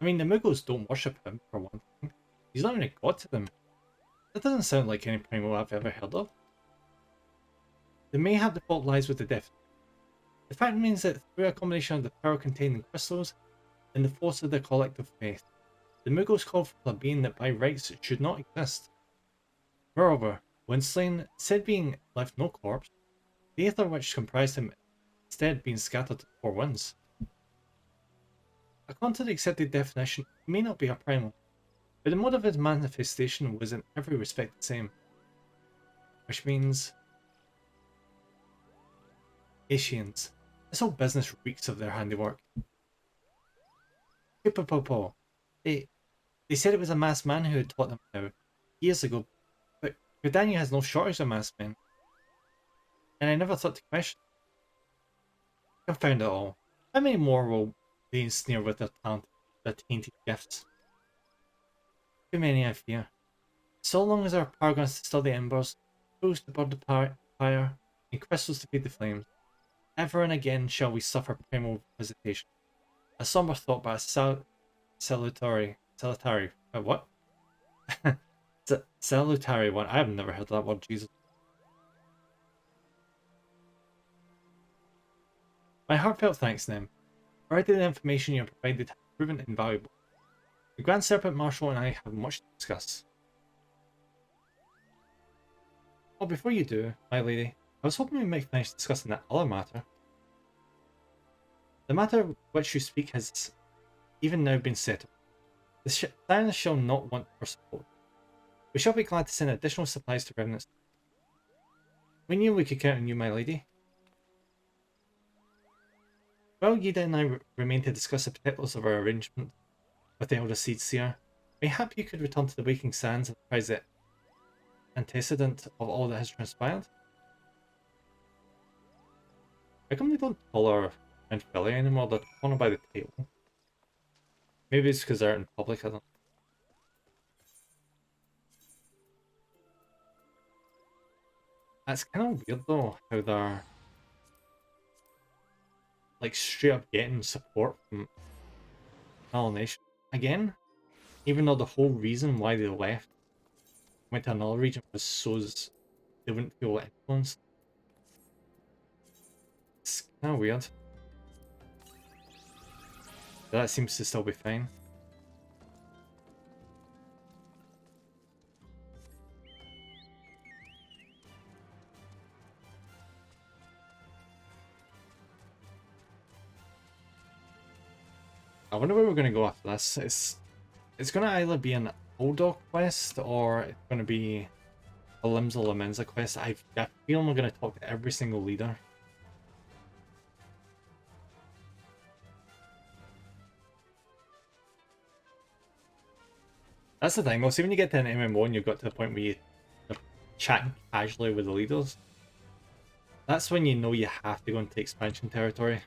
I mean, the Mughals don't worship him, for one thing. He's not even a god to them. That doesn't sound like any primal I've ever heard of. The mayhap the fault lies with the deaf. The fact remains that through a combination of the power contained in crystals and the force of their collective faith, the Mughals called for a being that by rights should not exist. Moreover, when slain, said being left no corpse, the aether which comprised him instead being scattered to the 4 winds. According to the accepted definition, he may not be a primal, but the mode of his manifestation was in every respect the same. Which means Asians. This whole business reeks of their handiwork. Kupopopo. They said it was a masked man who had taught them how, years ago, but Gridania has no shortage of masked men. And I never thought to question. Confound it all. How many more will they sneer with their talent, their tainted gifts? Too many, I fear. So long as our paragons to study embers, tools to burn the fire, and crystals to feed the flames, ever and again shall we suffer primal visitation. A somber thought, but a salutary, what? Salutary one. I have never heard that word, Jesus. My heartfelt thanks, then. Already the information you have provided has proven invaluable. The Grand Serpent Marshal and I have much to discuss. Oh, before you do, my lady, I was hoping we might finish discussing that other matter. The matter which you speak has even now been settled. The Silence shall not want our support. We shall be glad to send additional supplies to Revenants. We knew we could count on you, my lady. While Yida and I remain to discuss the particulars of our arrangement with the Elder Seed Seer, mayhap you could return to the Waking Sands and apprise the antecedent of all that has transpired? How come they don't call her Aunt Philly anymore? They're calling her by the tail. Maybe it's because they're out in public, I don't know. That's kind of weird though, how they're like straight up getting support from another nation again, even though the whole reason why they left, went to another region, was so they wouldn't feel influenced. It's kind of weird. But that seems to still be fine. I wonder where we're going to go after this. It's going to either be an Oldor quest or it's going to be a Limsa Lominsa quest. I feel we're going to talk to every single leader. That's the thing, though. See, when you get to an MMO and you've got to the point where you're chatting casually with the leaders, that's when you know you have to go into expansion territory.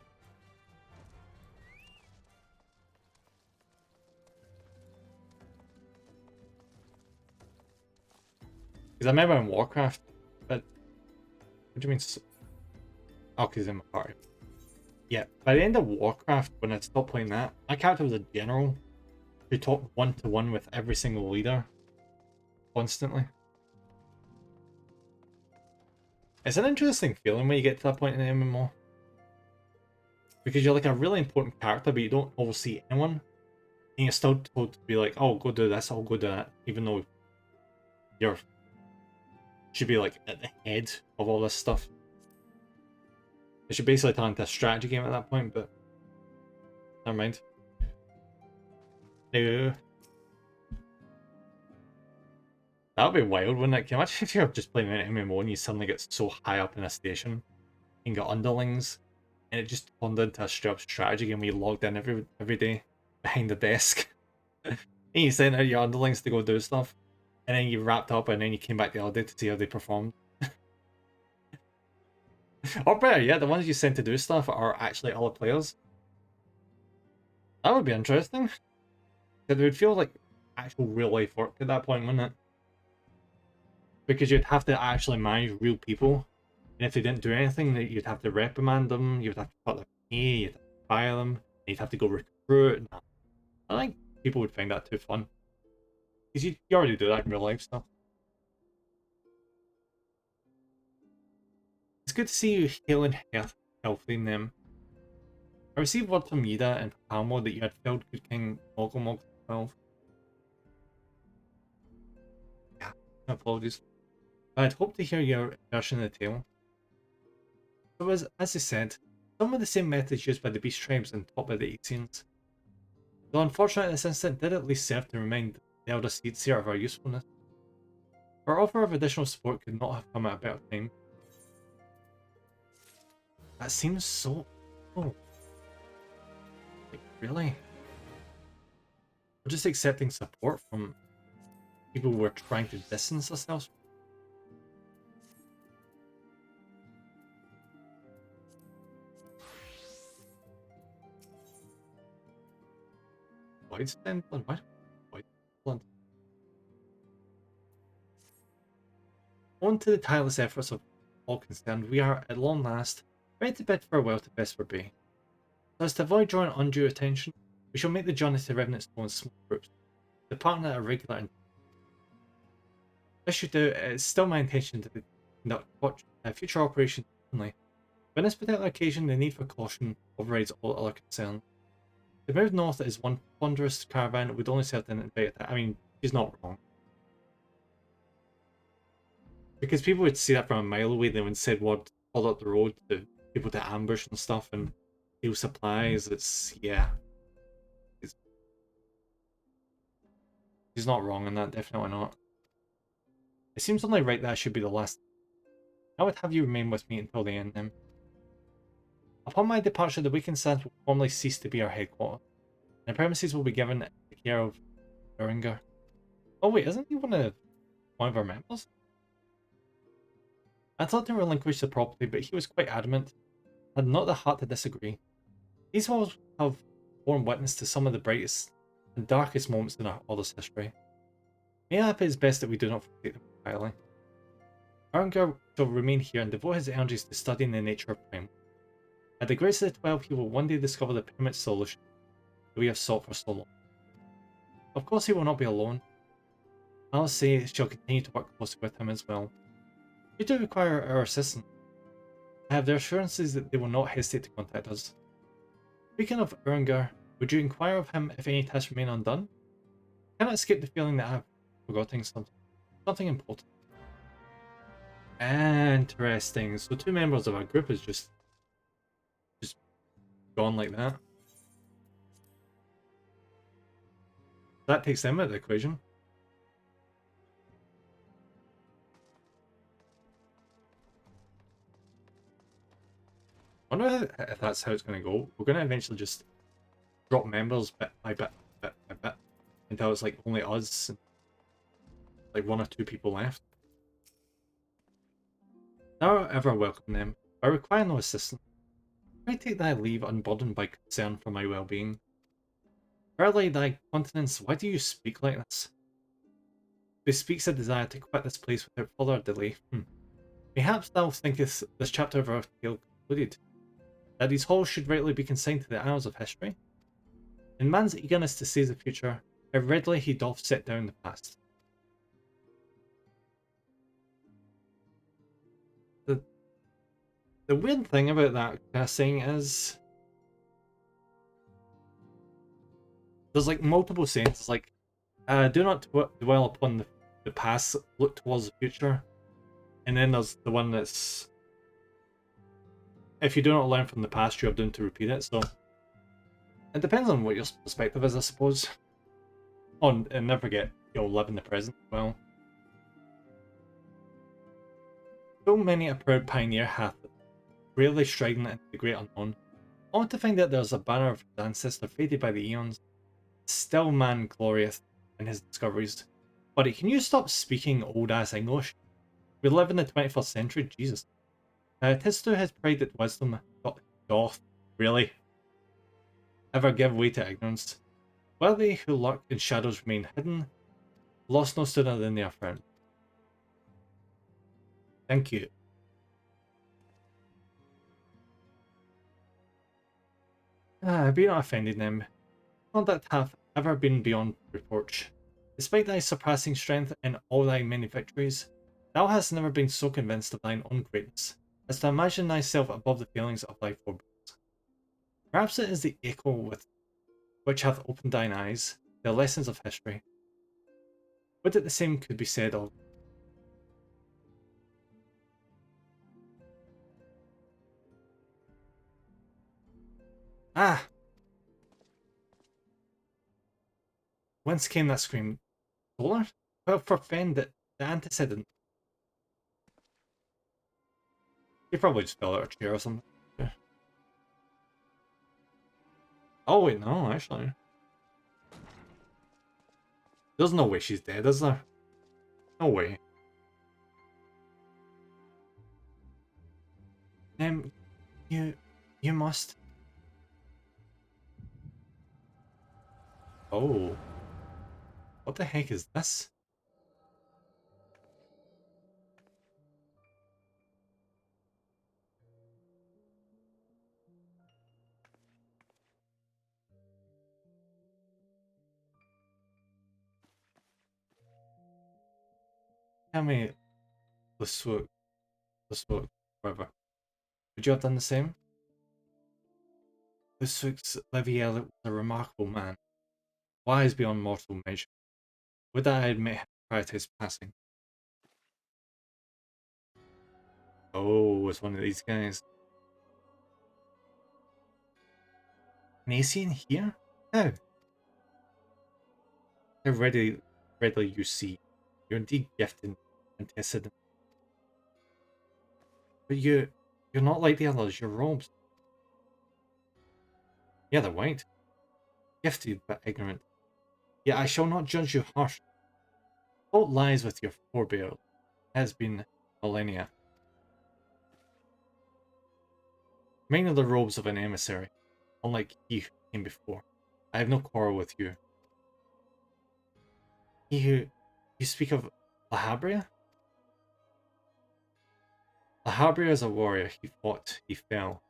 Because I remember in Warcraft, but what do you mean? Oh, because in my party. Yeah, by the end of Warcraft, when I stopped playing that, my character was a general who talked one-to-one with every single leader constantly. It's an interesting feeling when you get to that point in an MMO. Because you're like a really important character, but you don't oversee anyone. And you're still told to be like, oh, go do this, I'll go do that, even though you're should be like at the head of all this stuff. It should basically turn into a strategy game at that point, but never mind. No. That would be wild, wouldn't it? Can you imagine if you're just playing an MMO and you suddenly get so high up in a station and got underlings, and it just turned into a straight up strategy game where you logged in every day behind the desk. And you sent out your underlings to go do stuff, and then you wrapped up, and then you came back the other day to see how they performed. Or better yet, the ones you sent to do stuff are actually other players. That would be interesting. It would feel like actual real life work at that point, wouldn't it? Because you'd have to actually manage real people, and if they didn't do anything, you'd have to reprimand them, you'd have to cut their pay, you'd have to fire them, you'd have to go recruit. Nah. I think people would find that too fun. Because you already do that in real life stuff. It's good to see you hale and healthy in them. I received word from Yida and Palmo that you had felled Good King Mogulmog 12. Yeah, apologies. But I'd hoped to hear your version of the tale. It was, as I said, some of the same methods used by the Beast Tribes and taught by the Aetians. Though unfortunately this incident did at least serve to remind the Elder Seer of our usefulness. Our offer of additional support could not have come at a better time. That seems so... Oh. Like, really? We're just accepting support from people we're trying to distance ourselves from? Voidstone? What? Voidstone? On to the tireless efforts of all concerned, we are, at long last, ready to bid farewell to Vesper Bay. So as to avoid drawing undue attention, we shall make the journey to Revenant Stone in small groups, departing at a regular interval. This should do, it is still my intention to conduct future operations only, but on this particular occasion the need for caution overrides all other concerns. The move north is one ponderous caravan would only serve to invite attack. I mean, he's not wrong. Because people would see that from a mile away, they would send word all up the road to people to ambush and stuff and steal supplies. It's, yeah. He's not wrong on that, definitely not. It seems only right that I should be the last. I would have you remain with me until the end then. Upon my departure, the Weakened Sands will formally cease to be our headquarters, and the premises will be given the care of Beringer. Oh wait, isn't he one of our members? I thought to relinquish the property, but he was quite adamant, had not the heart to disagree. These walls have borne witness to some of the brightest and darkest moments in our order's history. Mayhap it is best that we do not forsake them entirely. Beringer shall remain here and devote his energies to studying the nature of crime. At the grace of the 12, he will one day discover the pyramid solution that we have sought for so long. Of course, he will not be alone. Alice shall continue to work closely with him as well. You do require our assistance. I have their assurances that they will not hesitate to contact us. Speaking of Beringer, would you inquire of him if any tasks remain undone? I cannot escape the feeling that I have forgotten something important. Interesting. So 2 members of our group is just gone like that. That takes them out of the equation. I wonder if that's how it's going to go. We're going to eventually just drop members bit by bit until it's like only us and like 1 or 2 people left. Now I ever welcome them. I require no assistance. I take thy leave unburdened by concern for my well-being. Verily, thy countenance, why do you speak like this? Bespeaks a desire to quit this place without further delay. Perhaps thou thinkest this chapter of our tale concluded, that these halls should rightly be consigned to the annals of history? In man's eagerness to seize the future, how readily he doth set down the past. The weird thing about that kind of saying is there's like multiple sayings, like do not dwell upon the past, look towards the future. And then there's the one that's if you do not learn from the past, you are doomed to repeat it. So it depends on what your perspective is, I suppose. Oh, and never forget, you'll live in the present as well. So many a proud pioneer hath bravely striding into the great unknown, only to find that there's a banner of his ancestor faded by the eons. Still man glorieth, in his discoveries. Buddy, can you stop speaking old-ass English? We live in the 21st century, Jesus. 'Tis through his pride that wisdom doth, really, ever give way to ignorance. While they who lurk in shadows remain hidden, lost no sooner than they are found. Thank you. Be not offended them. Not that hath ever been beyond reproach. Despite thy surpassing strength and all thy many victories, thou hast never been so convinced of thine own greatness as to imagine thyself above the failings of thy forebears. Perhaps it is the echo with which hath opened thine eyes, the lessons of history. Would that the same could be said of Ah! Whence came that scream? Solar? Well, for Fen, the antecedent. He probably just fell out of a chair or something. Yeah. Oh wait, no, actually. There's no way she's dead, is there? No way. Um, you must. Oh. What the heck is this? Tell me, Laswook, whatever. Would you have done the same? Laswook's Leviel was a remarkable man, wise beyond mortal measure. Would I admit him prior to his passing? Oh, it's one of these guys. Nacian here? How? How readily you see. You're indeed gifted and antecedent. But you're not like the others, your robes. Yeah, they're white. Gifted but ignorant. Yet I shall not judge you harshly. Fault lies with your forebears. Has been millennia. Mine are the robes of an emissary, unlike he who came before. I have no quarrel with you. He who you speak of Lahabria? Lahabria is a warrior. He fought, he fell.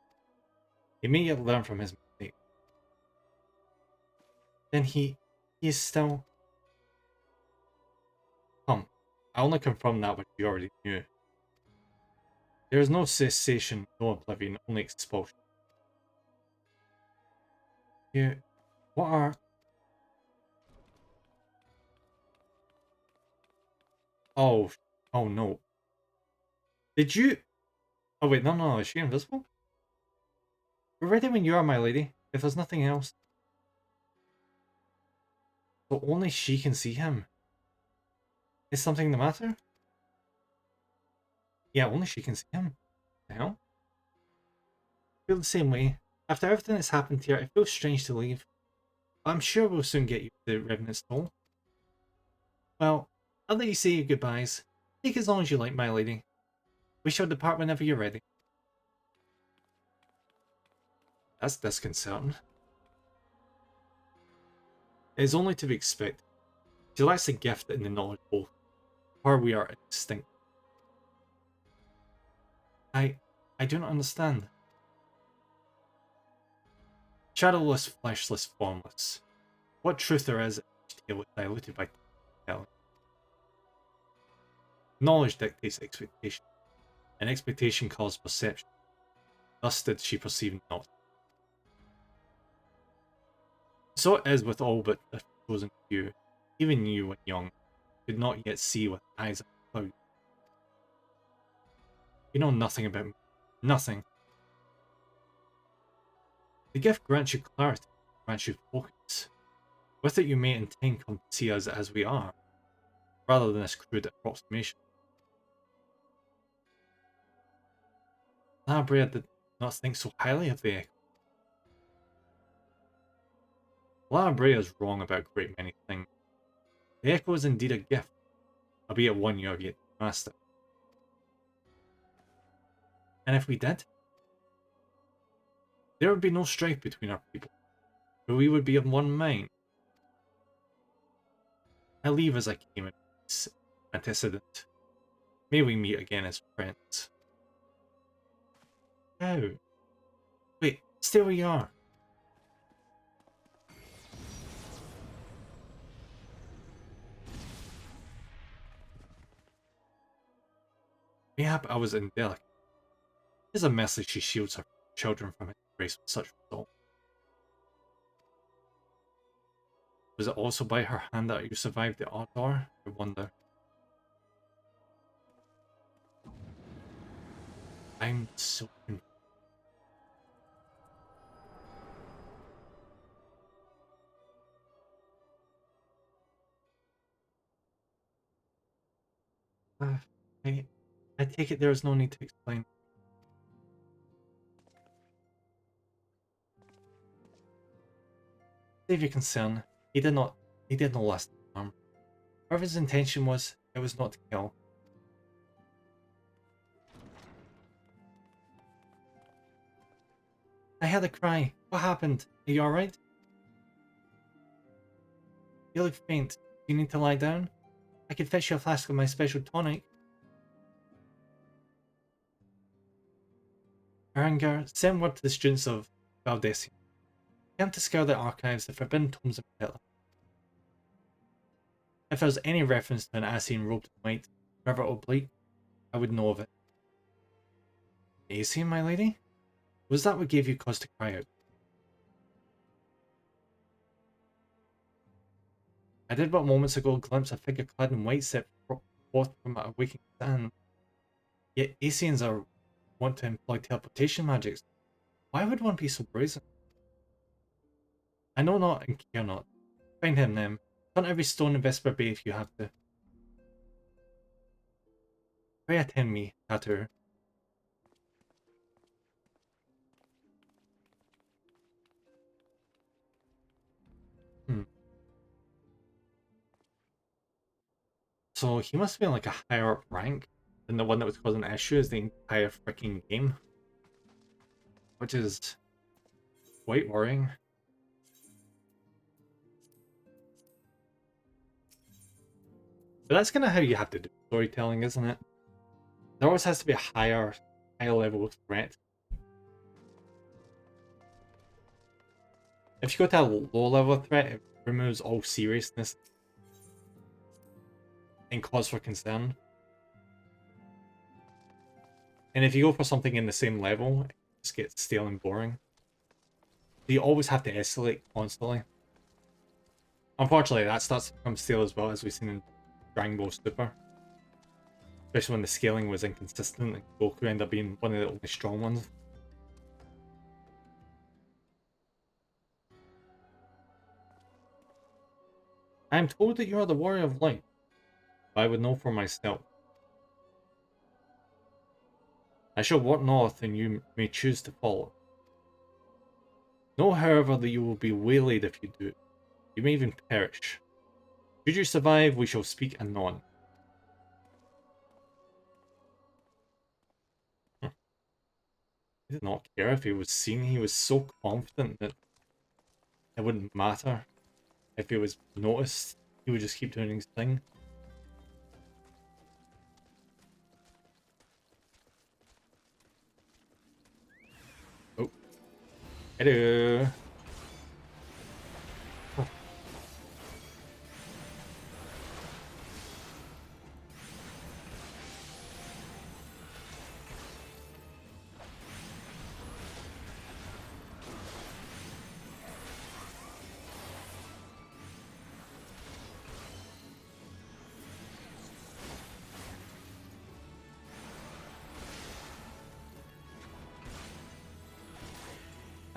He may yet learn from his mistake. Then he is still. Come, I only confirm that which you already knew. There is no cessation, no oblivion, only expulsion. You, what are? Oh, oh no. Did you? Oh wait, no, is she invisible? We're ready when you are, my lady, if there's nothing else. So only she can see him. Is something the matter? Yeah, only she can see him. The hell? I feel the same way. After everything that's happened here, it feels strange to leave. But I'm sure we'll soon get you to the Revenant's Toll. Well, I'll let you say your goodbyes. Take as long as you like, my lady. We shall depart whenever you're ready. That's disconcerting. It is only to be expected. She lacks the gift and the knowledge both. Or we are extinct. I do not understand. Shadowless, fleshless, formless. What truth there is, each tale is diluted by telling. Knowledge dictates expectation, and expectation calls perception. Thus did she perceive not. So it is with all but a chosen few. Even you, when young, could not yet see with eyes of cloud. You know nothing about me. Nothing. The gift grants you clarity, grants you focus. With it you may in time come to see us as we are, rather than this crude approximation. Labria did not think so highly of the Echo. Labria is wrong about a great many things. The echo is indeed a gift, albeit one you have yet to master. And if we did, there would be no strife between our people, for we would be of one mind. I leave as I came in peace, antecedent. May we meet again as friends. Oh. Wait, stay where you are. Mayhap I was indelicate. It is a mercy she shields her children from his grace with such result. Was it also by her hand that you survived the Ardor? I wonder. I'm so confused. I, I take it there is no need to explain. Save your concern. He did no last harm. Whatever his intention was, it was not to kill. I heard a cry. What happened? Are you alright? You look faint. Do you need to lie down? I could fetch you a flask of my special tonic. Arangar, send word to the students of Valdesian. Attempt to scour the archives, the forbidden tomes of Hitler. If there's any reference to an Ascian robed in white, river oblique, I would know of it. Ascian, my lady? Was that what gave you cause to cry out? I did but moments ago glimpse a figure clad in white step forth from a waking stand. Yet Ascians are wont to employ teleportation magics. Why would one be so brazen? I know not and care not. Find him then. Hunt every stone in Vesper Bay if you have to. Pray attend me, Tattoo. So he must have been like a higher up rank than the one that was causing issues the entire freaking game. Which is quite worrying. But that's kind of how you have to do storytelling, isn't it? There always has to be a higher level threat. If you go to a low level threat, it removes all seriousness and cause for concern. And if you go for something in the same level, it just gets stale and boring. You always have to escalate constantly. Unfortunately, that starts to become stale as well, as we've seen in Dragon Ball Super. Especially when the scaling was inconsistent and Goku ended up being one of the only strong ones. I am told that you are the Warrior of Light, but I would know for myself. I shall walk north and you may choose to follow. Know, however, that you will be waylaid if you do. You may even perish. Should you survive, we shall speak anon. He did not care if he was seen. He was so confident that it wouldn't matter if he was noticed. He would just keep doing his thing. Oh. Hello.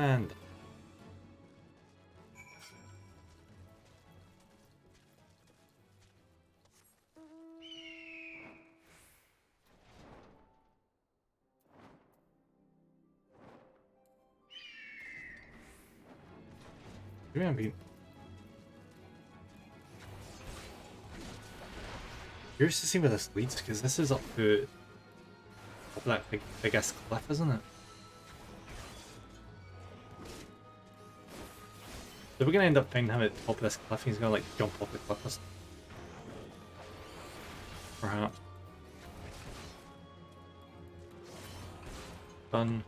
And maybe I'm being... Curious to see where this leads, because this is up to that big ass cliff, isn't it? So we're gonna end up finding him at the top of this cliff. He's gonna like jump off the cliff or something. Perhaps. Done.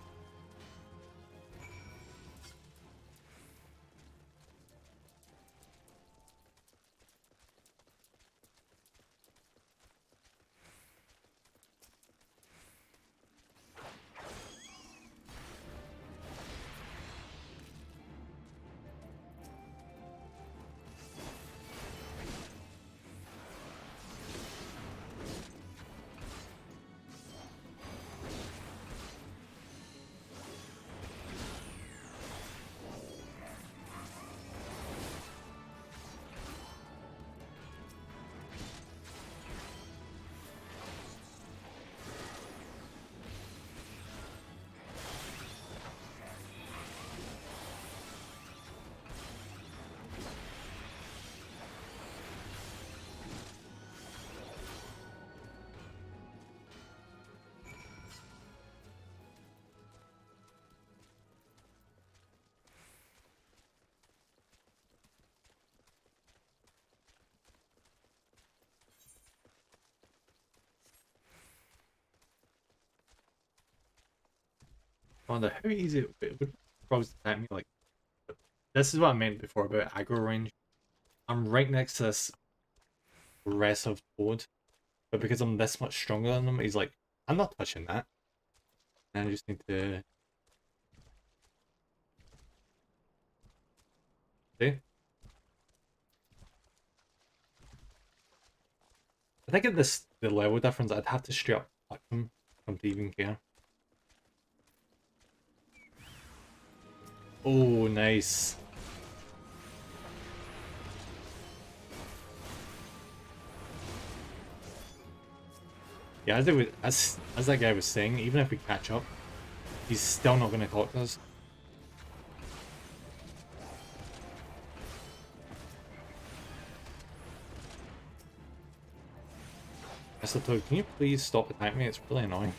I wonder how easy it would probably attack me. Like, this is what I meant before about aggro range. I'm right next to this aggressive toad, but because I'm this much stronger than him, he's like, I'm not touching that. And I just need to. See? I think at the level difference, I'd have to straight up touch him for him to even care. Oh, nice. Yeah, as that guy was saying, even if we catch up, he's still not going to talk to us. Mr. Toad, can you please stop attacking me? It's really annoying.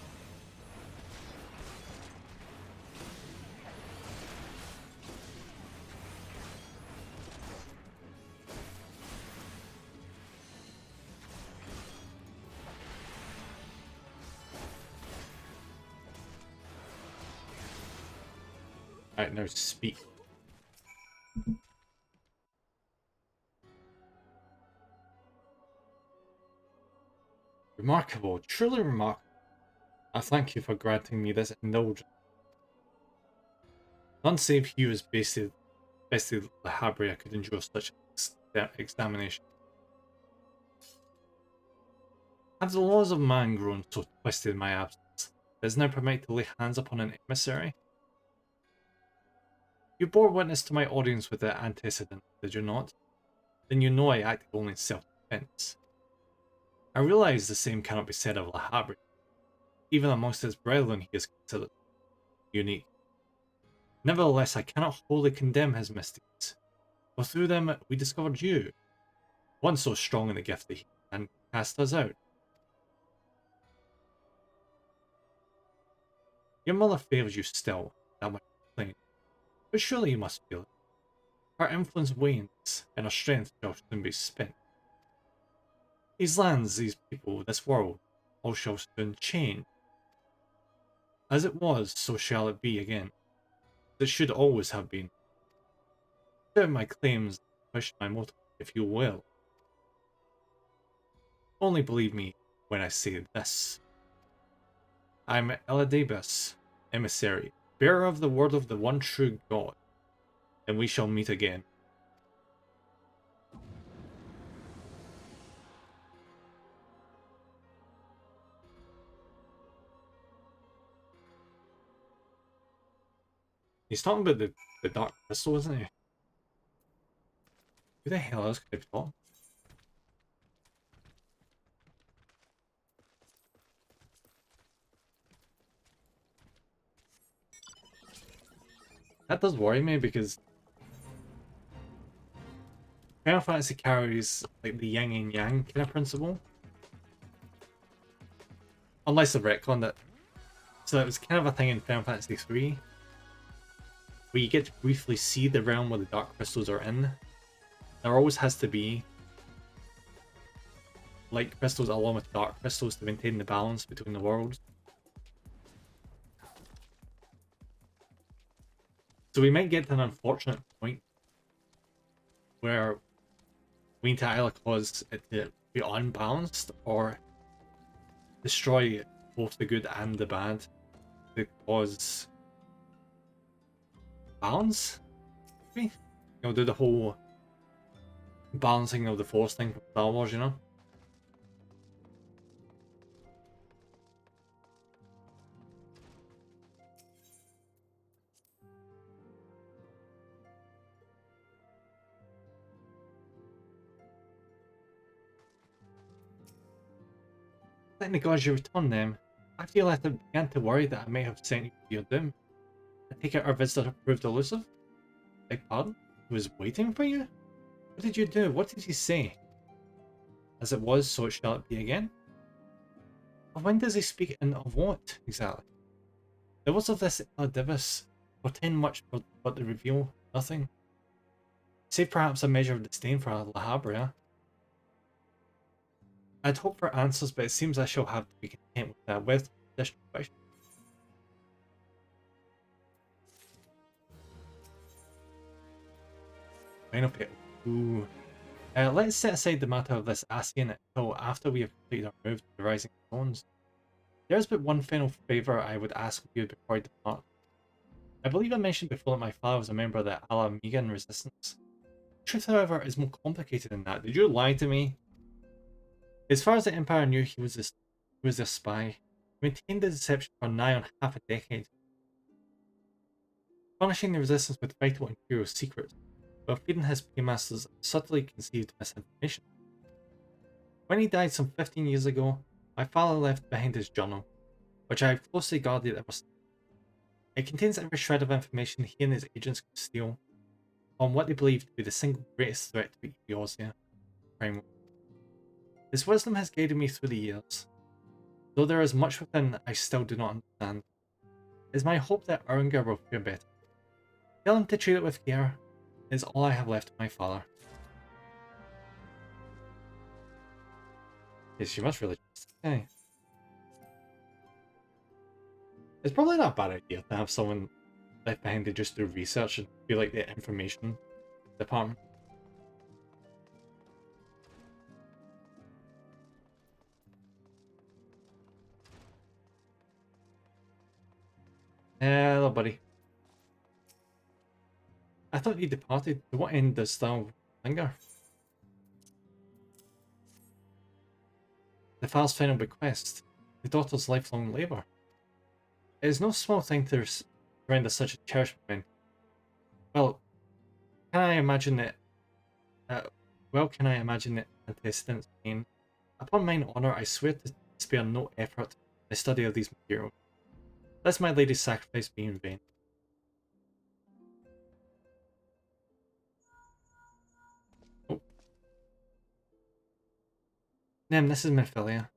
Alright, now speak. Remarkable, truly remarkable. I thank you for granting me this indulgence. None save you as basically Lahabria could endure such examination. Have the laws of man grown so twisted in my absence that it is now permitted to lay hands upon an emissary? You bore witness to my audience with the antecedent, did you not? Then you know I acted only in self-defense. I realize the same cannot be said of Lahabri. Even amongst his brethren he is considered unique. Nevertheless, I cannot wholly condemn his misdeeds, for through them we discovered you, one so strong in the gift that he can cast us out. Your mother favours you still, that might be plain, but surely you must feel it. Her influence wanes, and her strength shall soon be spent. These lands, these people, this world, all shall soon change. As it was, so shall it be again. It should always have been. Doubt my claims, question my motive, if you will. Only believe me when I say this. I am Eladabus, emissary, bearer of the word of the one true God, and we shall meet again. He's talking about the Dark Crystal, isn't he? Who the hell else could have talked? That does worry me because Final Fantasy carries like the yin and yang kind of principle. unless the retcon that. So it was kind of a thing in Final Fantasy 3, where you get to briefly see the realm where the dark crystals are in. There always has to be light crystals along with dark crystals to maintain the balance between the worlds. So we might get to an unfortunate point where we need to either cause it to be unbalanced or destroy both the good and the bad to cause balance. Maybe? You know, do the whole balancing of the force thing from Star Wars, you know? Thank the gods you returned them. After you left, I began to worry that I may have sent you to your doom. I take it our visitor proved elusive? Beg pardon? He was waiting for you? What did you do? What did he say? As it was, so it shall it be again? But when does he speak, and of what, exactly? The words of this Eladivis portend much, but they reveal nothing. Save perhaps a measure of disdain for La Habrea. I'd hope for answers, but it seems I shall have to be content with additional questions. Final pit. Ooh. Let's set aside the matter of this Ascian until after we have completed our move to the Rising Stones. There is but one final favour I would ask of you before I depart. I believe I mentioned before that my father was a member of the Ala Megan resistance. The truth, however, is more complicated than that. Did you lie to me? As far as the Empire knew, he was a spy. He maintained the deception for nigh on half a decade, punishing the resistance with vital Imperial secrets, while feeding his paymasters subtly conceived misinformation. When he died some 15 years ago, my father left behind his journal, which I have closely guarded ever since. It contains every shred of information he and his agents could steal on what they believed to be the single greatest threat to Eorzea, Prime. His wisdom has guided me through the years, though there is much within I still do not understand. It is my hope that Ernger will fare better. Tell him to treat it with care. It is all I have left of my father. Yes, she must really trust this guy. It's probably not a bad idea to have someone left behind to just do research and be like the information department. Hello, buddy. I thought you departed. To what end does thou linger? The father's final bequest, the daughter's lifelong labour. It is no small thing to render such a cherished moment. Well, can I imagine it? Can I imagine it antecedents pain? Upon mine honour, I swear to spare no effort in the study of these materials. Lest my lady's sacrifice be in vain. Oh. Nem, this is Minfilia.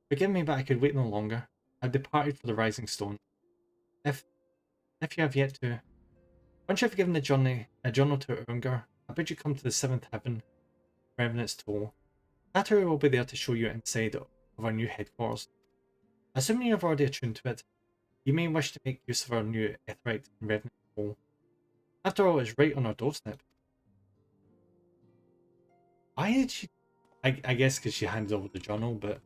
Forgive me, but I could wait no longer. I've departed for the Rising Stone. If you have yet to, once you have given a journal to Ernger, I bid you come to the seventh heaven, Revenant's Toll. Nattery will be there to show you inside of our new headquarters. Assuming you have already attuned to it, you may wish to make use of our new Aetheryte and Revenant Toll. After all, it's right on our doorstep. Why did she? I guess because she handed over the journal, but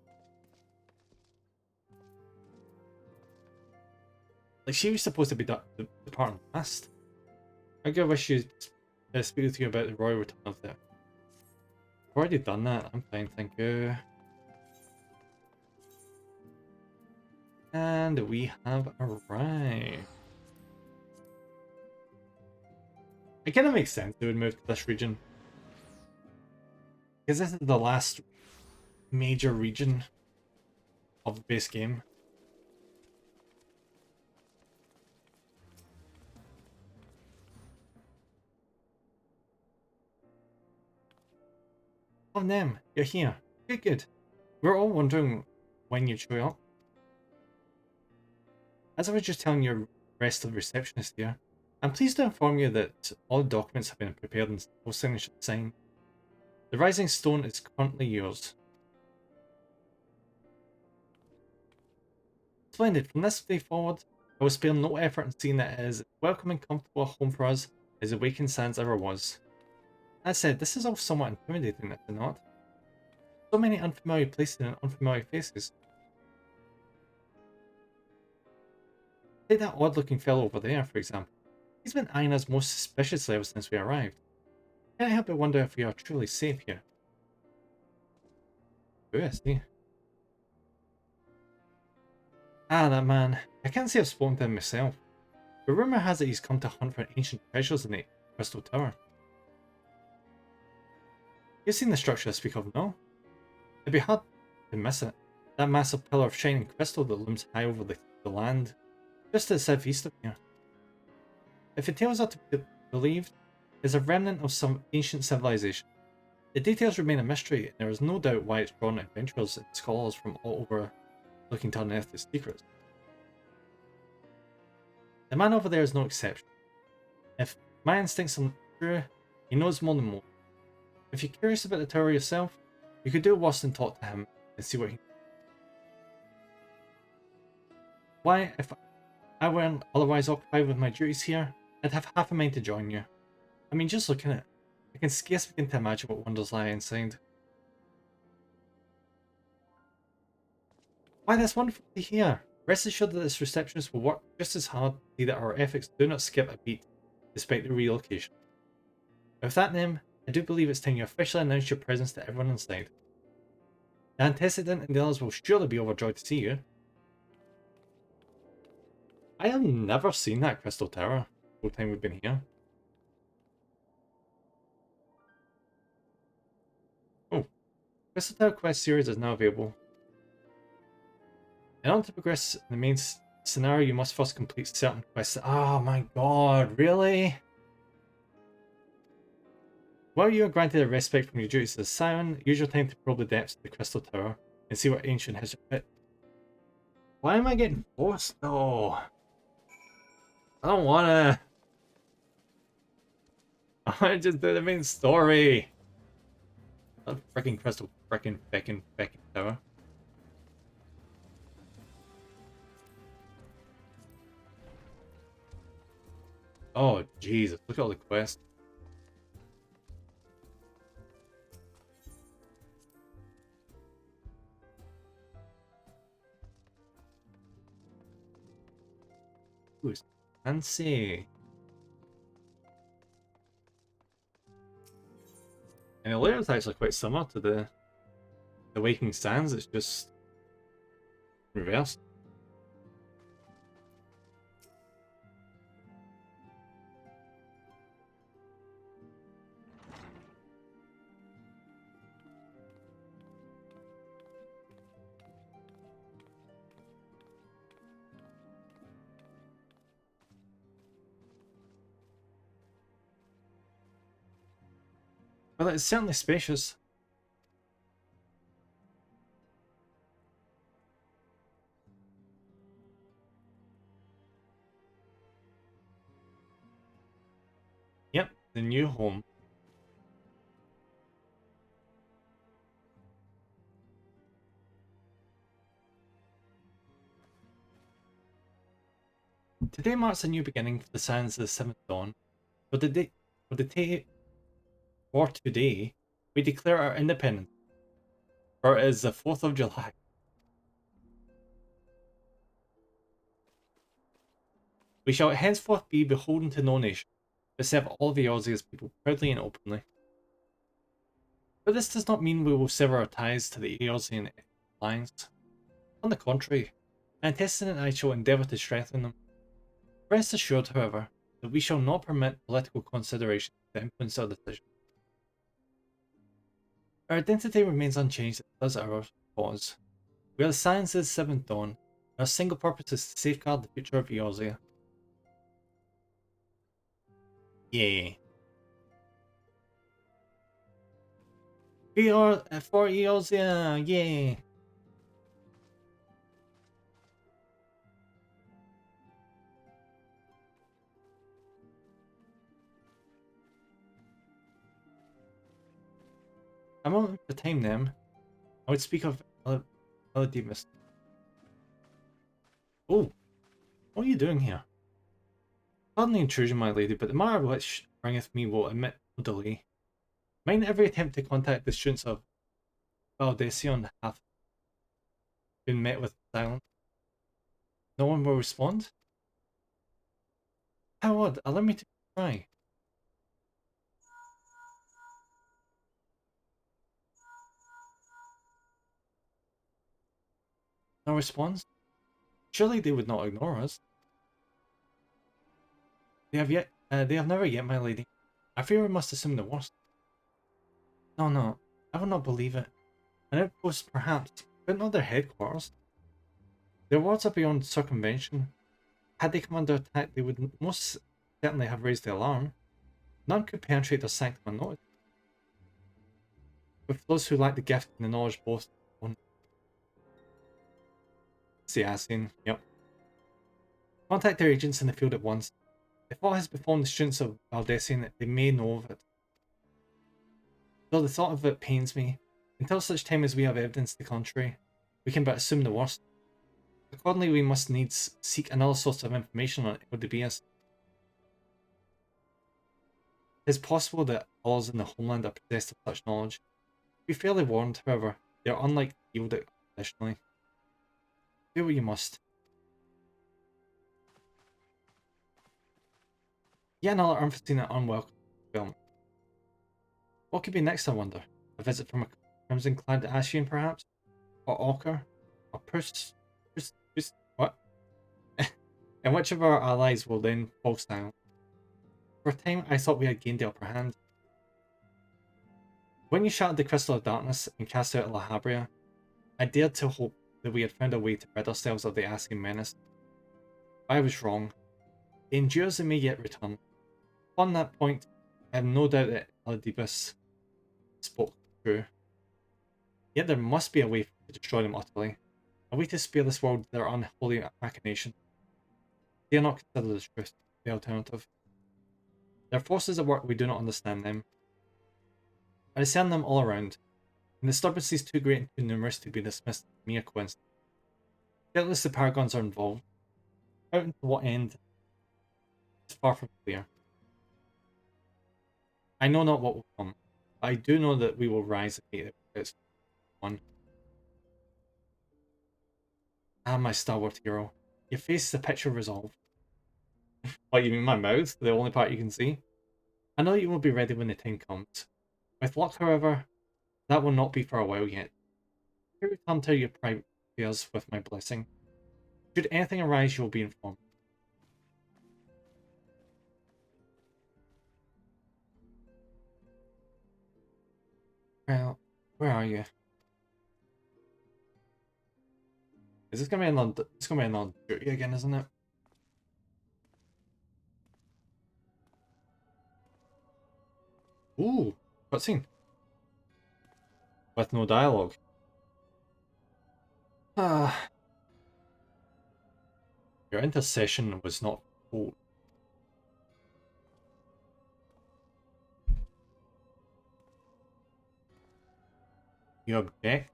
like she was supposed to be departing last. I wish she speak with you about the royal return of the. I've already done that. I'm fine, thank you. And we have arrived. It kind of makes sense they would move to this region. Because this is the last major region of the base game. Oh, Nem, you're here. Good, good. We're all wondering when you'd show up. As I was just telling your rest of the receptionist here, I'm pleased to inform you that all the documents have been prepared and all signatures signed. The Rising Stone is currently yours. Splendid. From this day forward, I will spare no effort in seeing that it is as welcome and comfortable a home for us as Awakened Sands ever was. That said, this is all somewhat intimidating, is it not? So many unfamiliar places and unfamiliar faces. Take that odd-looking fellow over there, for example. He's been eyeing us most suspiciously ever since we arrived. Can't help but wonder if we are truly safe here. Who is he? Ah, that man. I can't say I've spoken to him myself. The rumour has it he's come to hunt for ancient treasures in the Crystal Tower. You've seen the structure I speak of, no? It'd be hard to miss it. That massive pillar of shining crystal that looms high over the land, just to the southeast of here. If the tales are to be believed, it's a remnant of some ancient civilization. The details remain a mystery, and there is no doubt why it's drawn adventurers and scholars from all over looking to unearth its secrets. The man over there is no exception. If my instincts are true, he knows more than most. If you're curious about the tower yourself, you could do worse than talk to him and see what he... Why, if I weren't otherwise occupied with my duties here, I'd have half a mind to join you. I mean, just looking at it, I can scarce begin to imagine what wonders lie inside. Why, that's wonderful to hear. Rest assured that this receptionist will work just as hard to see that our efforts do not skip a beat, despite the relocation. With that name, I do believe it's time you officially announce your presence to everyone inside. The antecedent and the others will surely be overjoyed to see you. I have never seen that Crystal Tower the whole time we've been here. Oh, Crystal Tower Quest series is now available. In order to progress in the main scenario, you must first complete certain quests. Oh my god, really? While you are granted a respite from your duties as Scion, use your time to probe the depths of the Crystal Tower and see what ancient history... Why am I getting forced? No. I don't wanna... I wanna just do the main story. That freaking Crystal freaking Tower. Oh, Jesus. Look at all the quests. Ooh, it's fancy. And the layout's actually quite similar to the Waking Sands. It's just reversed. Well, it's certainly spacious. Yep, the new home. Today marks a new beginning for the Sands of the Seventh Dawn. For today, we declare our independence. For it is the 4th of July. We shall henceforth be beholden to no nation, but serve all the Aussies people proudly and openly. But this does not mean we will sever our ties to the Eorzean Alliance. On the contrary, Antestin and I shall endeavour to strengthen them. Rest assured, however, that we shall not permit political considerations to influence our decision. Our identity remains unchanged as our cause. We are the Scions of the Seventh Dawn, and our single purpose is to safeguard the future of Eorzea. Yay. We are for Eorzea, yay! I won't entertain them. I would speak of Elidibus. Oh, what are you doing here? Pardon the intrusion, my lady, but the matter which bringeth me will admit no delay. Mind every attempt to contact the students of Valdesion hath been met with silence. No one will respond? How odd, allow me to try. No response? Surely they would not ignore us. They have never yet, my lady. I fear we must assume the worst. No, no, I will not believe it. An outpost, perhaps, but not their headquarters. Their words are beyond circumvention. Had they come under attack, they would most certainly have raised the alarm. None could penetrate their sanctum unnoticed. With those who lack the gift and the knowledge both on. See Asien, yep. Contact their agents in the field at once. If what has befallen the students of Valdesian, they may know of it. Though the thought of it pains me, until such time as we have evidence to the contrary, we can but assume the worst. Accordingly, we must needs seek another source of information on Elidibus. It is possible that others in the homeland are possessed of such knowledge. Be fairly warned, however, they are unlikely to yield it conditionally. Do what you must. Yet another unforeseen and unwelcome development. What could be next, I wonder? A visit from a crimson-clad Ashian, perhaps? Or Orker? Or what? And which of our allies will then fall silent? For a time, I thought we had gained the upper hand. When you shattered the Crystal of Darkness and cast out La Habrea, I dared to hope that we had found a way to rid ourselves of the Asking menace. I was wrong. The endures may yet return. On that point, I have no doubt that Elidibus spoke true. Yet there must be a way to destroy them utterly. A way to spare this world their unholy machination. Dare not consider the truth, the alternative. There are forces at work we do not understand them. I discern them all around, and disturbances too great and too numerous to be dismissed as mere coincidence. Doubtless the Paragons are involved. Out into what end is far from clear. I know not what will come, but I do know that we will rise again. It's one. Ah, my stalwart hero. Your face is a picture of resolve. What, you mean my mouth? The only part you can see? I know you will be ready when the time comes. With luck, however, that will not be for a while yet. Here return to your private affairs with my blessing. Should anything arise, you will be informed. Well, where are you? Is this gonna be another? It's gonna be another duty again, isn't it? Ooh, cutscene. With no dialogue. Ah. Your intercession was not full. You object?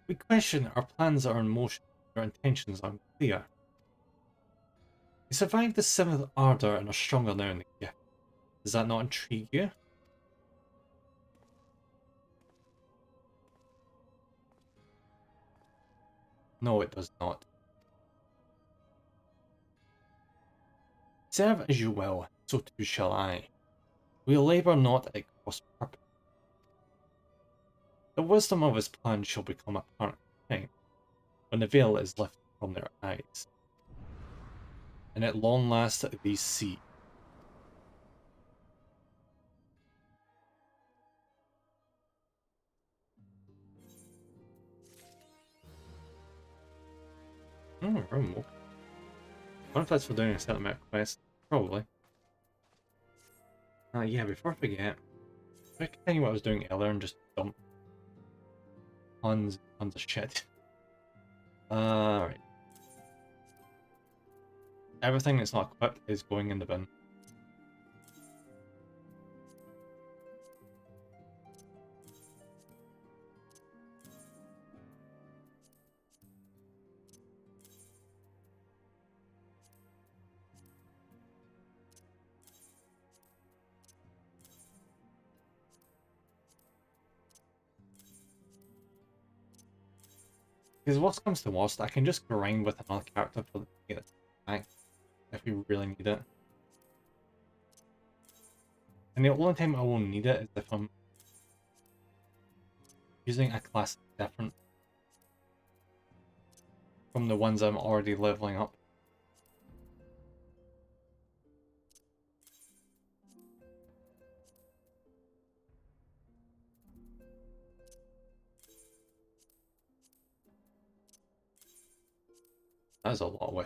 We question, our plans are in motion, our intentions are clear. You survived the 7th Ardor and are stronger now in the gift. Does that not intrigue you? No, it does not. Serve as you will, so too shall I. We labour not at cross purpose. The wisdom of his plan shall become apparent in time, when the veil is lifted from their eyes. And at long last they see. Room. I wonder if that's for doing a certain amount of quests. Probably. Yeah, before I forget, I continue what I was doing earlier and just dump tons of shit. Right. Everything that's not equipped is going in the bin. Because worst comes to worst, I can just grind with another character for the get it back if we really need it. And the only time I will need it is if I'm using a class different from the ones I'm already leveling up. That is a lot of way.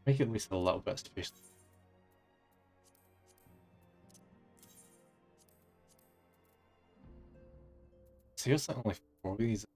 Make it at least a little bit of space. Seriously, only 4 of these.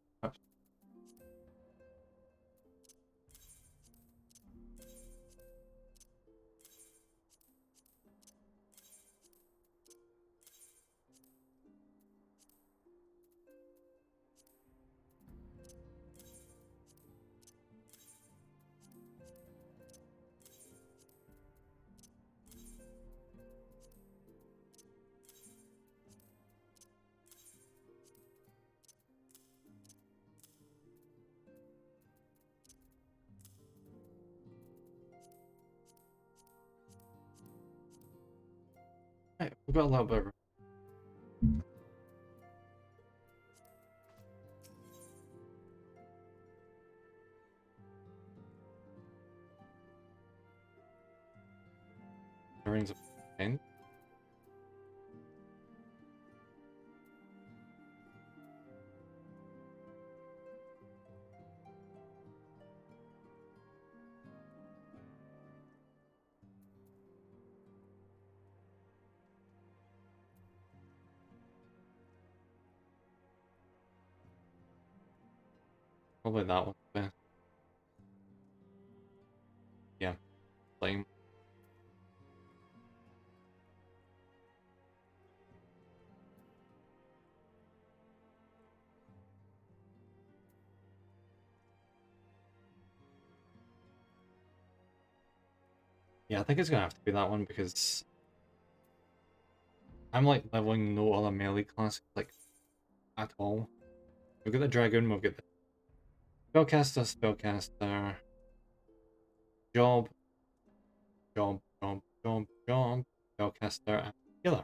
Right, we've got a little bit of rings of pain. Probably that one. Yeah, flame. Yeah, I think it's gonna have to be that one because I'm like leveling no other melee class like at all. We've got the dragon, we've got the spellcaster, job, job, spellcaster, and healer.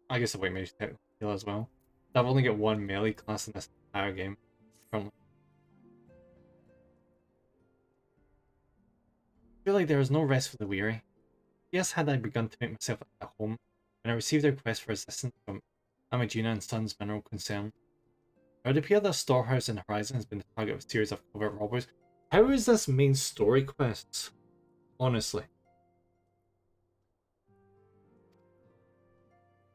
I guess the white mage technically healer as well. I've only got one melee class in this entire game currently. I feel like there is no rest for the weary. Yes, had I begun to make myself at home, when I received a request for assistance from Amagina and Sons Mineral Concern, it would appear that storehouse in Horizon has been the target of a series of covert robbers. How is this main story quests? Honestly.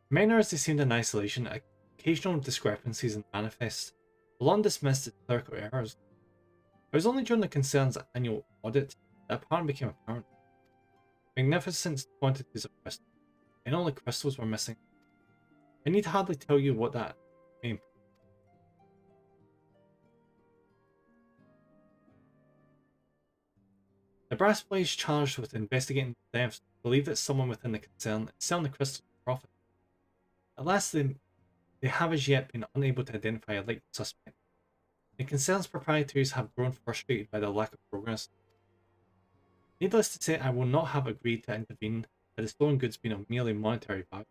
Minor as they seemed in isolation, occasional discrepancies and manifest, Ballon dismissed its clerical errors. It was only during the concern's annual audit that a pattern became apparent. Magnificent quantities of crystals, and only crystals were missing. I need hardly tell you what that means. The brass blaze charged with investigating the thefts believe that someone within the concern is selling the crystals for profit. At last, they have as yet been unable to identify a likely suspect. The concern's proprietaries have grown frustrated by the lack of progress. Needless to say, I will not have agreed to intervene had the stolen goods been of merely monetary value.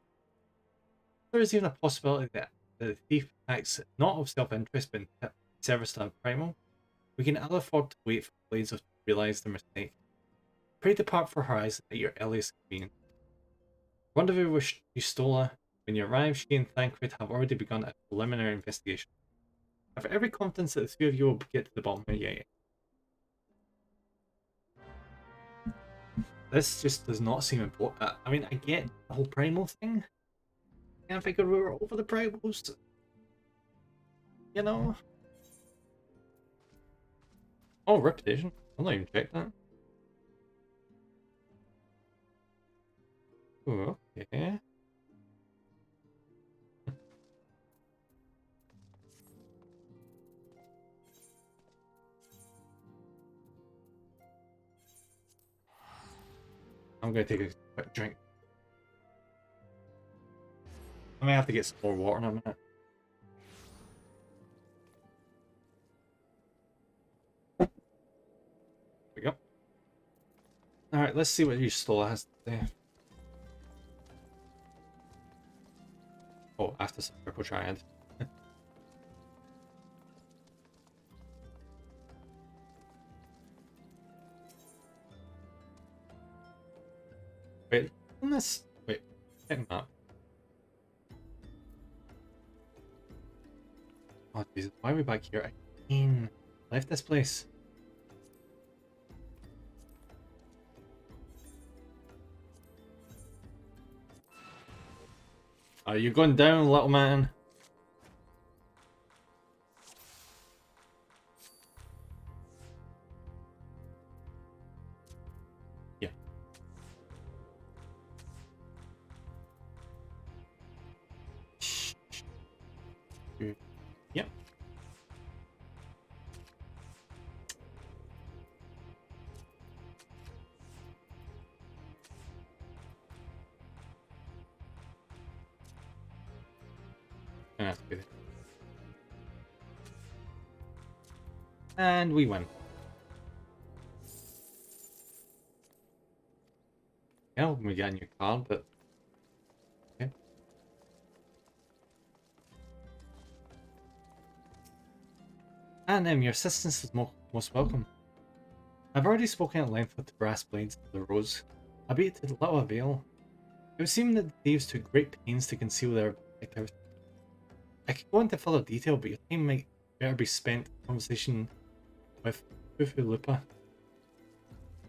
There is even a possibility that the thief acts not of self-interest but in service to a primal. We can ill afford to wait for Blades to realise their mistake. Pray depart for Horizon at your earliest convenience. Rendezvous with Yustola. When you arrive, she and Thancred have already begun a preliminary investigation. I have every confidence that the three of you will get to the bottom of it. This just does not seem important. I mean, I get the whole primal thing. I can't figure we were over the primals. You know? Oh, reputation. I'll not even check that. Ooh, okay. I'm gonna take a quick drink. I may have to get some more water in a minute. There we go. Alright, let's see what Yustola has to say. Oh, after some purple triad. Wait, wait, getting that. Oh Jesus, why are we back here again? Left this place. Are you going down, little man? Yeah. Yep. Gonna have to be there. And we win. Yeah, when we get a new card, but okay. And your assistance is most welcome. I've already spoken at length with the brass blades of the rose, albeit to little avail. It would seem that the thieves took great pains to conceal their activity. I could go into further detail, but your time might better be spent in conversation with Fufu Lupa.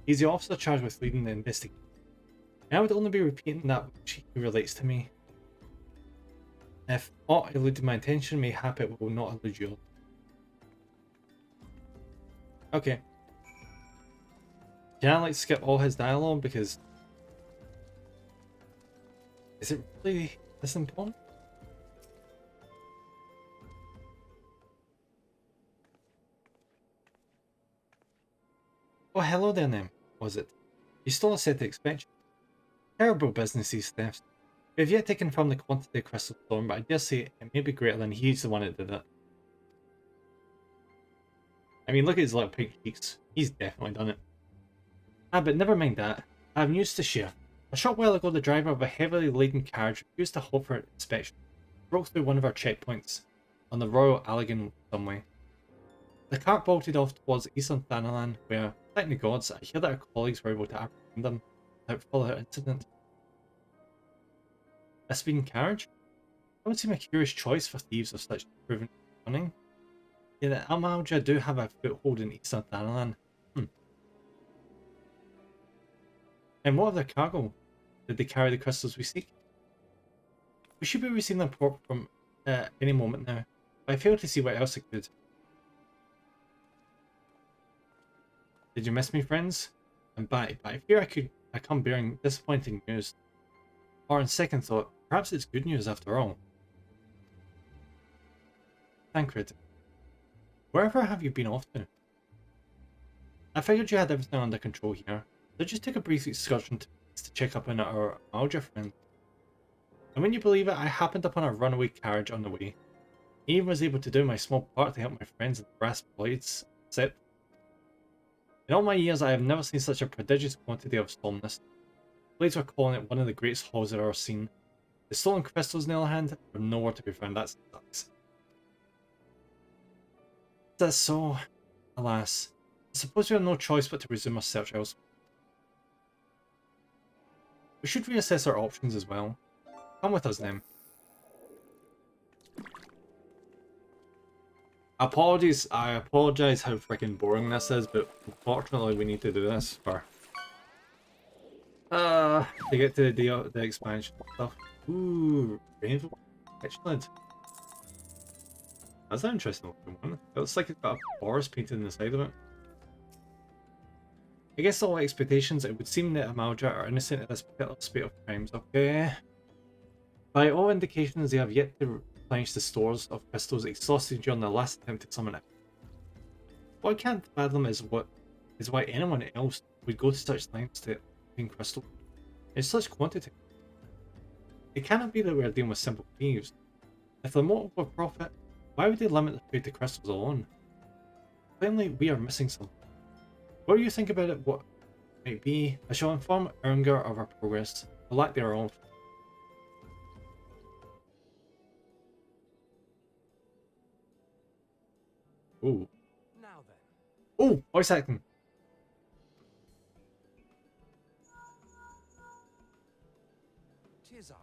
He's the officer charged with leading the investigation. And I would only be repeating that which he relates to me. If aught eluded my attention, mayhap it will not elude yours. Okay. Can I like skip all his dialogue because is it really this important? Oh, hello there, Nim. Was it? You still are said to expect you. Terrible business, these thefts. We have yet to confirm the quantity of crystal storm, but I dare say it may be greater than he's the one that did it. I mean, look at his little pink cheeks. He's definitely done it. Ah, but never mind that. I have news to share. A short while ago, the driver of a heavily laden carriage refused to halt for inspection. Broke through one of our checkpoints on the Royal Allegan Subway. The cart bolted off towards Eastern Thanalan, where, thank the gods, I hear that our colleagues were able to apprehend them without further incident. A speeding carriage? That would seem a curious choice for thieves of such proven cunning. Yeah, the Almalja do have a foothold in Eastern Thanalan. And what of their cargo? Did they carry the crystals we seek? We should be receiving a report from any moment now, but I fail to see what else it could. Did you miss me, friends? I'm back, but I fear I come bearing disappointing news. Or on second thought, perhaps it's good news after all. Thancred, wherever have you been off to? I figured you had everything under control here, so just take a brief excursion to check up on our Alja friend. And when you believe it, I happened upon a runaway carriage on the way. I even was able to do my small part to help my friends in the brass blades. Except, in all my years, I have never seen such a prodigious quantity of stolenness. Blades were calling it one of the greatest hauls I've ever seen. The stolen crystals, on the other hand, are nowhere to be found. That sucks. That's so. Alas. I suppose we have no choice but to resume our search elsewhere. We should reassess our options as well. Come with us then. Apologies, I apologize how freaking boring this is, but unfortunately we need to do this for to get to the expansion stuff. Ooh, rainbow Richland. That's an interesting looking one. It looks like it's got a forest painted in the side of it. Against all expectations, it would seem that Amalja are innocent of this particular spate of crimes, okay? By all indications, they have yet to replenish the stores of crystals exhausted during their last attempt to summon it. What I can't fathom is why anyone else would go to such lengths to obtain crystal in such quantity. It cannot be that we are dealing with simple thieves. If their motive were profit, why would they limit the trade to crystals alone? Plainly, we are missing something. What do you think about it? What might be? I shall inform Ernger of our progress, or lack thereof. Ooh. Now then. Oh, voice acting. Tis I.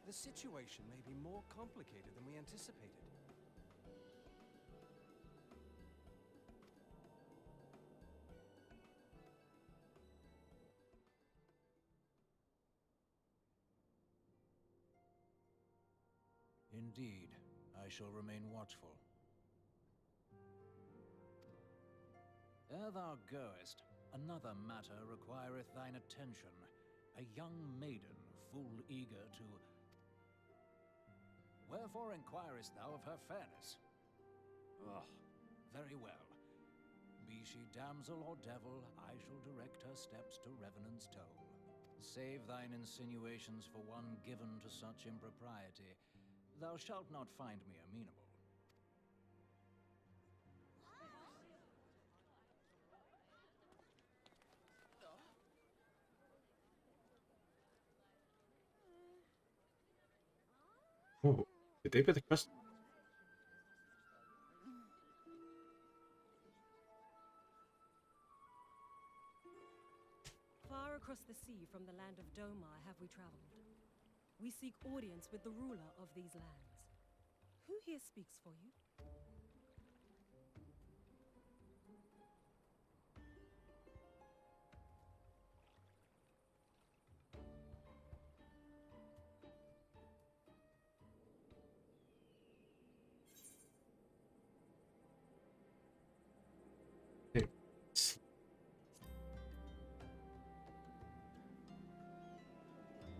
The situation may be more complicated than we anticipated. Indeed, I shall remain watchful. Ere thou goest, another matter requireth thine attention. A young maiden, full eager to... Wherefore inquirest thou of her fairness? Oh, very well. Be she damsel or devil, I shall direct her steps to Revenant's Toll. Save thine insinuations for one given to such impropriety. Thou shalt not find me amenable. Oh, did they put the crystal? Far across the sea from the land of Domar have we traveled. We seek audience with the ruler of these lands. Who here speaks for you?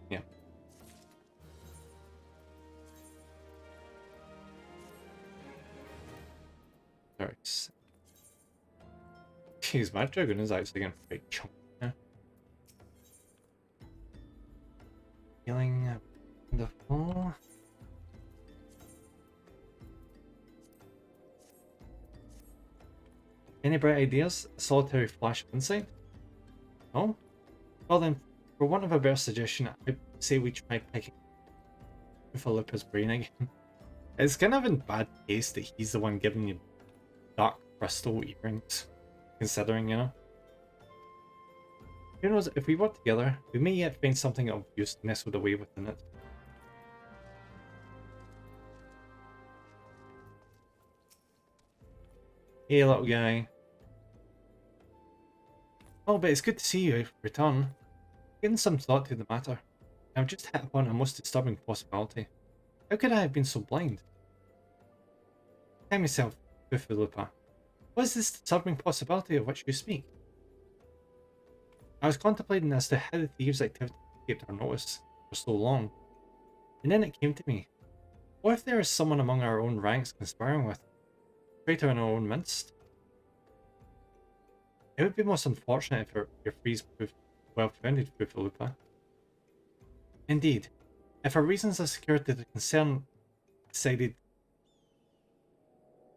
Yeah. Alright. Jeez, my dragon is actually gonna break chunk. Yeah. Feeling wonderful. Any bright ideas? A solitary flash of insight? No? Well then, for want of a better suggestion, I'd say we try picking Philippa's brain again. It's kind of in bad taste that he's the one giving you dark crystal earrings, considering, you know. Who knows, if we work together, we may yet find something of use nestled away within it. Hey little guy. Oh, but it's good to see you return. Giving some thought to the matter, I've just hit upon a most disturbing possibility. How could I have been so blind? Tell myself, Philippa, what is this disturbing possibility of which you speak? I was contemplating as to how the thieves' activity escaped our notice for so long, and then it came to me. What if there is someone among our own ranks conspiring with traitor in our own midst? It would be most unfortunate if your freeze proved well founded, Philippa. Indeed, If for reasons of security the concern decided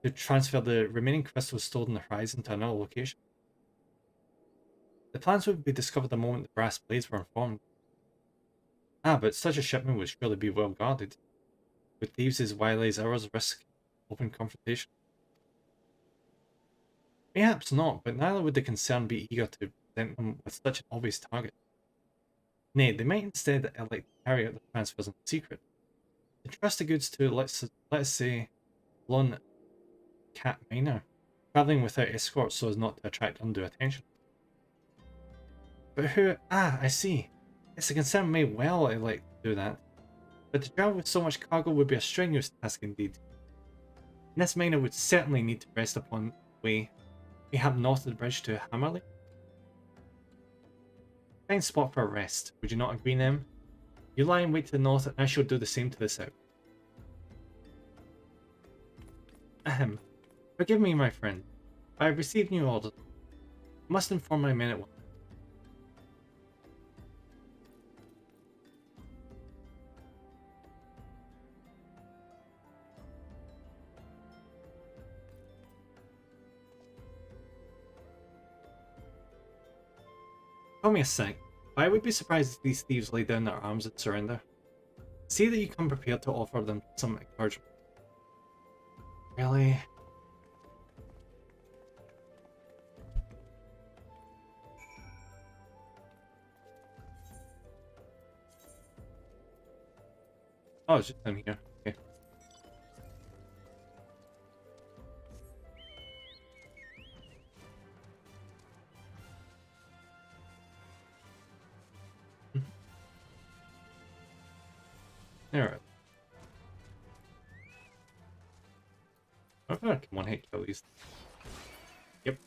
to transfer the remaining crystals stored in the horizon to another location, the plans would be discovered the moment the brass blades were informed. Ah, but such a shipment would surely be well guarded. Would thieves as wily as ours risk open confrontation? Perhaps not, but neither would the concern be eager to present them with such an obvious target. Nay, they might instead elect to carry out the transfers in secret. Entrust the goods to, let's say, lone cat miner, travelling without escort so as not to attract undue attention. But who? Ah, I see. It's a concern may well elect to do that, but to travel with so much cargo would be a strenuous task indeed. And this miner would certainly need to rest upon the way we have north of the bridge to Hammerley. Fine spot for a rest, would you not agree, Nem? You lie in wait to the north, and I shall do the same to the south. Ahem. Forgive me, my friend, but I have received new orders. I must inform my men at once. Call me a sack, but I would be surprised if these thieves lay down their arms and surrender. See that you come prepared to offer them some encouragement. Really? Oh, it's just down here. Okay. Alright. Okay, come on, hit kill these. Yep.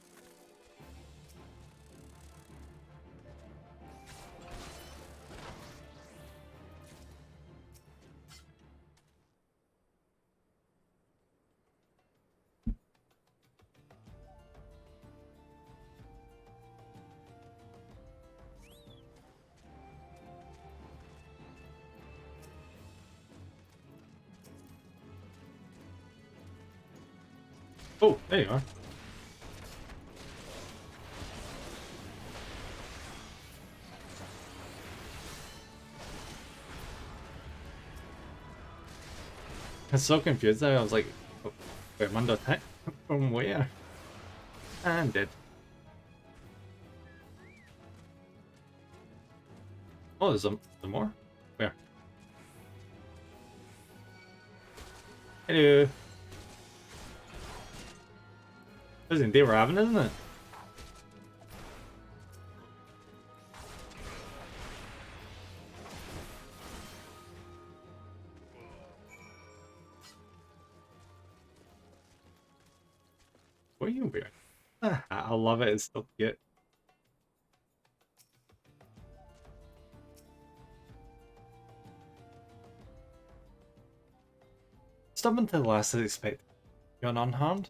Oh, there you are. I was so confused there. I was like, oh, wait, I'm under attack? From where? I'm dead. Oh, there's some more? Where? Hello. Resident Evil Raven, isn't it? What are you wearing? I love it, it's so cute. Stubborn to the last as expected. You're unharmed?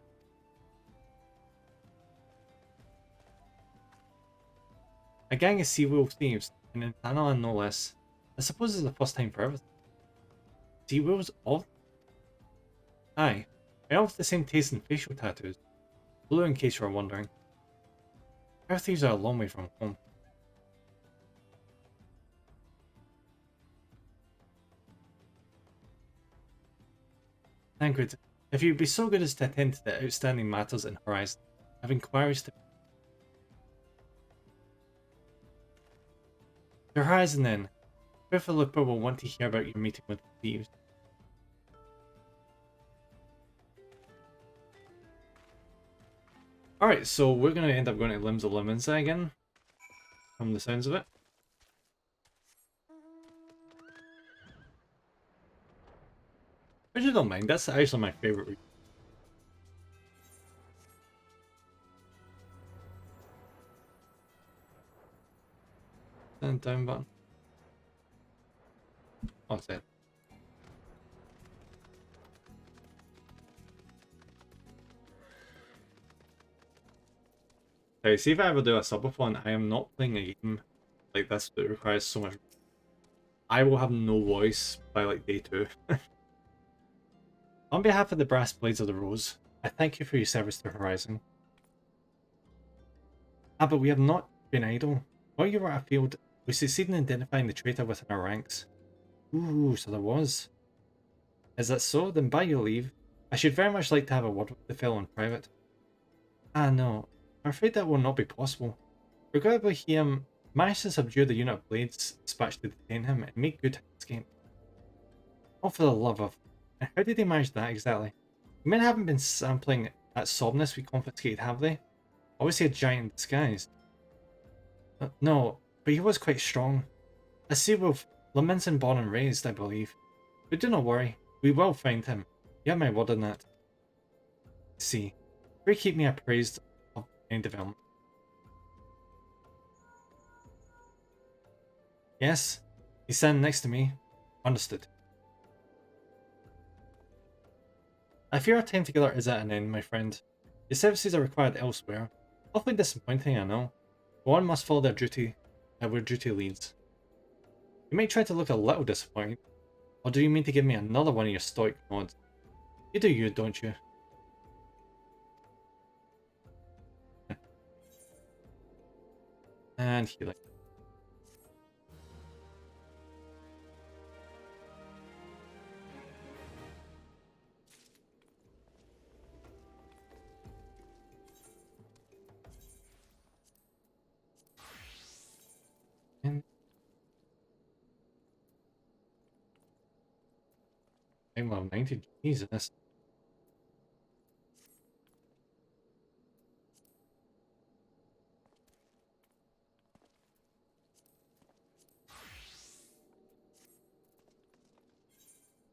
A gang of sea-wolf thieves, and in Thanalan no less. I suppose it's the first time for everything. Sea-wolves all? Aye. I all have the same taste in facial tattoos. Blue in case you were wondering. Our thieves are a long way from home. Tancred, if you'd be so good as to attend to the outstanding matters in Horizon, I have inquiries to... To Horizon then. Griffith Looper will want to hear about your meeting with the thieves. Alright, so we're going to end up going to Limbs of Limonza again, from the sounds of it. Which I don't mind, that's actually my favourite route. Stand down button. Oh, it's it. Okay, see if I ever do a subathon, I am not playing a game like this that requires so much. I will have no voice by like day 2. On behalf of the Brass Blades of the Rose, I thank you for your service to Horizon. Ah, but we have not been idle. While you were afield, we succeeded in identifying the traitor within our ranks. Ooh, so there was. Is that so? Then by your leave, I should very much like to have a word with the fellow in private. Ah, no. I'm afraid that will not be possible. Regrettably, he managed to subdue the unit of blades dispatched to detain him and make good his escape. Oh, for the love of... And how did they manage that exactly? The men haven't been sampling that Somnus we confiscated, have they? Obviously a giant in disguise. No, but he was quite strong. A sea-wolf, Lamenson born and raised, I believe. But do not worry, we will find him. You have my word on that. See, pray keep me appraised of any development. Yes, he's standing next to me. Understood. I fear our time together is at an end, my friend. Your services are required elsewhere. Awfully disappointing, I know. But one must follow their duty, where duty leads. You might try to look a little disappointed. Or do you mean to give me another one of your stoic nods? You do you, don't you? And healing. I'm level 90. Jesus.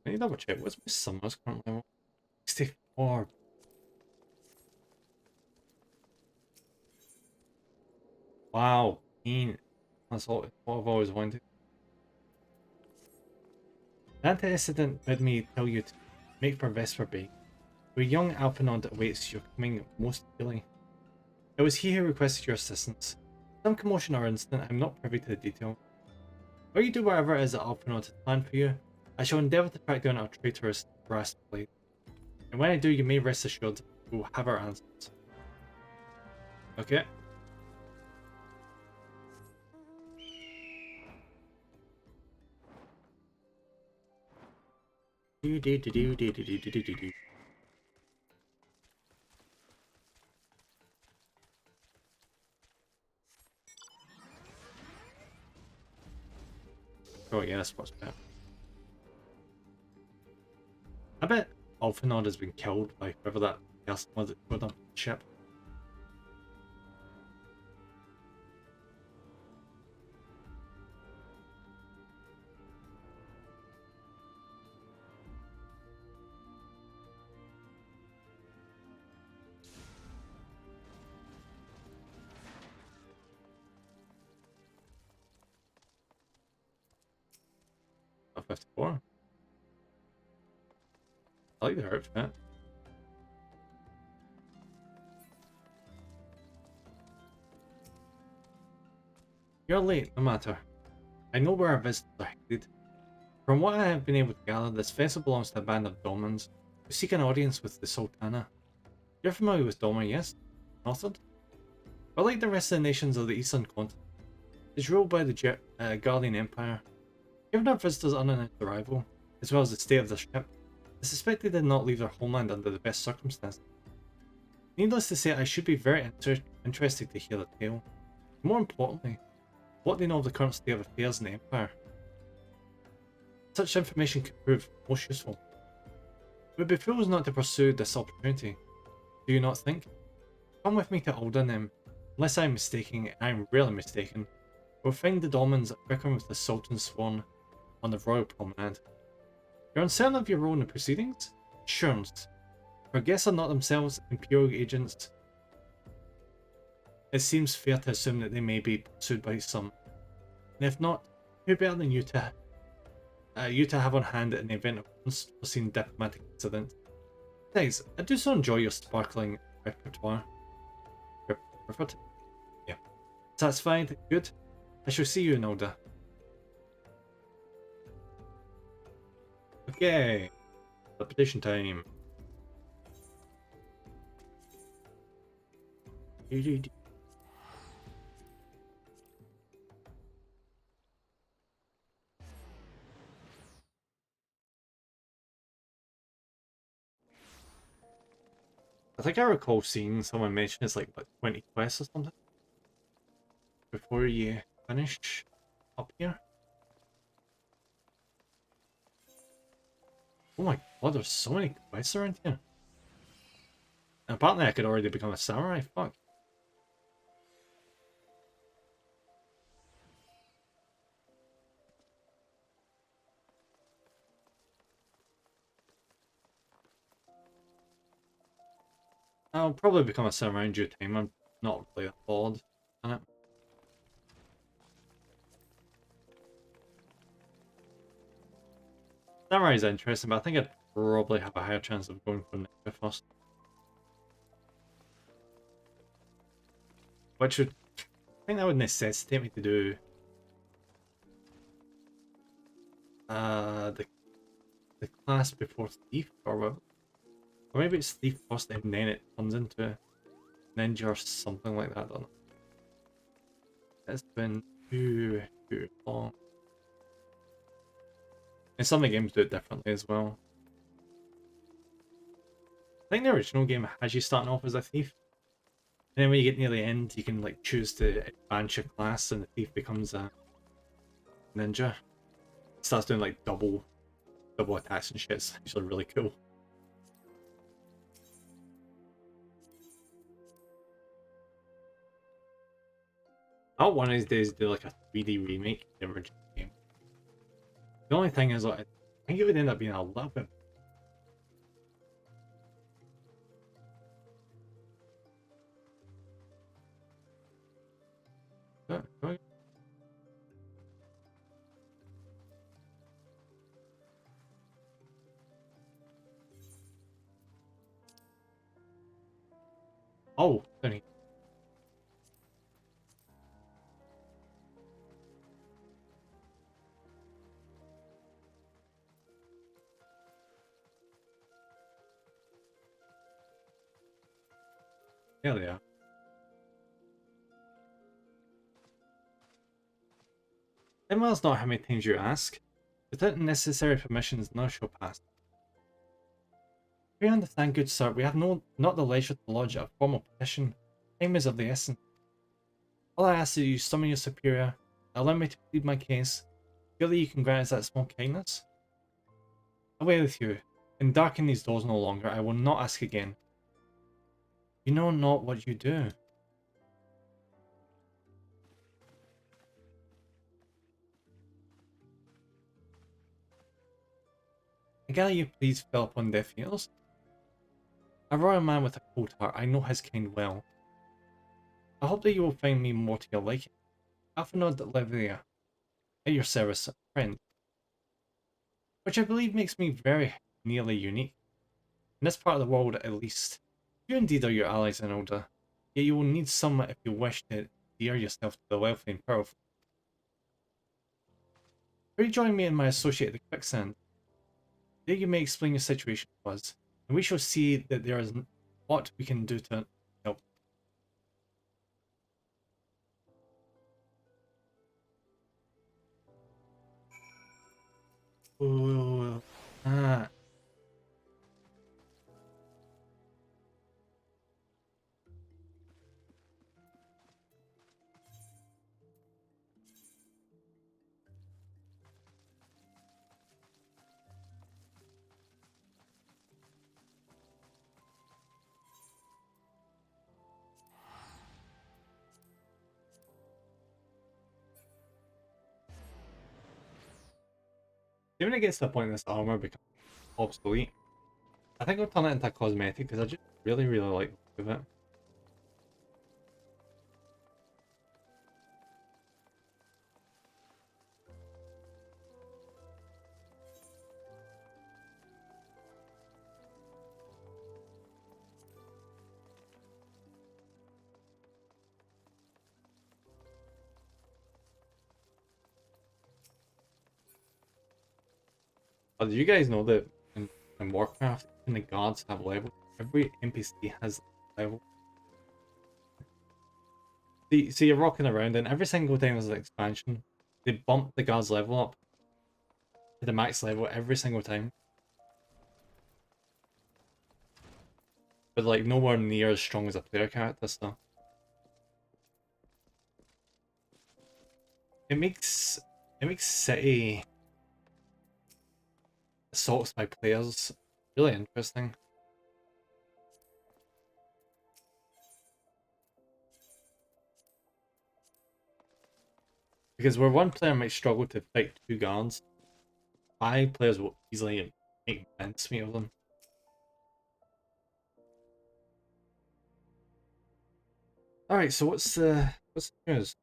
Let me double check. What's my summoners current level? 64. Wow. Mean. That's all what I've always wanted. The antecedent bid me tell you to make for Vesper Bay, where young Alpinod awaits your coming most dearly. It was he who requested your assistance. Some commotion or incident, I'm not privy to the detail. While you do whatever it is that Alpinod has planned for you, I shall endeavour to track down our traitorous Brass Blade. And when I do, you may rest assured we will have our answers. Okay. Oh yeah, that's what's better. I bet Alphanod has been killed by whoever that person was that put on the ship. Oh, 54. I like the outfit. You're late, no matter. I know where our visitors are headed. From what I have been able to gather, this vessel belongs to a band of Domans who seek an audience with the Sultana. You're familiar with Doma, yes? Northern? But like the rest of the nations of the Eastern continent, it's ruled by the Guardian Empire. Given our visitors' unannounced arrival, as well as the state of their ship, I suspect they did not leave their homeland under the best circumstances. Needless to say, I should be very interested to hear the tale. More importantly, what they know of the current state of affairs in the Empire. Such information could prove most useful. It would be fools not to pursue this opportunity, do you not think? Come with me to Alden, and unless I'm mistaken, and I'm rarely mistaken, we'll find the Domans bickering with the Sultan's Swan on the Royal Promenade. You're uncertain of your role in the proceedings? Assurance. For guests are not themselves Imperial agents. It seems fair to assume that they may be pursued by some. And if not, who better than you to have on hand in the event of unforeseen diplomatic incident? Besides, I do so enjoy your sparkling repertoire. Yeah. Satisfied? Good. I shall see you in Alda. Okay. Repetition time. I think I recall seeing someone mention it's like 20 quests or something before you finish up here. Oh my god, there's so many quests around here. And apparently I could already become a samurai, fuck. I'll probably become a samurai in due time, I'm not really bored on it. Samurai is interesting, but I think I'd probably have a higher chance of going for ninja first. Which would, I think that would necessitate me to do the class before thief, or maybe it's thief first and then it turns into ninja or something like that. I don't know. It's been too long. And some of the games do it differently as well. I think the original game has you starting off as a thief. And then when you get near the end, you can like choose to advance your class and the thief becomes a ninja. Starts doing like double attacks and shit. It's actually really cool. I hope one of these days do like a 3D remake of the original game. The only thing is, like, I think it would end up being a little bit. Oh, Tony. There they are. Then well, it's not how many times you ask. Without necessary permissions, no shall pass. We understand, good sir. We have not the leisure to lodge a formal petition. Time is of the essence. All I ask is you summon your superior, allow me to plead my case. Surely you can grant us that small kindness? Away with you. And darken these doors no longer. I will not ask again. You know not what you do. I gather you please fell upon deaf ears. A royal man with a cold heart, I know his kind well. I hope that you will find me more to your liking. Alphonod Levia, at your service, friend. Which I believe makes me very nearly unique. In this part of the world, at least. You indeed are your allies in order, yet you will need some if you wish to endear yourself to the wealthy and powerful. Will you join me and my associate, the Quicksand? There you may explain your situation to us, and we shall see that there is what we can do to help. Ooh, ah. When it gets to the point this armor becomes obsolete, I think I'll turn it into a cosmetic because I just really like the look of it. But do you guys know that in Warcraft, even the guards have levels? Every NPC has level. So you're rocking around, and every single time there's an expansion, they bump the guard's level up to the max level every single time. But like nowhere near as strong as a player character stuff. It makes city assaults by players really interesting. Because where one player might struggle to fight two guards, 5 players will easily make mincemeat of them. Alright, so what's the news?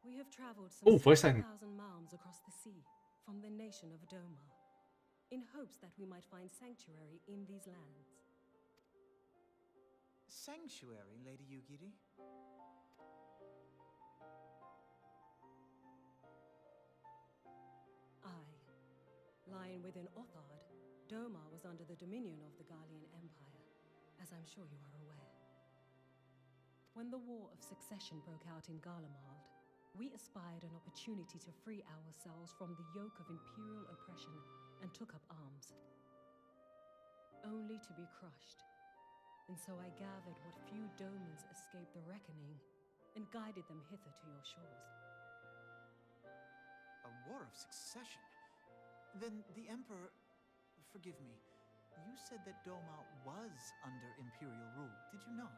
We have traveled Oh, some voice acting. 7,000 miles across the sea from the nation of Doma, in hopes that we might find sanctuary in these lands. Sanctuary, Lady Yugiri? Aye. Lying within Othard, Doma was under the dominion of the Garlean Empire, as I'm sure you are aware. When the War of Succession broke out in Garlemald, we espied an opportunity to free ourselves from the yoke of imperial oppression and took up arms. Only to be crushed. And so I gathered what few Domans escaped the reckoning and guided them hither to your shores. A war of succession? Then the Emperor... Forgive me. You said that Doma was under Imperial rule, did you not?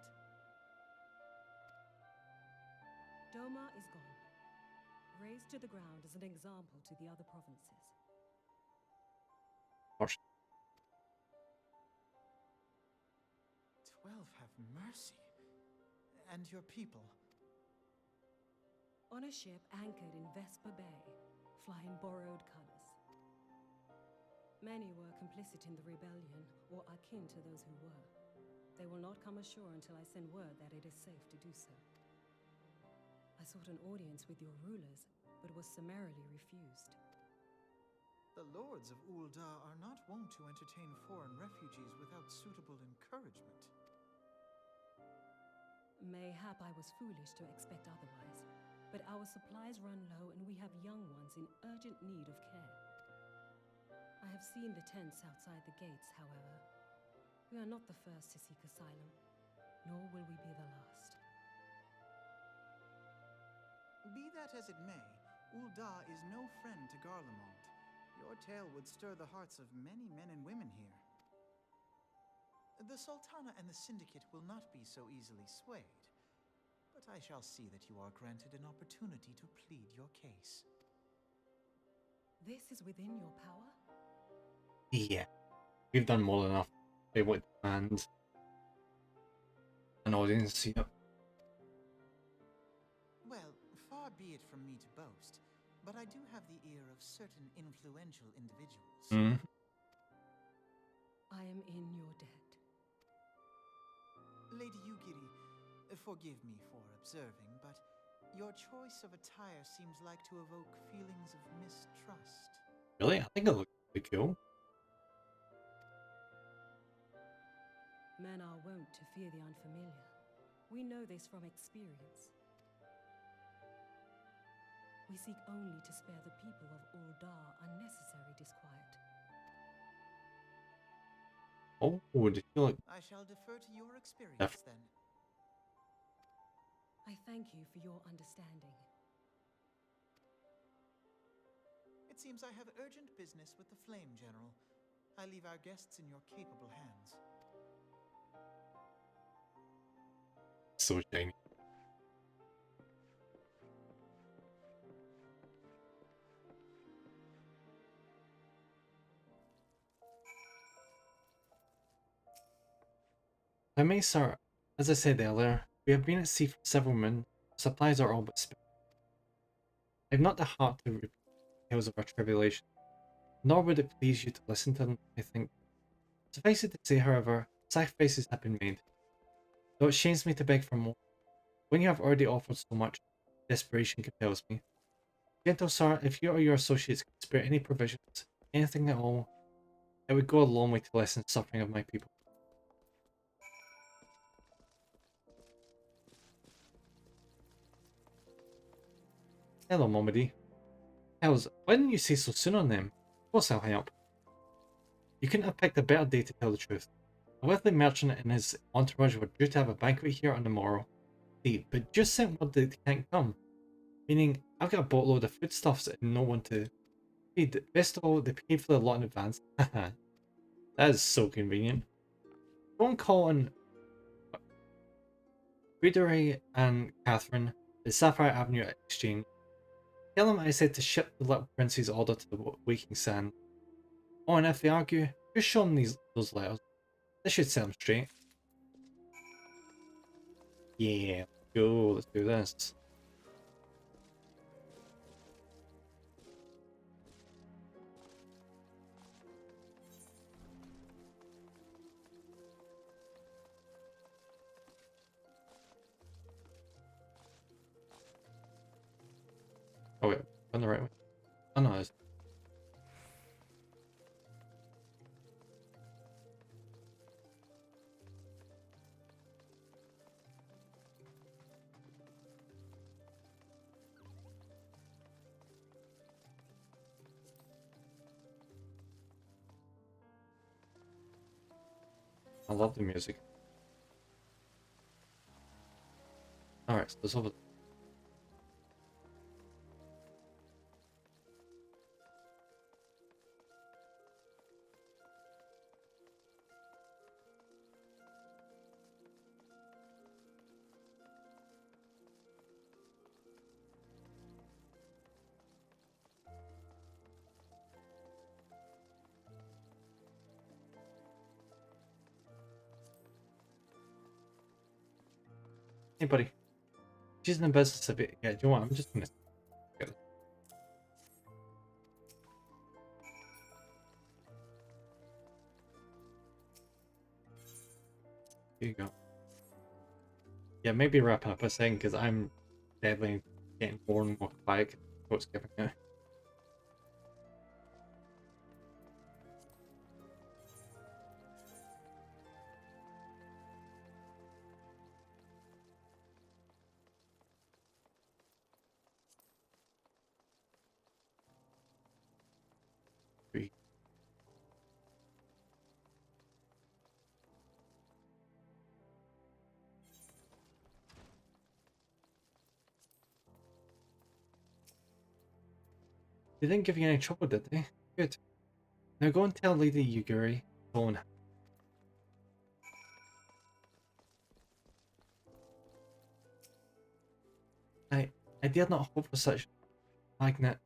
Doma is gone. Razed to the ground as an example to the other provinces. Gosh. 12 have mercy. And your people? On a ship anchored in Vesper Bay, flying borrowed colors. Many were complicit in the rebellion, or akin to those who were. They will not come ashore until I send word that it is safe to do so. I sought an audience with your rulers, but was summarily refused. The lords of Ul'dah are not wont to entertain foreign refugees without suitable encouragement. Mayhap I was foolish to expect otherwise, but our supplies run low and we have young ones in urgent need of care. I have seen the tents outside the gates, however. We are not the first to seek asylum, nor will we be the last. Be that as it may, Ul'dah is no friend to Garlemald. Your tale would stir the hearts of many men and women here. The Sultana and the Syndicate will not be so easily swayed, but I shall see that you are granted an opportunity to plead your case. This is within your power? Yeah. We've done more than enough to be able to demand an audience here. Well, far be it from me to boast, but I do have the ear of certain influential individuals. Mm. I am in your debt. Lady Yugiri, forgive me for observing, but your choice of attire seems like to evoke feelings of mistrust. Really? I think it looks pretty cool. Men are wont to fear the unfamiliar. We know this from experience. We seek only to spare the people of Ul'dah unnecessary disquiet. Oh, did you like... I shall defer to your experience then. I thank you for your understanding. It seems I have urgent business with the Flame General. I leave our guests in your capable hands. So shiny. I may, sir, as I said earlier, we have been at sea for several moons. Supplies are all but spent. I have not the heart to repeat tales of our tribulation, nor would it please you to listen to them, I think. Suffice it to say, however, sacrifices have been made. Though it shames me to beg for more, when you have already offered so much, desperation compels me. Gentle sir, if you or your associates could spare any provisions, anything at all, it would go a long way to lessen the suffering of my people. Hello, Momedy. Hells, why didn't you say so soon on them? Of course I'll help. You couldn't have picked a better day to tell the truth. A wealthy merchant and his entourage were due to have a banquet here on the morrow. See, but just sent word that they can't come. Meaning, I've got a boatload of foodstuffs and no one to feed. Best of all, they paid for the lot in advance. Haha. That is so convenient. Go and call on Friederike and Catherine at Sapphire Avenue Exchange. Tell them I said to ship the little prince's order to the Waking Sand. Oh, and if they argue, just show them those letters. This should set them straight. Yeah, go, let's do this. Oh wait, on the right way. Oh no, it's... I love the music. Alright, so it's over. Hey buddy. She's in the business of it. Yeah, do you know what? I'm just gonna get it. Here you go. Yeah, maybe wrap up a second because I'm definitely getting more and more quiet. What's giving out. They didn't give you any trouble, did they? Good. Now go and tell Lady Yugiri. Phone. I dare not hope for such magnet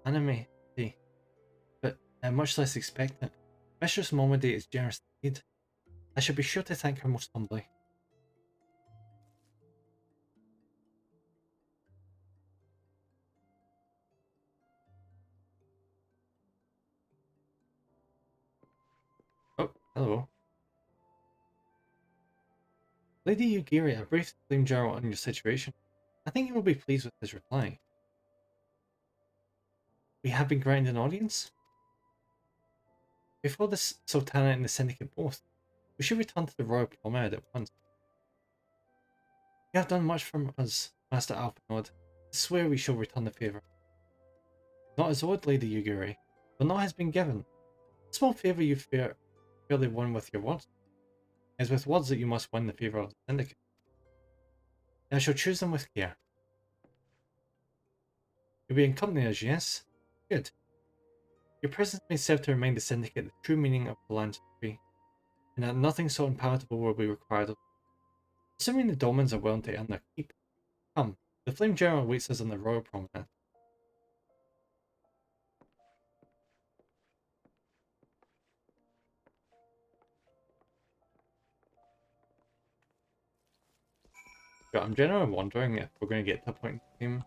enemy, but much less expect it. Mistress Momedy is generous indeed. I shall be sure to thank her most humbly. Oh, hello. Lady Yugiri, I briefed the Flame General on your situation. I think you will be pleased with his reply. We have been granted an audience? Before the Sultana and the Syndicate both, we should return to the Royal Promenade at once. You have done much for us, Master Alphinaud. I swear we shall return the favour. Not as owed, Lady Yugiri, but not has been given. A small favour you fairly won with your words. It is with words that you must win the favour of the Syndicate. I shall choose them with care. You'll be in company as yes? Good. Your presence may serve to remind the Syndicate the true meaning of philanthropy, and that nothing so unpalatable will be required of them. Assuming the Dolmens are willing to earn their keep. Come, the Flame General awaits us on the Royal Promenade. But I'm generally wondering if we're going to get to a point in the game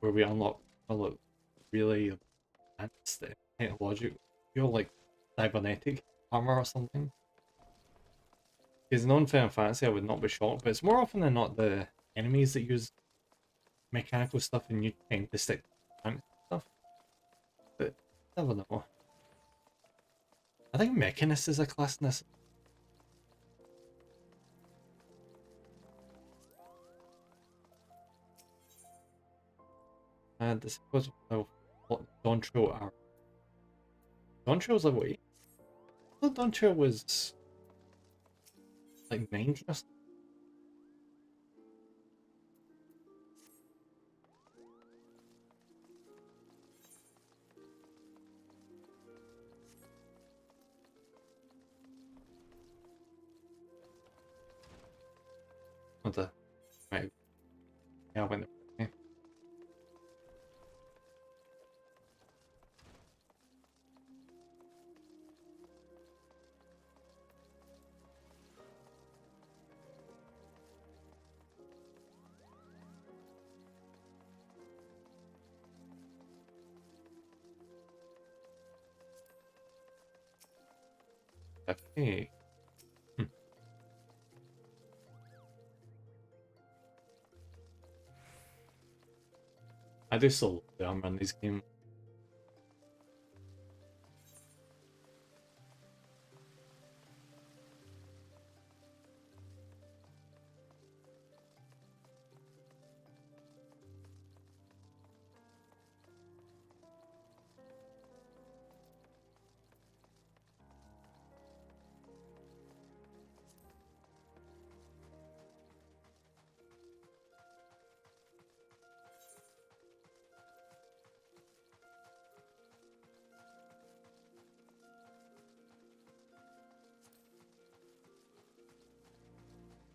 where we unlock really advanced technological, like cybernetic armor or something. Because known Final Fantasy, I would not be shocked, but it's more often than not the enemies that use mechanical stuff and you tend to stick to mechanical stuff. But never know. I think Mechanist is a class in this. And this was what Dawn Trail are. Dawn Trail's level 8. I thought Dawn Trail was like 90 or something. What the? Right. Yeah, I went there. Okay. Okay. I do still run these games.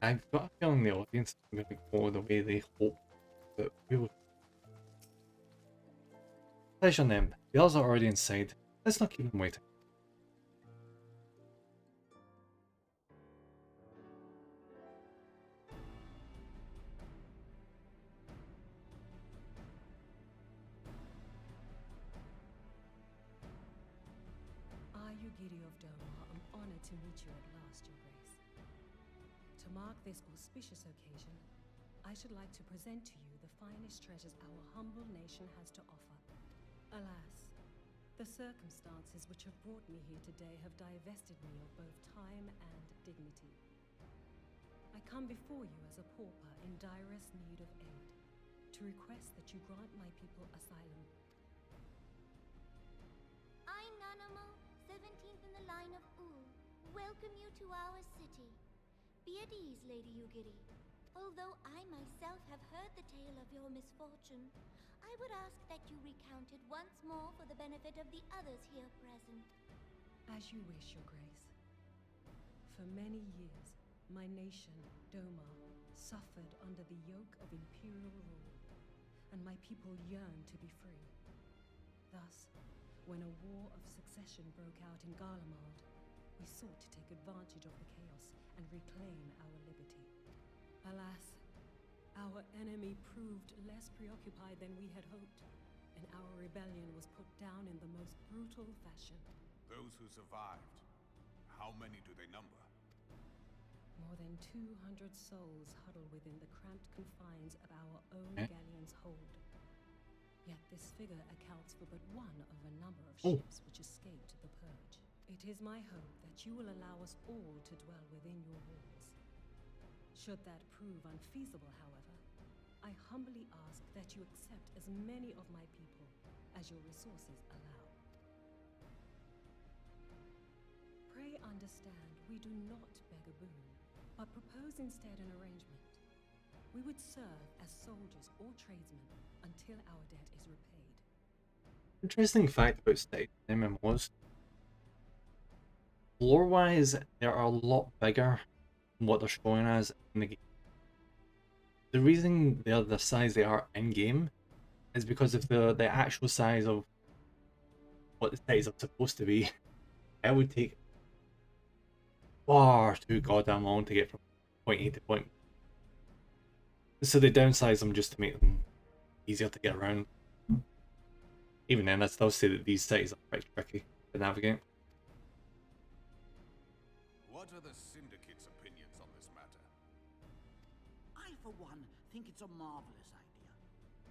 I've got a feeling the audience is going to go the way they hope that we will. Pleasure on them. The others are already inside. Let's not keep them waiting. I, Yugiri of Domar, am honored to meet you at last, Your Grace. To mark this auspicious occasion, I should like to present to you the finest treasures our humble nation has to offer. Alas, the circumstances which have brought me here today have divested me of both time and dignity. I come before you as a pauper in direst need of aid, to request that you grant my people asylum. I, Nanamo, 17th in the line of Ul, welcome you to our city. Be at ease, Lady Yugiri. Although I myself have heard the tale of your misfortune, I would ask that you recount it once more for the benefit of the others here present. As you wish, Your Grace. For many years, my nation, Domar, suffered under the yoke of imperial rule, and my people yearned to be free. Thus, when a war of succession broke out in Garlemald, we sought to take advantage of the chaos and reclaim our liberty. Alas, our enemy proved less preoccupied than we had hoped, and our rebellion was put down in the most brutal fashion. Those who survived, how many do they number? More than 200 souls huddle within the cramped confines of our own Okay. gallion's hold. Yet this figure accounts for but one of a number of Oh. ships which escaped the purge. It is my hope that you will allow us all to dwell within your walls. Should that prove unfeasible, however, I humbly ask that you accept as many of my people as your resources allow. Pray understand, we do not beg a boon, but propose instead an arrangement. We would serve as soldiers or tradesmen until our debt is repaid. Interesting fact about state MMOs. Lore-wise, they are a lot bigger than what they're showing as in the game. The reason they're the size they are in-game is because of the actual size of what the cities are supposed to be. It would take far too goddamn long to get from point A to point. So they downsize them just to make them easier to get around. Even then, I'd still say that these cities are quite tricky to navigate. What are the Syndicate's opinions on this matter? I, for one, think it's a marvelous idea.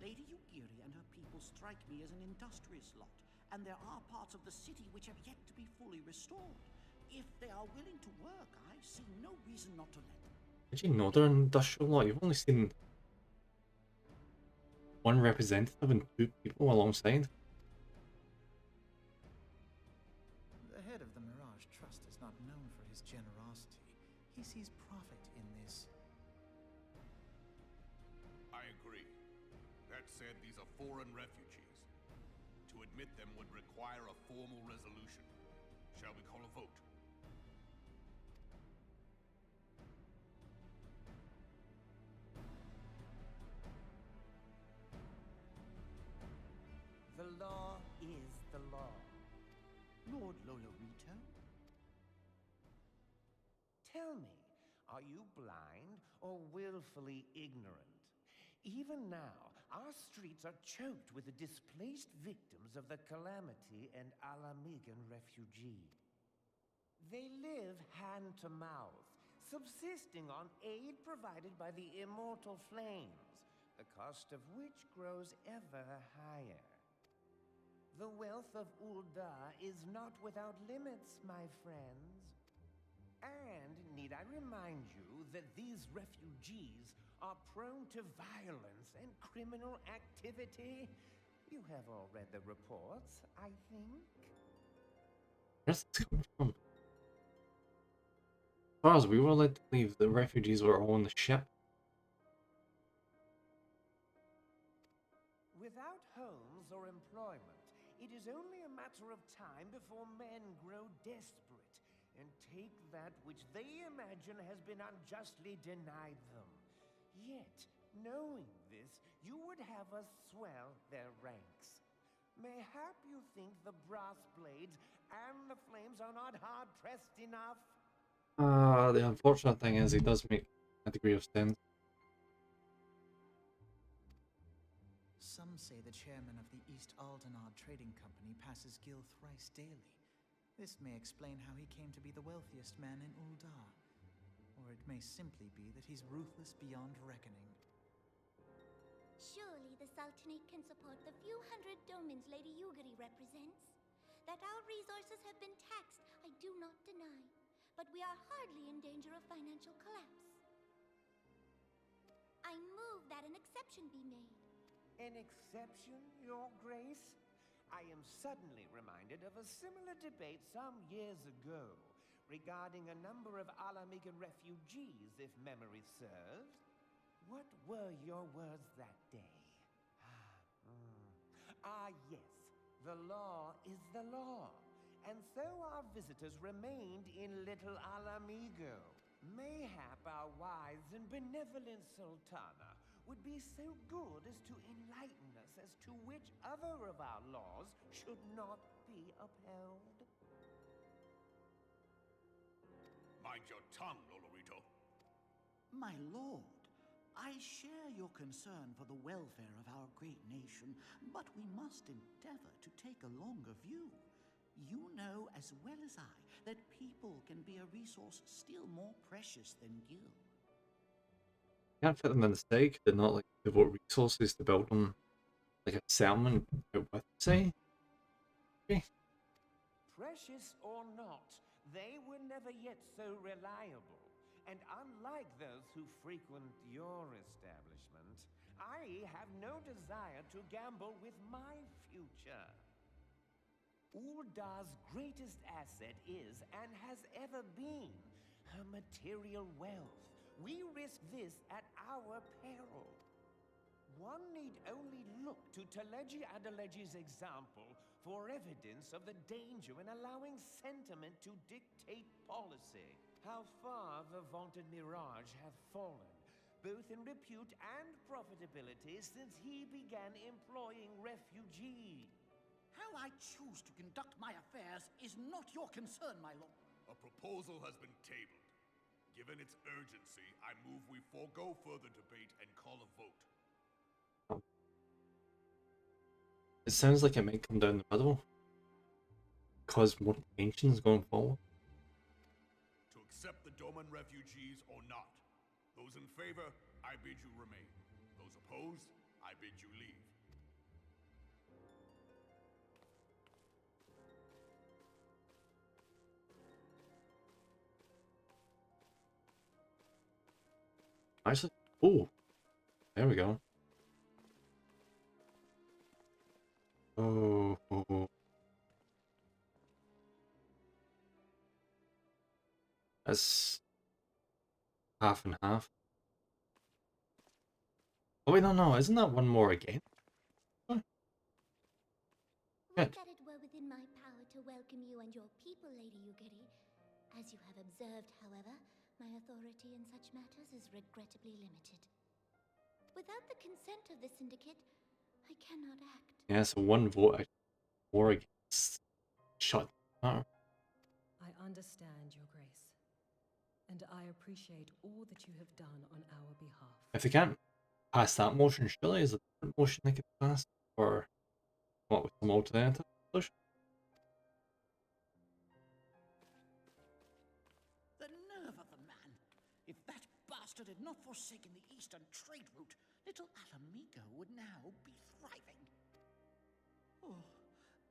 Lady Yugiri and her people strike me as an industrious lot, and there are parts of the city which have yet to be fully restored. If they are willing to work, I see no reason not to let them. Did you know they're an industrial lot? You've only seen one representative and 2 people alongside. The head of the Mirage Trust is not known for his generosity. He sees profit in this. I agree. That said, these are foreign refugees. To admit them would require a formal resolution. Shall we call a vote? The law is the law. Lord Lolorito? Tell me, are you blind or willfully ignorant? Even now, our streets are choked with the displaced victims of the Calamity and Alamigan refugees. They live hand to mouth, subsisting on aid provided by the immortal flames, the cost of which grows ever higher. The wealth of Ul'dah is not without limits, my friends. And need I remind you that these refugees are prone to violence and criminal activity? You have all read the reports, I think. Where's this coming from? As far as we were led to believe, the refugees were all on the ship. Without homes or employment, it is only a matter of time before men grow desperate and take that which they imagine has been unjustly denied them. Yet, knowing this, you would have us swell their ranks. Mayhap you think the brass blades and the flames are not hard-pressed enough? The unfortunate thing is he does make a degree of sense. Some say the chairman of the East Aldenard Trading Company passes Gil thrice daily. This may explain how he came to be the wealthiest man in Ul'dah. Or it may simply be that he's ruthless beyond reckoning. Surely the Sultanate can support the few hundred domins Lady Yugiri represents. That our resources have been taxed, I do not deny. But we are hardly in danger of financial collapse. I move that an exception be made. An exception, Your Grace? I am suddenly reminded of a similar debate some years ago regarding a number of Alamigan refugees, if memory serves. What were your words that day? Yes. The law is the law. And so our visitors remained in Little Alamigo. Mayhap our wise and benevolent Sultana would be so good as to enlighten us as to which other of our laws should not be upheld. Mind your tongue, Lolorito. My lord, I share your concern for the welfare of our great nation, but we must endeavor to take a longer view. You know as well as I that people can be a resource still more precious than Gil. Can't fit them in the stake, did not like devote resources to build them like a settlement out with, say. Okay. Precious or not, they were never yet so reliable. And unlike those who frequent your establishment, I have no desire to gamble with my future. Ul'dah's greatest asset is, and has ever been, her material wealth. We risk this at our peril. One need only look to Teleji Adeleji's example for evidence of the danger in allowing sentiment to dictate policy. How far the vaunted Mirage have fallen, both in repute and profitability, since he began employing refugees. How I choose to conduct my affairs is not your concern, my lord. A proposal has been tabled. Given its urgency, I move we forego further debate and call a vote. It sounds like it might come down the middle. Cause more tensions going forward. To accept the Doman refugees or not. Those in favor, I bid you remain. Those opposed, I bid you leave. Actually, oh, there we go. Oh. That's half and half. Oh wait, no, isn't that one more again? Huh. Would Good. that it were within my power to welcome you and your people, Lady Yugiri. As you have observed, however, my authority in such matters is regrettably limited. Without the consent of the Syndicate, I cannot act. Yeah, so one vote more against. Shut up. I understand, Your Grace, and I appreciate all that you have done on our behalf. If they can't pass that motion, surely is a different motion they could pass? Or what with some alternative solution? The nerve of the man! If that bastard had not forsaken the eastern trade route, little Alamigo would now be thriving. Oh,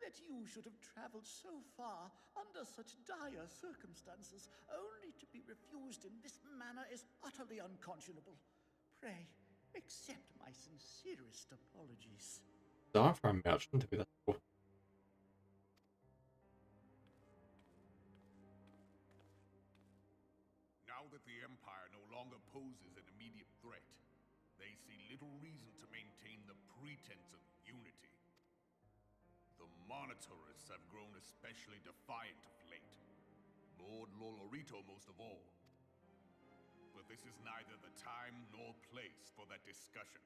that you should have traveled so far under such dire circumstances, only to be refused in this manner is utterly unconscionable. Pray, accept my sincerest apologies. Bizarre for a merchant to be that poor. Now that the Empire no longer poses an immediate threat, they see little reason to maintain the pretense of unity. The Monitorists have grown especially defiant of late. Lord Lolorito most of all. But this is neither the time nor place for that discussion.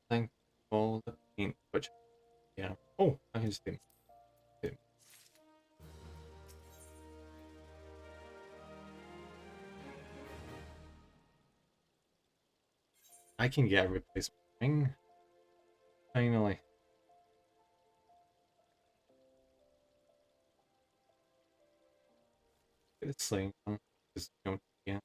Thank all the paint, which, yeah. Oh, I can just think. I can get a replacement ring. Finally. Get it slaying on. Just don't yeah.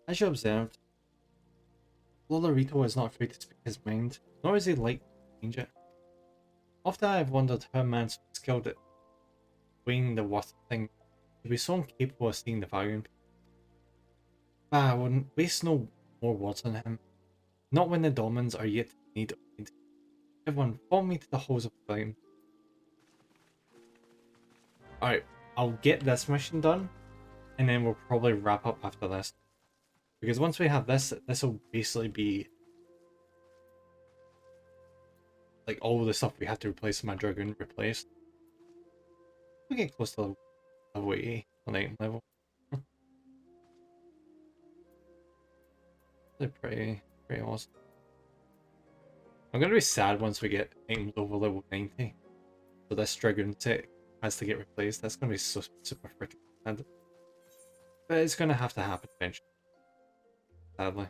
As you observed, Lolorito is not afraid to speak his mind, nor is he like to change it. Often I have wondered how a man so skilled at weighing the worth of things could be so incapable of seeing the value in people. I wouldn't waste no more words on him. Not when the Domans are yet to need aid. Everyone, follow me to the halls of flame. Alright, I'll get this mission done, and then we'll probably wrap up after this. Because once we have this, this will basically be like all the stuff we have to replace my Dragoon replaced. We get close to level 80 on 8 level. They're pretty awesome. I'm gonna be sad once we get items over level 90. So this Dragoon set has to get replaced. That's gonna be so super freaking sad. But it's gonna have to happen eventually. Sadly.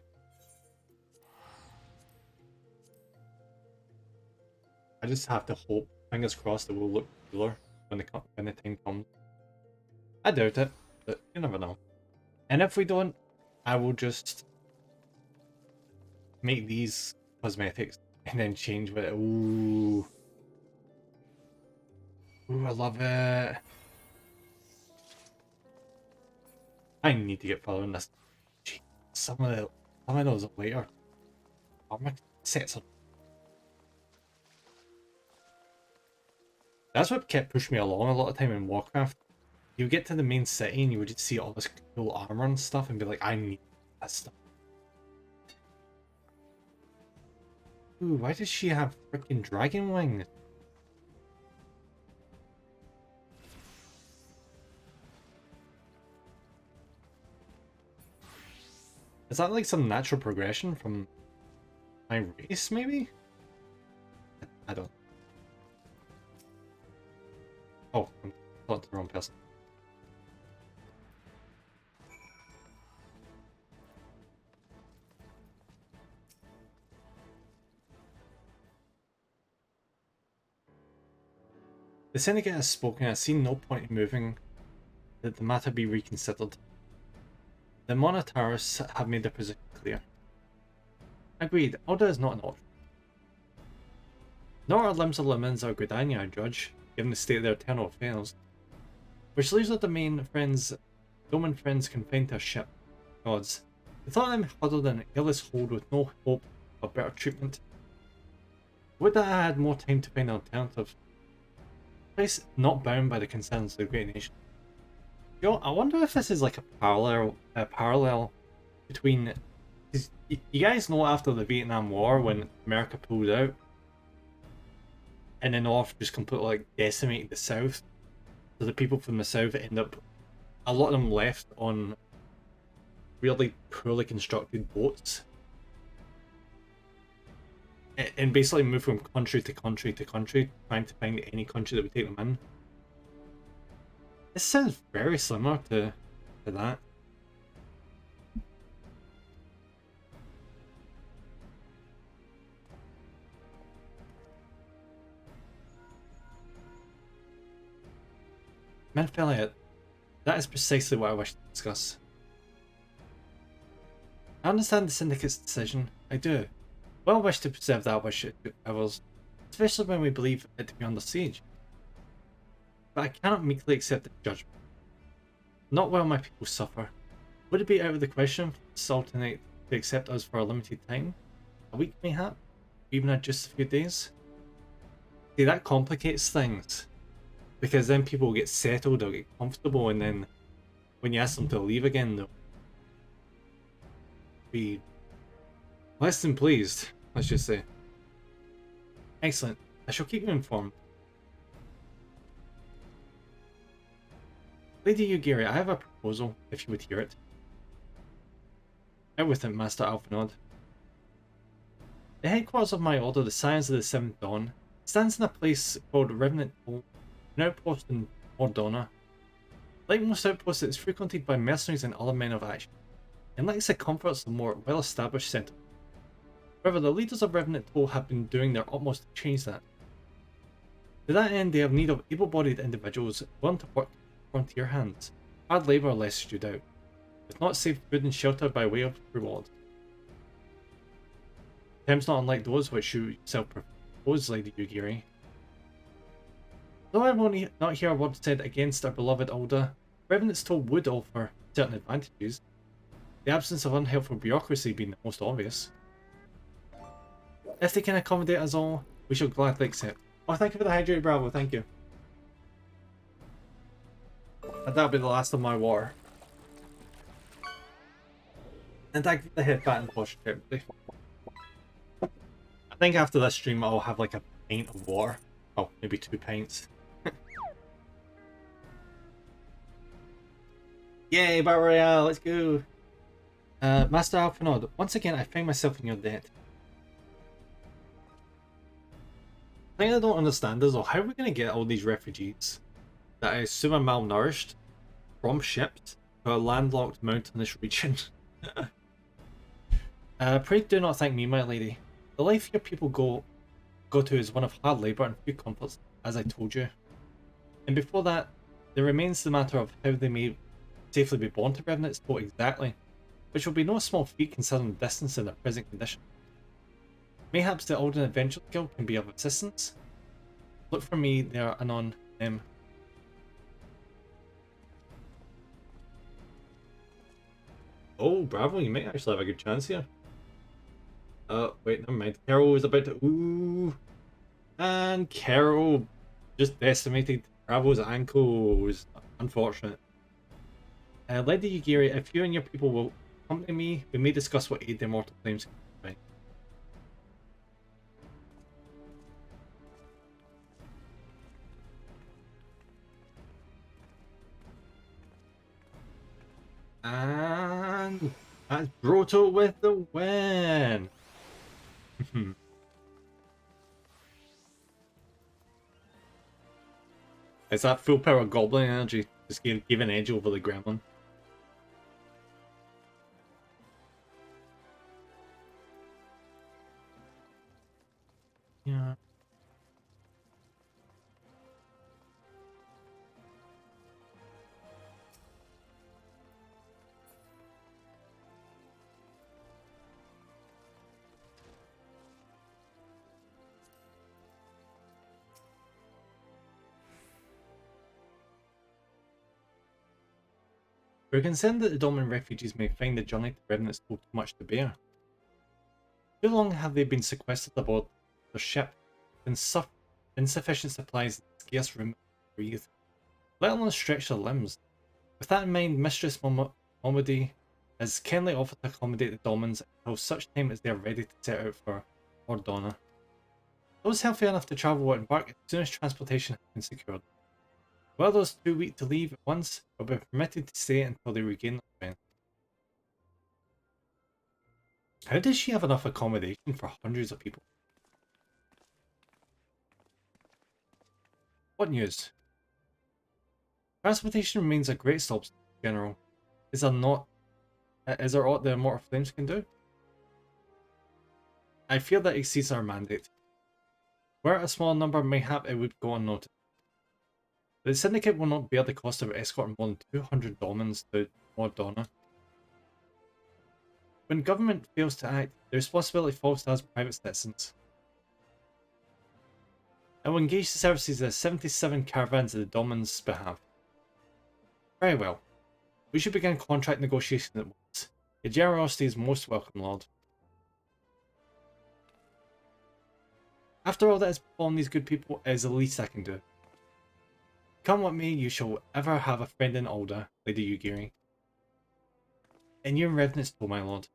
I just have to hope, fingers crossed, it will look cooler when the time comes. I doubt it, but you never know. And if we don't, I will just make these cosmetics and then change with it. Ooh. Ooh, I love it. I need to get following this. Gee, some of those later armor sets are. That's what kept pushing me along a lot of time in Warcraft. You would get to the main city and you would just see all this cool armor and stuff and be like, I need that stuff. Ooh, why does she have freaking dragon wings? Is that like some natural progression from my race, maybe? I don't. Oh, I'm talking to the wrong person. The Syndicate has spoken. I see no point in moving that the matter be reconsidered. The Monetaris have made their position clear. Agreed, Alda is not an option. Nor are Limbs of Lemons or Gridania, I judge, given the state of their eternal affairs. Which leaves our domain friends confined to a ship. Gods. The thought of them huddled in an airless hold with no hope of better treatment. Would that I had more time to find an alternative? A place not bound by the concerns of the great nation. Yo, I wonder if this is like a parallel between. You guys know after the Vietnam War when America pulled out, and the North just completely like decimated the South, so the people from the South end up, a lot of them left on really poorly constructed boats, and basically moved from country to country to country, trying to find any country that would take them in. This sounds very similar to that. Menth Elliot, that is precisely what I wish to discuss. I understand the Syndicate's decision, I do. Well, I wish to preserve that wish to ours, especially when we believe it to be under siege. But I cannot meekly accept the judgment. Not while my people suffer. Would it be out of the question for the Sultanate to accept us for a limited time? A week mayhap? Even at just a few days? See, that complicates things. Because then people get settled or get comfortable, and then when you ask them to leave again, they'll be less than pleased, let's just say. Excellent. I shall keep you informed. Lady Yugiri, I have a proposal, if you would hear it. Out with it, Master Alphinaud. The headquarters of my order, the Scions of the Seventh Dawn, stands in a place called Revenant Hall, an outpost in Mordona. Like most outposts, it is frequented by mercenaries and other men of action, and lacks the comforts of more well-established settlements. However, the leaders of Revenant Hall have been doing their utmost to change that. To that end, they have need of able-bodied individuals willing to work frontier hands, hard labour less stewed out, with not saved food and shelter by way of reward. Terms not unlike those which you yourself propose, Lady Yugiri. Though I will not hear a word said against our beloved Alda, Revenant's Toll would offer certain advantages, the absence of unhelpful bureaucracy being the most obvious. If they can accommodate us all, we shall gladly accept. Oh, thank you for the hydrate, Bravo, thank you. And that'll be the last of my war. And thank you for the headbat and posture. I think after this stream I'll have like a pint of water. Oh, maybe 2 pints. Yay, Battle Royale, let's go! Master Alphinaud, once again I find myself in your debt. The thing I don't understand is, how are we going to get all these refugees that I assume are malnourished from ships to a landlocked mountainous region? Pray do not thank me, my lady. The life your people go to is one of hard labour and few comforts, as I told you. And before that, there remains the matter of how they may safely be born to Revenant's Toll exactly, which will be no small feat considering the distance in their present condition. Mayhaps the Alden Adventure Guild can be of assistance? Look for me there anon, M. Oh, bravo, you might actually have a good chance here. Wait, never mind. Carol is about to... Ooh! And Carol just decimated Bravo's ankles. Unfortunate. Lady Yugiri, if you and your people will accompany me, we may discuss what aid the Immortal Flames can provide. And that's Broto with the win. It's that full power goblin energy just gave an edge over the gremlin. Yeah. We're concerned that the Dominant refugees may find the journey to Revenant's Toll too much to bear. Too long have they been sequestered aboard their ship, insufficient supplies and scarce room to breathe, let alone stretch their limbs. With that in mind, Mistress Momody has kindly offered to accommodate the Domans until such time as they are ready to set out for Ordona. Those healthy enough to travel will embark as soon as transportation has been secured. While those too weak to leave at once will be permitted to stay until they regain their strength. How does she have enough accommodation for hundreds of people? What news? Transportation remains a great stop, General. Is there aught the Immortal Flames can do? I fear that exceeds our mandate. Were a small number, mayhap it would go unnoticed. The Syndicate will not bear the cost of escorting more than 200 Domans to Mordona. When government fails to act, the responsibility falls to us private citizens. I will engage the services of 77 caravans at the Domans' behalf. Very well. We should begin contract negotiations at once. Your generosity is most welcome, Lord. After all that has befallen these good people, it is the least I can do. Come what may, you shall ever have a friend in Ul'dah, Lady Yugiri. In your Revenant's Toll, my lord.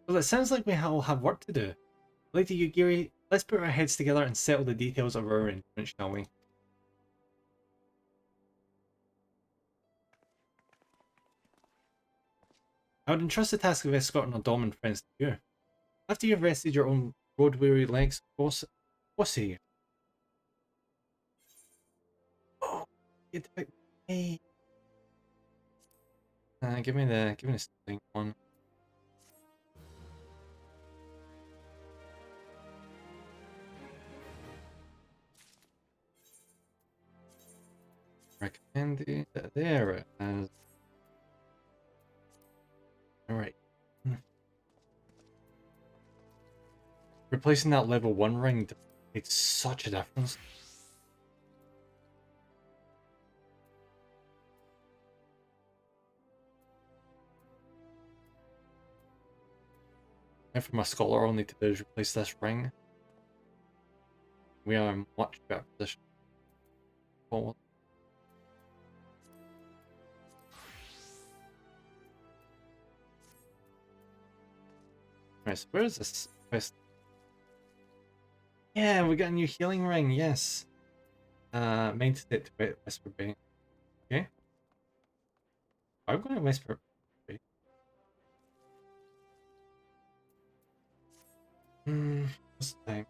Well, it sounds like we all have work to do. Lady Yugiri, let's put our heads together and settle the details of our arrangement, shall we? I would entrust the task of escorting our Domin friends to you. After you've rested your own road-weary legs, of course, what say you? Oh, get back. Hey. Give me the thing one. Recommended. There it is. Alright. Replacing that level 1 ring makes such a difference. And for my scholar, all I need to do is replace this ring. We are in much better position. Forward. Right, so where is this quest? Yeah, we got a new healing ring, yes. Main state to Whisper Bay. Okay. I'm going to Whisper Bay. What's the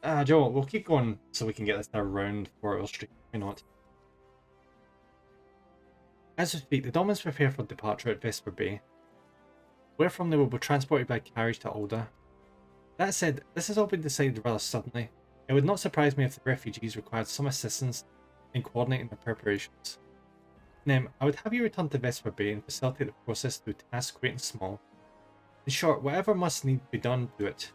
time? Joe, we'll keep going so we can get this around for our stream. Why not? As we speak, the Domans prepare for departure at Vesper Bay, wherefrom they will be transported by carriage to Ul'dah. That said, this has all been decided rather suddenly. It would not surprise me if the refugees required some assistance in coordinating their preparations. Nem, I would have you return to Vesper Bay and facilitate the process through tasks great and small. In short, whatever must need be done, do it.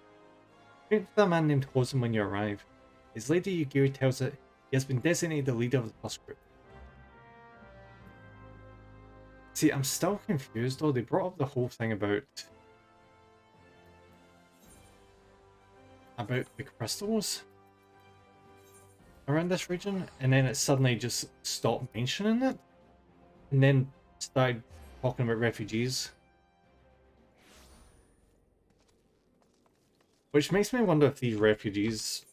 Wait for a man named Hosen when you arrive. His Lady Yugiri tells it he has been designated the leader of the first group. See, I'm still confused though. They brought up the whole thing about the crystals around this region, and then it suddenly just stopped mentioning it, and then started talking about refugees. Which makes me wonder if these refugees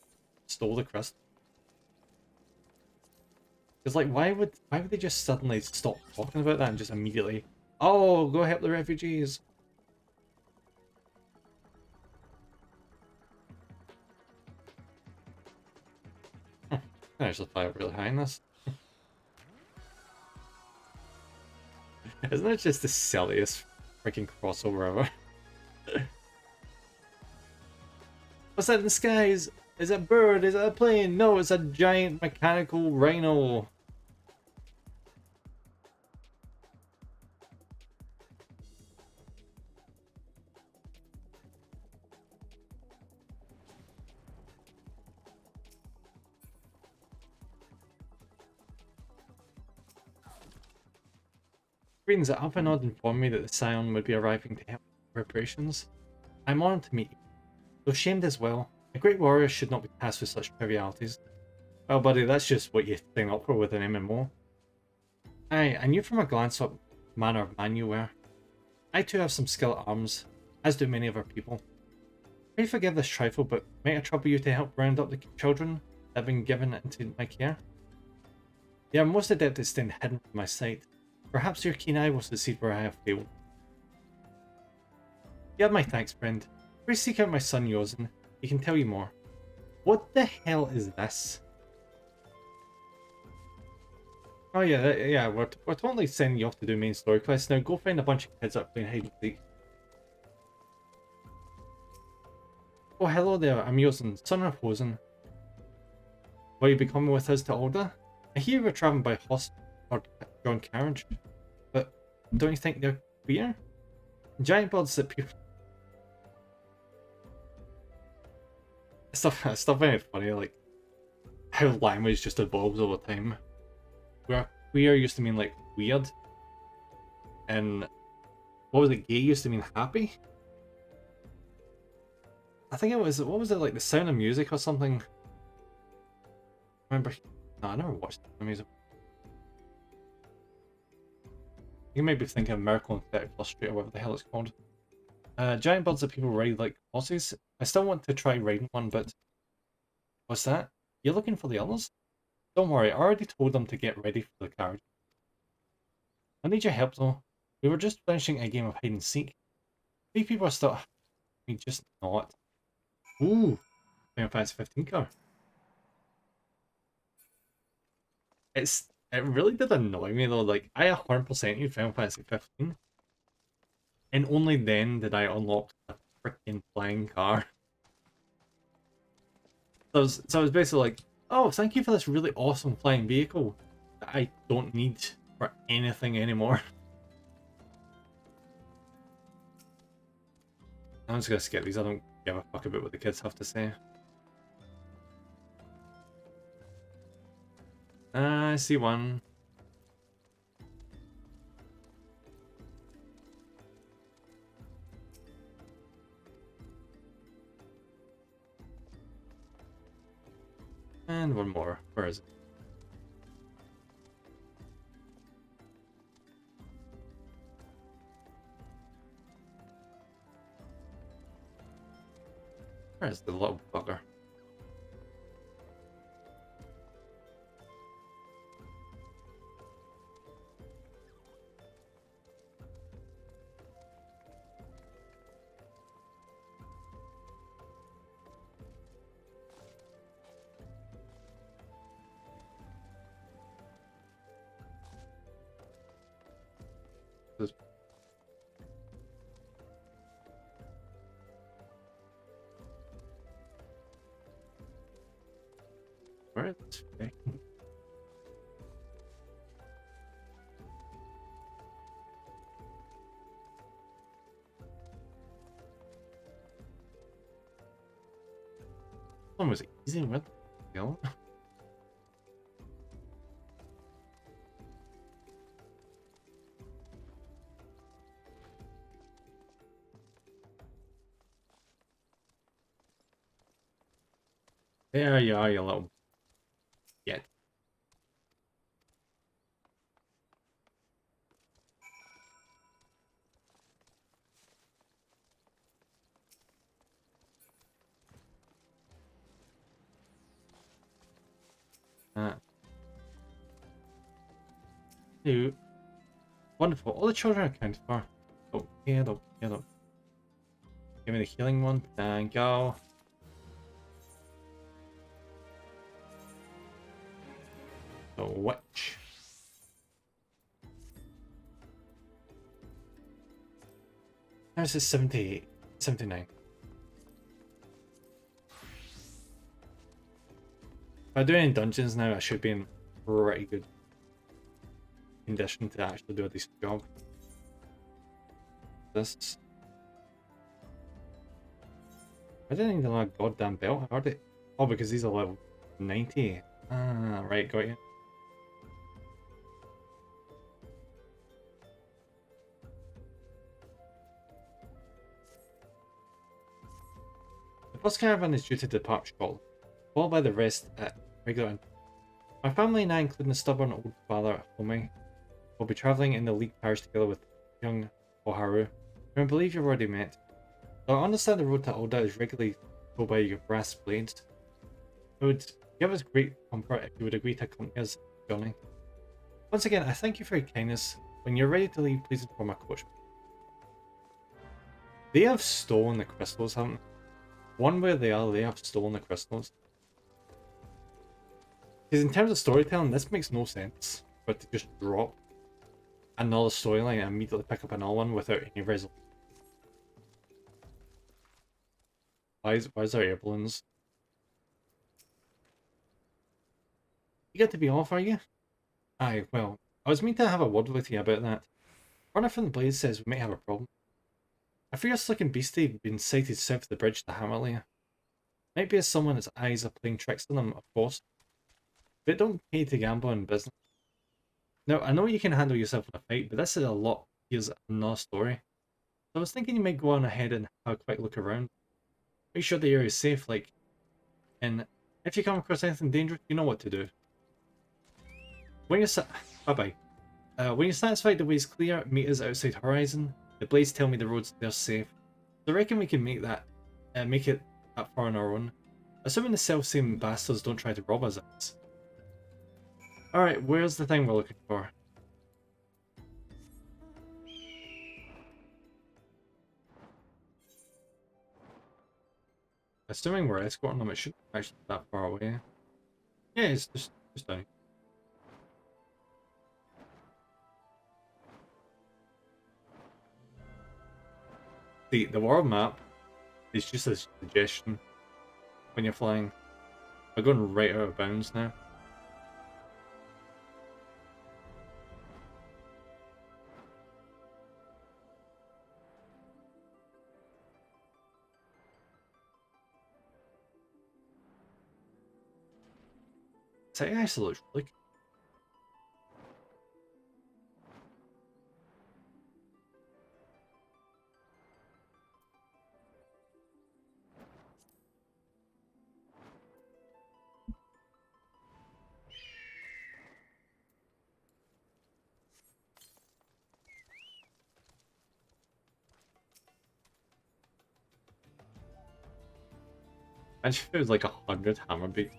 stole the crystal. Because, like, why would they just suddenly stop talking about that and just immediately, oh, go help the refugees? I actually fly up really high in this. Isn't it just the silliest freaking crossover ever? What's that in the skies? Is it a bird? Is it a plane? No, it's a giant mechanical rhino. Greetings, Alphanod informed me that the Scion would be arriving to help with preparations. I'm honored to meet you, though shamed as well. A great warrior should not be tasked with such trivialities. Well, buddy, that's just what you sign up for with an MMO. Aye, I knew from a glance what manner of man you were. I too have some skill at arms, as do many of our people. Pray forgive this trifle, but might I trouble you to help round up the children that have been given into my care? They are most adept at staying hidden from my sight. Perhaps your keen eye will succeed where I have failed. You have my thanks, friend. Please seek out my son Yozen. He can tell you more. What the hell is this? Oh yeah, we're totally sending you off to do main story quests. Now go find a bunch of kids that are playing hide and seek. Oh, hello there, I'm Yozen, son of Hosen. Will you be coming with us to Alda? I hear you were travelling by horse or drawn carriage, but don't you think they're queer? Giant birds that people... Stuff very funny, like how language just evolves over time. Where queer used to mean like weird, and what was it? Gay used to mean happy. I think it was, what was it, like The Sound of Music or something? Remember? No, I never watched The Music. You may be thinking of Miracle on 30th Street or whatever the hell it's called. Giant birds that people ride like horses. I still want to try riding one, but what's that? You're looking for the others? Don't worry, I already told them to get ready for the carriage. I need your help though. We were just finishing a game of hide and seek. 3 people are still... I mean, just not. Ooh, Final Fantasy 15 car. It really did annoy me though. Like, I 100% used Final Fantasy 15, and only then did I unlock a freaking flying car. So I was basically like, oh, thank you for this really awesome flying vehicle that I don't need for anything anymore. I'm just gonna skip these. I don't give a fuck about what the kids have to say. I see one. And one more. Where is it? Where's the little bugger? Where is this thing? One was easy. What the hell? There you are, you little yet. Two. Wonderful. All the children are accounted for. Oh, yeah, though. Yeah, though. Give me the healing one. Thank you. So, witch. This is 78. 79. If I do any dungeons now, I should be in pretty good condition to actually do a decent job. This. I didn't need a goddamn belt, I heard it. Oh, because these are level 90. Ah, right, got you. First caravan is due to depart shortly, followed by the rest at regular intervals. My family and I, including the stubborn old father Ome, will be travelling in the League carriage together with young Oharu, whom I believe you've already met. Though I understand the road to Oda is regularly go by your brass blades, it would give us great comfort if you would agree to accompany us on the journey. Once again, I thank you for your kindness. When you're ready to leave, please inform my coachman. They have stolen the crystals, haven't they? One way or the other, they have stolen the crystals. Because in terms of storytelling, this makes no sense for it to just drop another storyline and immediately pick up another one without any resolution. Why is there air balloons? You get to be off, are you? Aye, well, I was meant to have a word with you about that. Runner from the Blaze says we might have a problem. A fierce-looking beastie been sighted south of the bridge to Hammerlayer. Might be as someone's eyes are playing tricks on them, of course. But it don't pay to gamble in business. Now, I know you can handle yourself in a fight, but this is a lot. Here's another story. So I was thinking you might go on ahead and have a quick look around. Make sure the area is safe, like, and if you come across anything dangerous, you know what to do. When you're when you're satisfied the way is clear, meet us outside Horizon. The Blades tell me the roads there safe. So I reckon we can make that, make it that far on our own. Assuming the self-same bastards don't try to rob us. Alright, where's the thing we're looking for? Assuming we're escorting them, it shouldn't actually be that far away. Yeah, it's just down here. The world map is just a suggestion when you're flying. I'm going right out of bounds now. It actually looks really cool. I just feel like 100 hammer beats.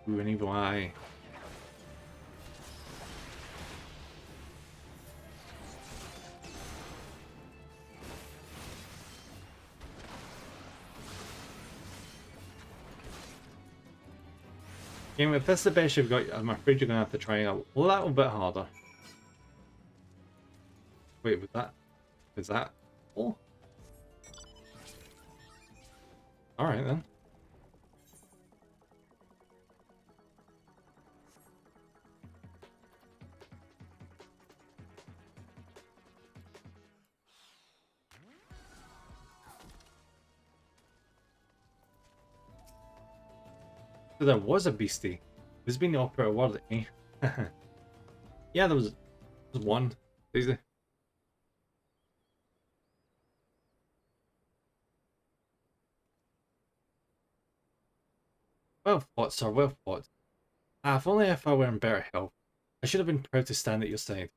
Ooh, an evil eye. Game, if this is the best you've got, I'm afraid you're gonna have to try a little bit harder. Wait, was that? Is that? Oh. Alright then. So there was a beastie. This has been the operative word, eh? Yeah, there was one. Easy. Well fought, sir, well fought. Ah, if only if I were in better health. I should have been proud to stand at your side.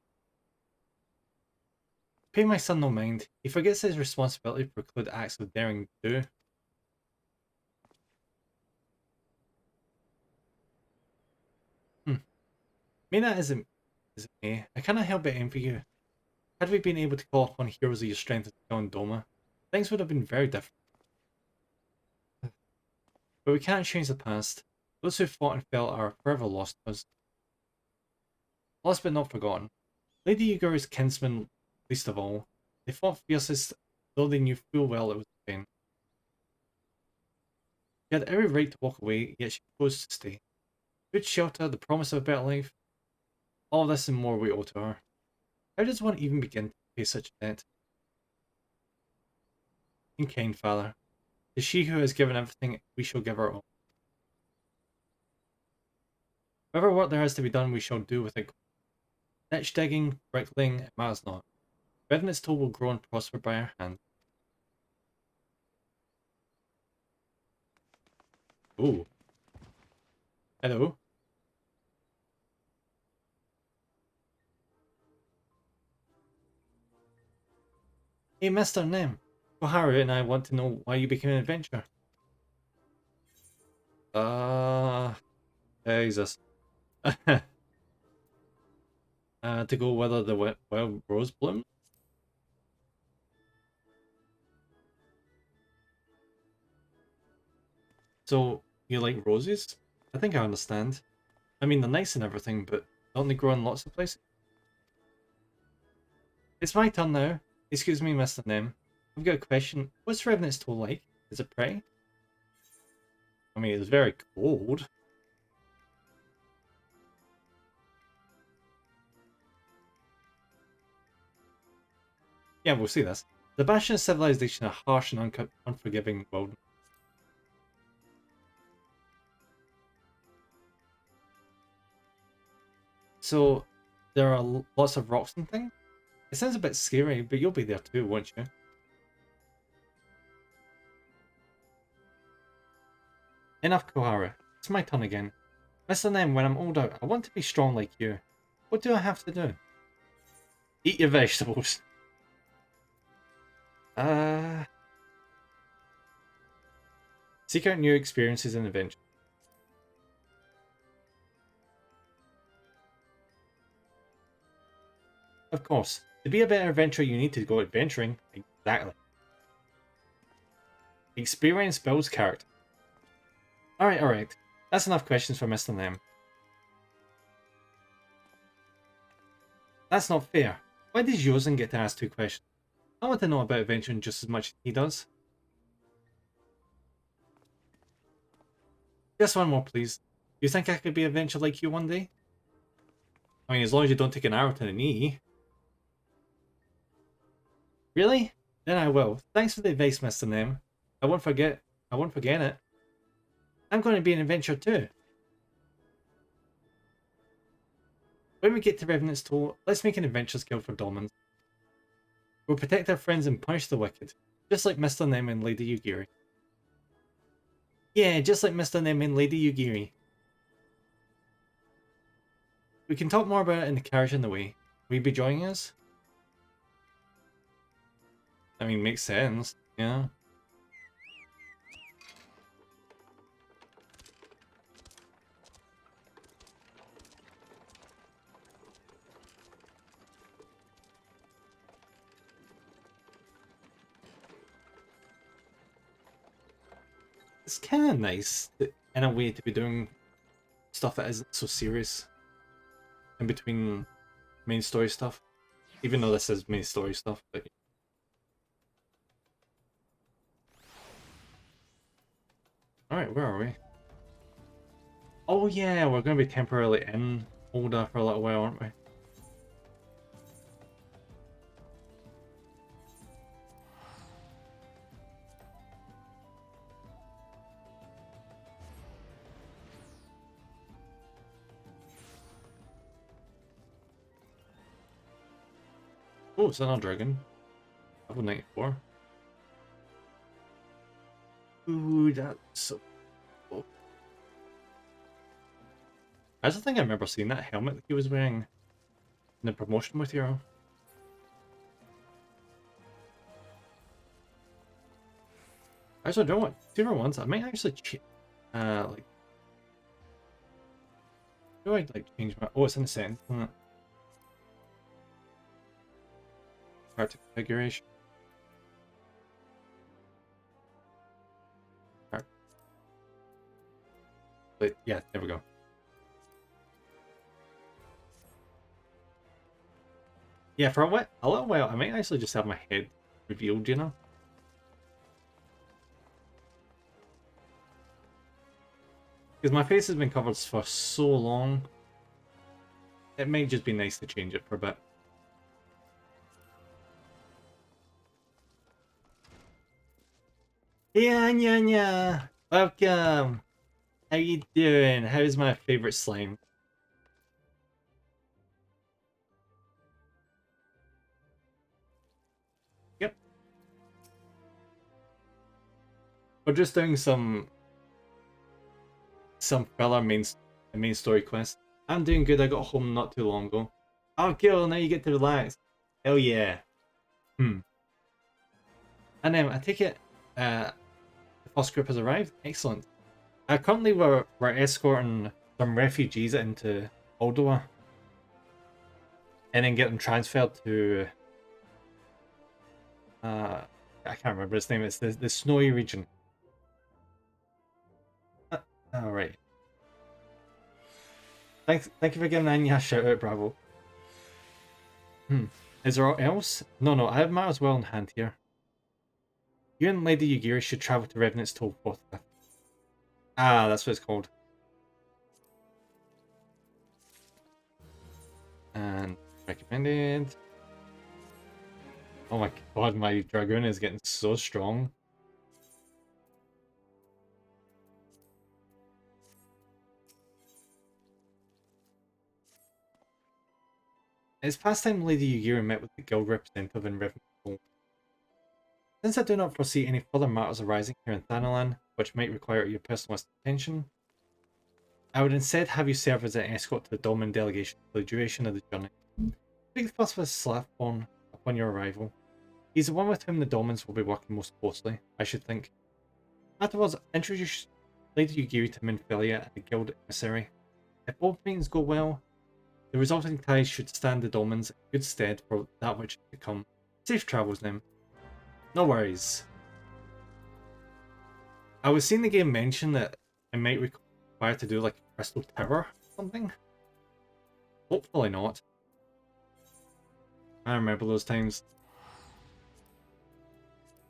Pay my son no mind. He forgets his responsibility to preclude acts of daring do. Mina isn't me. I cannot help but envy you. Had we been able to call upon heroes of your strength to kill Doma, things would have been very different. But we can't change the past. Those who fought and fell are forever lost to us. Lost but not forgotten. Lady Yuguru's kinsmen, least of all. They fought fiercest, though they knew full well it was pain. She had every right to walk away, yet she chose to stay. Good shelter, the promise of a better life. All this and more we owe to her. How does one even begin to pay such a debt? In kind, Father. To she who has given everything, we shall give her all. Whatever work there has to be done, we shall do with it. Ditch digging, bricklaying, it matters not. Revenant's toll will grow and prosper by our hand. Ooh. Hello. Hey, Mr. Nem. Koharu and I want to know why you became an adventurer. Jesus. To go whether the wild rose bloom. So, you like roses? I think I understand. I mean, they're nice and everything, but don't they grow in lots of places? It's my turn now. Excuse me, Mr. Nem. I've got a question. What's Revenant's toll like? Is it pretty? I mean, it's very cold. Yeah, we'll see this. The Bastion civilization are harsh and unforgiving world. So, there are lots of rocks and things? It sounds a bit scary, but you'll be there too, won't you? Enough, Koharu. It's my turn again. Mr. Nem, when I'm older, I want to be strong like you. What do I have to do? Eat your vegetables. Seek out new experiences and adventures. Of course, to be a better adventurer, you need to go adventuring. Exactly. Experience builds character. Alright. That's enough questions for Mr. Nem. That's not fair. Why does Yozen get to ask 2 questions? I want to know about adventuring just as much as he does. Just one more, please. You think I could be an adventurer like you one day? I mean, as long as you don't take an arrow to the knee. Really? Then I will. Thanks for the advice, Mr. Nem. I won't forget it. I'm going to be an adventurer too. When we get to Revenant's Toll, let's make an adventurers guild for Dolmens. We'll protect our friends and punish the wicked, just like Mr. Nem and Lady Yugiri. Yeah, just like Mr. Nem and Lady Yugiri. We can talk more about it in the carriage on the way. Will you be joining us? I mean, makes sense, yeah. It's kind of nice, in a way, to be doing stuff that isn't so serious in between main story stuff. Even though this is main story stuff, but... Alright, where are we? Oh yeah, we're going to be temporarily in Ul'dah for a little while, aren't we? Oh, it's another dragon. Level 94. Ooh, that's so cool. I don't think I remember seeing that helmet that he was wearing in the promotion material. Actually, I don't want silver ones. I might actually like. Do I like change my? Oh, it's in the settings, isn't it? Character configuration. But yeah, there we go. Yeah, for a little while, I might actually just have my head revealed, you know? Because my face has been covered for so long, it might just be nice to change it for a bit. Yeah, Anya, welcome. How you doing? How's my favorite slime? We're just doing some filler main story quest. I'm doing good. I got home not too long ago. Oh, Gil, now you get to relax. Hell yeah. And I take it the first group has arrived. Excellent. Currently we're escorting some refugees into Aldoa. And then get them transferred to I can't remember his name. It's the snowy region. Alright. Thank you for giving Anya a shout out, bravo. Is there anything else? No, I have matters well in hand here. You and Lady Yugiri should travel to Revenant's Toll forthwith. Ah, that's what it's called. And recommended. Oh my god, my Dragoon is getting so strong. It's past time Lady Yugiri met with the guild representative in Revenant Toll. Since I do not foresee any further matters arising here in Thanalan, which might require your personal attention, I would instead have you serve as an escort to the Dolmen delegation for the duration of the journey. Speak first with Slathborn upon your arrival. He's the one with whom the Dolmens will be working most closely, I should think. Afterwards, introduce Lady Yugiri to Minfilia and the guild emissary. If both meetings go well, the resulting ties should stand the Dolmens in good stead for that which is to come. Safe travels, Nim. No worries. I was seeing the game mention that I might require to do like a crystal tower or something. Hopefully not. I remember those times.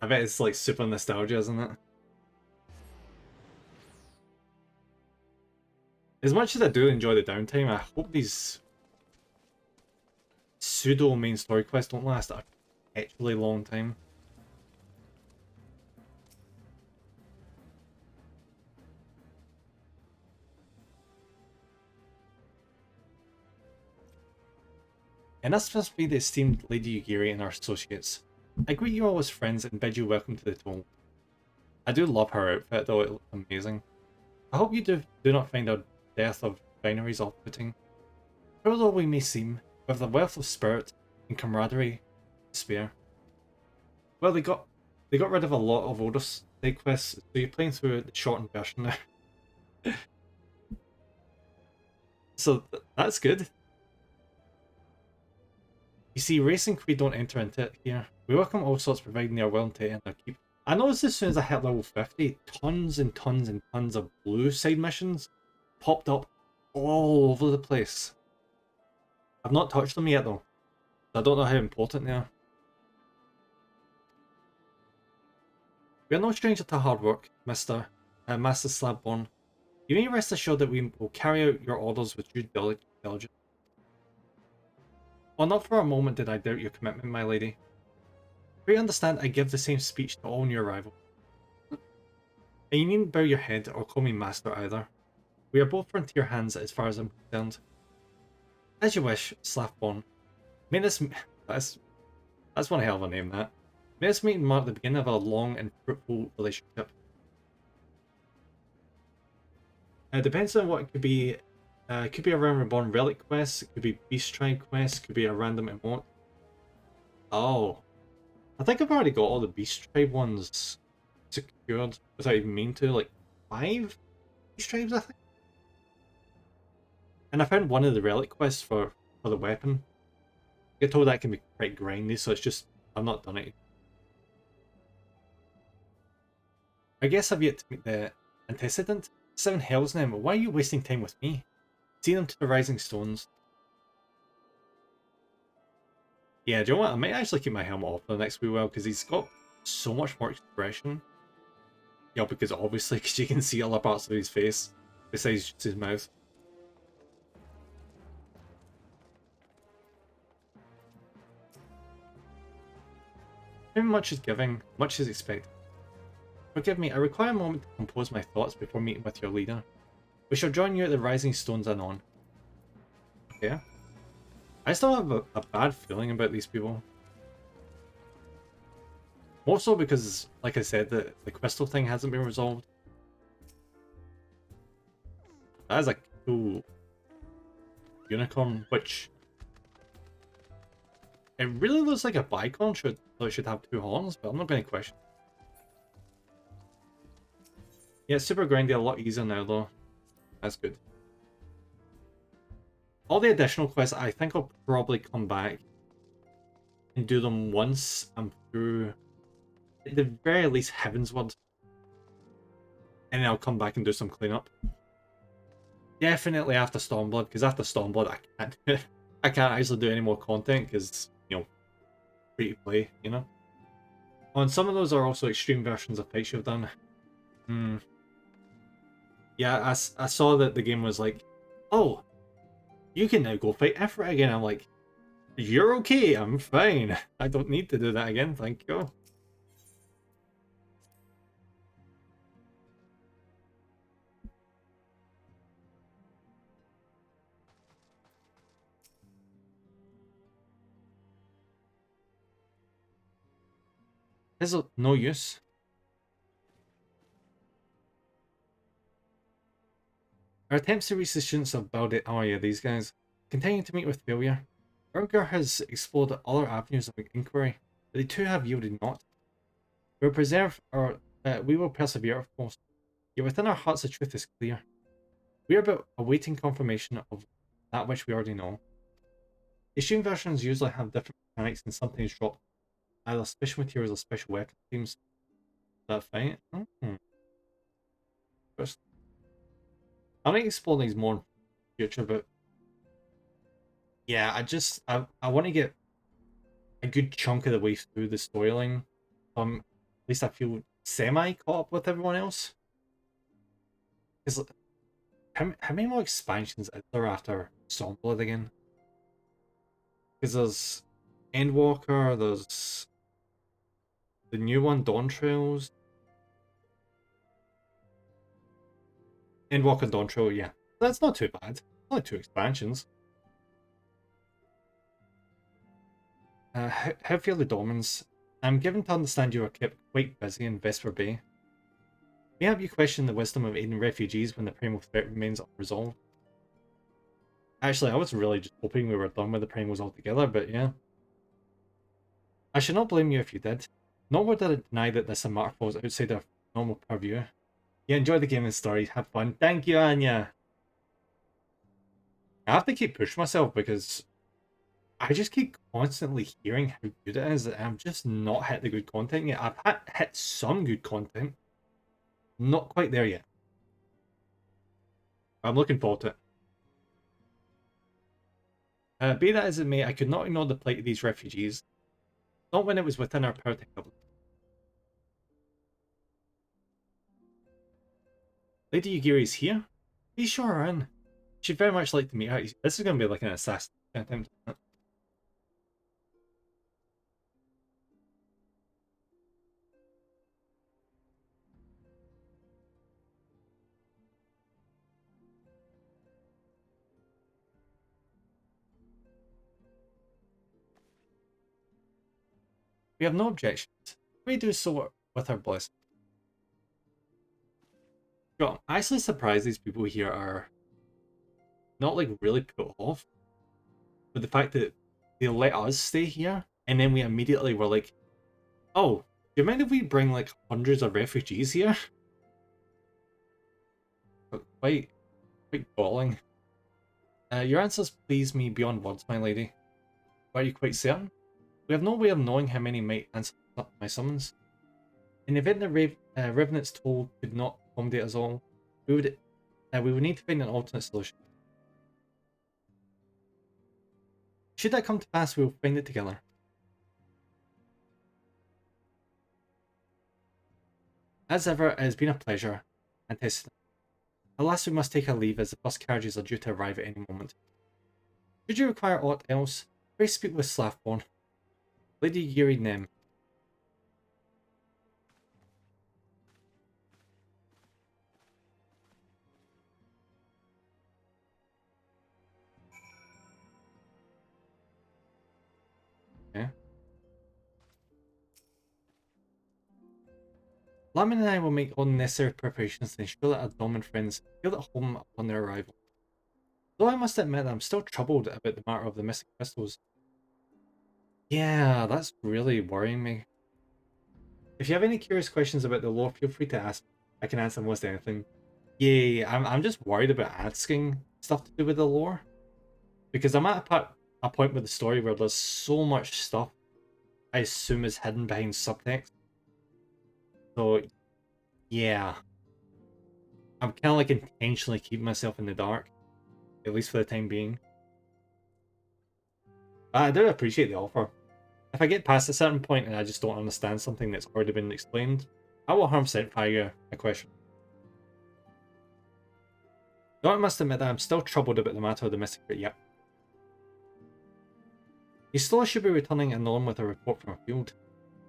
I bet it's like super nostalgia, isn't it? As much as I do enjoy the downtime, I hope these pseudo main story quests don't last a perpetually long time. And this must be the esteemed Lady Yugiri and her associates. I greet you all as friends and bid you welcome to the Toll. I do love her outfit though, it looks amazing. I hope you do not find our dearth of binaries off-putting. Cruel though we may seem, with the wealth of spirit and camaraderie to spare. Well, they got rid of a lot of older side quests, so you're playing through the shortened version now. So that's good. You see, Race and Creed don't enter into it here. We welcome all sorts providing they are willing to earn their keep. I noticed as soon as I hit level 50, tons and tons and tons of blue side missions popped up all over the place. I've not touched them yet though, so I don't know how important they are. We are no stranger to hard work, Master Slabborn. You may rest assured that we will carry out your orders with due diligence. Well, not for a moment did I doubt your commitment, my lady. Pray understand I give the same speech to all new arrival. And you needn't bow your head or call me master either. We are both frontier hands as far as I'm concerned. As you wish, Slathborn. May this... That's one hell of a name, that. May this meeting mark the beginning of a long and fruitful relationship. It depends on what it could be. It could be a Realm Reborn relic quest, it could be Beast Tribe quest, it could be a random emote. Oh. I think I've already got all the Beast Tribe ones secured without even meaning to, like 5 Beast Tribes I think. And I found one of the relic quests for the weapon. I get told that can be quite grindy, so it's just, I've not done it. I guess I've yet to meet the antecedent. 7 hells now, why are you wasting time with me? See them to the Rising Stones. Yeah, do you know what? I might actually keep my helmet off for the next wee while because he's got so much more expression. Yeah, because obviously, because you can see other parts of his face besides just his mouth. How much is giving, much is expected. Forgive me, I require a moment to compose my thoughts before meeting with your leader. We shall join you at the Rising Stones anon. Okay. I still have a bad feeling about these people. More so because, like I said, the crystal thing hasn't been resolved. That is a cool unicorn, which it really looks like a bicon so it should have 2 horns, but I'm not going to question. Yeah, super grindy, a lot easier now though. That's good. All the additional quests, I think I'll probably come back and do them once I'm through, at the very least, Heavensward. And then I'll come back and do some cleanup. Definitely after Stormblood, because after Stormblood I can't actually do any more content because, you know, free to play, you know. And some of those are also extreme versions of fights you've done. Yeah, I saw that the game was like, oh, you can now go fight Ifrit again. I'm like, you're okay, I'm fine. I don't need to do that again, thank you. Is it no use? Our attempts to reach the students of Baldet, oh yeah, these guys, continue to meet with failure. Urger has explored other avenues of inquiry, but they too have yielded naught. We will we will persevere, of course, yet within our hearts the truth is clear. We are but awaiting confirmation of that which we already know. Extreme versions usually have different mechanics and sometimes drop either special materials or special weapon themes. That fight? First, I might explore these more in the future, but yeah, I want to get a good chunk of the way through the storyline. At least I feel semi caught up with everyone else. Because how many more expansions is there after Stormblood again? Because there's Endwalker, there's the new one, Dawn Trails. Endwalker, Dawn Trail, yeah. That's not too bad. Only 2 expansions. How feel the Domans? I'm given to understand you are kept quite busy in Vesper Bay. Mayhap you question the wisdom of aiding refugees when the primal threat remains unresolved. Actually, I was really just hoping we were done with the primals altogether, but yeah. I should not blame you if you did. Nor would I deny that this Mark falls outside our normal purview. Yeah, enjoy the game and story. Have fun. Thank you, Anya. I have to keep pushing myself because I just keep constantly hearing how good it is. I've just not hit the good content yet. I've hit some good content. Not quite there yet. I'm looking forward to it. Be that as it may, I could not ignore the plight of these refugees. Not when it was within our power to help them. Lady Yugiri is here? Be sure her in. She'd very much like to meet her. This is going to be like an assassin attempt. We have no objections. We do so with our blessing. I'm actually surprised these people here are not like really put off with the fact that they let us stay here and then we immediately were like, oh, do you mind if we bring like hundreds of refugees here? Quite galling. Your answers please me beyond words, my lady. Are you quite certain? We have no way of knowing how many might answer my summons. In the event that Revenant's toll could not accommodate us all, we would need to find an alternate solution. Should that come to pass, we will find it together. As ever, it has been a pleasure, and alas, we must take our leave as the bus carriages are due to arrive at any moment. Should you require aught else, please speak with Slathborn. Lady Yuri Nem. Okay. Lamin and I will make all necessary preparations to ensure that our Dom and friends feel at home upon their arrival. Though I must admit that I'm still troubled about the matter of the missing crystals. Yeah, that's really worrying me. If you have any curious questions about the lore, feel free to ask. I can answer almost anything. Yeah, I'm just worried about asking stuff to do with the lore. Because I'm at a point with the story where there's so much stuff I assume is hidden behind subtext. So, yeah. I'm kind of like intentionally keeping myself in the dark. At least for the time being. But I do appreciate the offer. If I get past a certain point and I just don't understand something that's already been explained, I will 100% fire a question. Though I must admit that I'm still troubled about the matter of the mystic crate yet. Istola should be returning at Norm with a report from her field.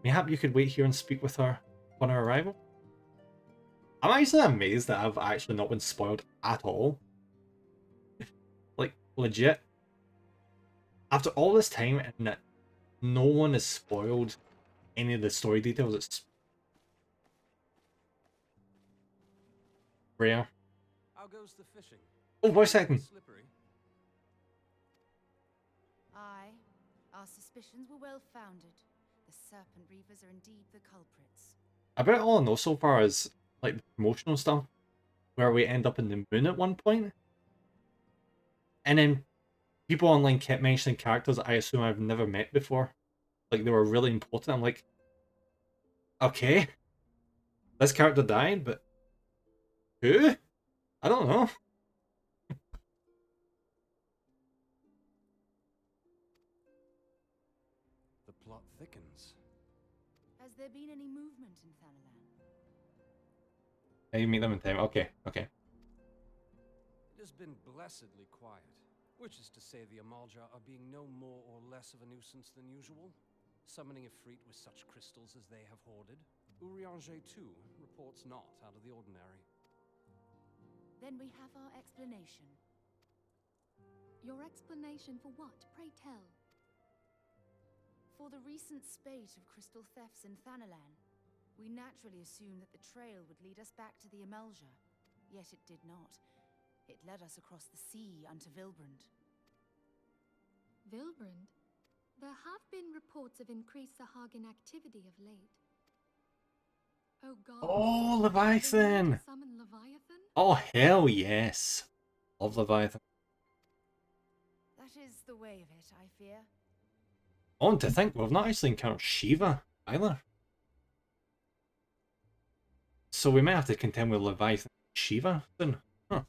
Mayhap you could wait here and speak with her upon her arrival? I'm actually amazed that I've actually not been spoiled at all. Like, legit. After all this time and that no one has spoiled any of the story details, it's rare. How goes the fishing? Oh, voice acting. Slippery. Aye, our suspicions were well founded. The Serpent Reavers are indeed the culprits. About all I know so far is like the promotional stuff, where we end up in the moon at one point, and then people online kept mentioning characters I assume I've never met before, like they were really important. I'm like, okay, this character died, but who? I don't know. The plot thickens. Has there been any movement in Thanalan? Yeah, you meet them in time. Okay, okay. It has been blessedly quiet, which is to say the Amalja are being no more or less of a nuisance than usual, summoning Ifrit with such crystals as they have hoarded. Urianger, too, reports not out of the ordinary. Then we have our explanation. Your explanation for what, pray tell? For the recent spate of crystal thefts in Thanalan, we naturally assumed that the trail would lead us back to the Amalja, yet it did not. It led us across the sea unto Vilbrand. Vilbrand? There have been reports of increased Sahagin activity of late. Oh god. Oh, Leviathan! Summon Leviathan? Oh, hell yes. Love Leviathan. That is the way of it, I fear. Oh, and to think, we've not actually encountered Shiva either. So we might have to contend with Leviathan and Shiva soon. Huh.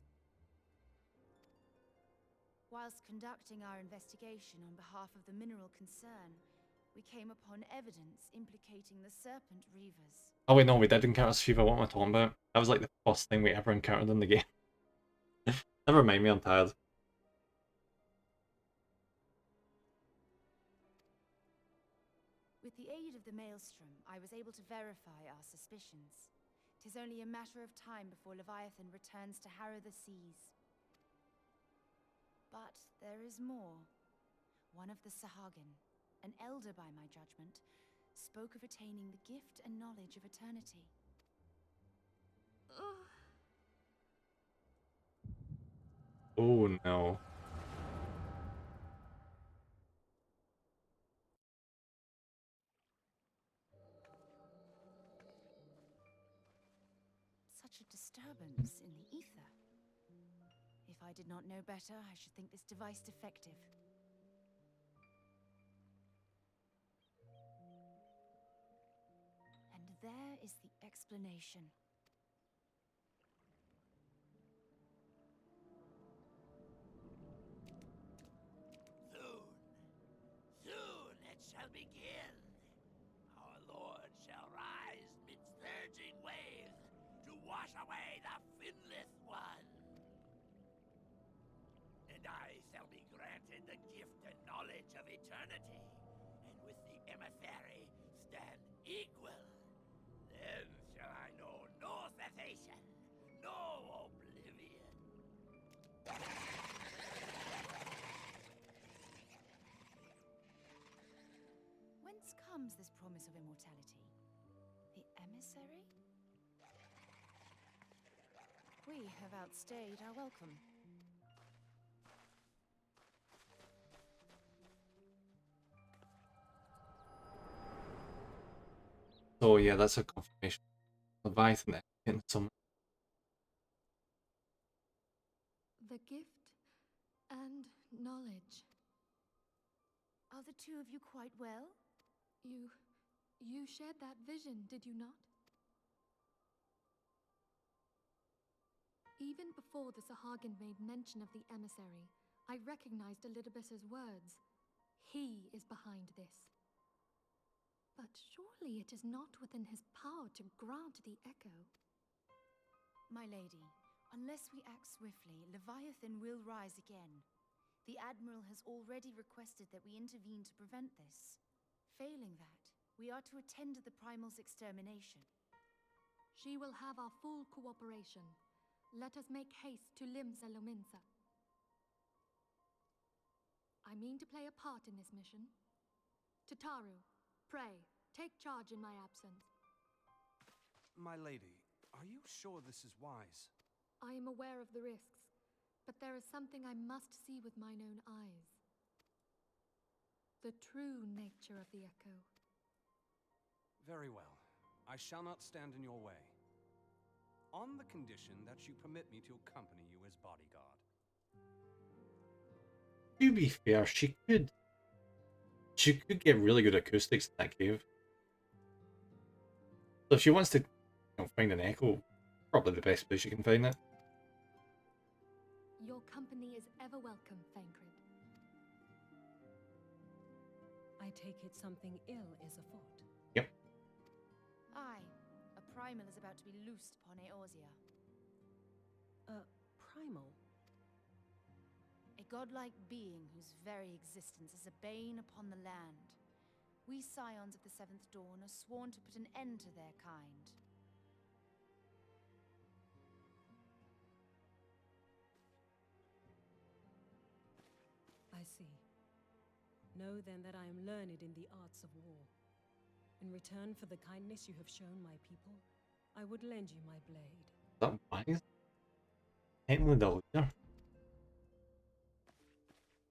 Whilst conducting our investigation on behalf of the mineral concern, we came upon evidence implicating the Serpent Reavers. Oh wait, no, we did encounter Shiva. What am I talking about? That was like the first thing we ever encountered in the game. Never mind me, I'm tired. With the aid of the Maelstrom, I was able to verify our suspicions. 'Tis only a matter of time before Leviathan returns to harrow the seas. But there is more. One of the Sahagin, an elder by my judgment, spoke of attaining the gift and knowledge of eternity. Ugh. Oh no. Such a disturbance in the ether. If I did not know better, I should think this device defective. And there is the explanation. Soon it shall begin. Our Lord shall rise midst surging waves to wash away the finless one. And I shall be granted the gift and knowledge of eternity, and with the emissary stand equal. Then shall I know no cessation, no oblivion. Whence comes this promise of immortality? The emissary? We have outstayed our welcome. So yeah, that's a confirmation. Leviathan getting some. The gift and knowledge. Are the two of you quite well? You shared that vision, did you not? Even before the Sahagin made mention of the emissary, I recognized Elidibus's words. He is behind this. But surely it is not within his power to grant the echo. My lady, unless we act swiftly, Leviathan will rise again. The Admiral has already requested that we intervene to prevent this. Failing that, we are to attend to the Primal's extermination. She will have our full cooperation. Let us make haste to Limsa Lominsa. I mean to play a part in this mission. Tataru, pray, take charge in my absence. My lady, are you sure this is wise? I am aware of the risks, but there is something I must see with mine own eyes. The true nature of the echo. Very well. I shall not stand in your way. On the condition that you permit me to accompany you as bodyguard. To be fair, she could get really good acoustics in that cave. So if she wants to find an echo, probably the best place you can find it. Your company is ever welcome, Thancred. I take it something ill is afoot. Yep. Aye, a primal is about to be loosed upon Eorzea. Primal? A godlike being whose very existence is a bane upon the land. We scions of the Seventh Dawn are sworn to put an end to their kind. I see. Know then that I am learned in the arts of war. In return for the kindness you have shown my people, I would lend you my blade. Is that wise? Technically the leader.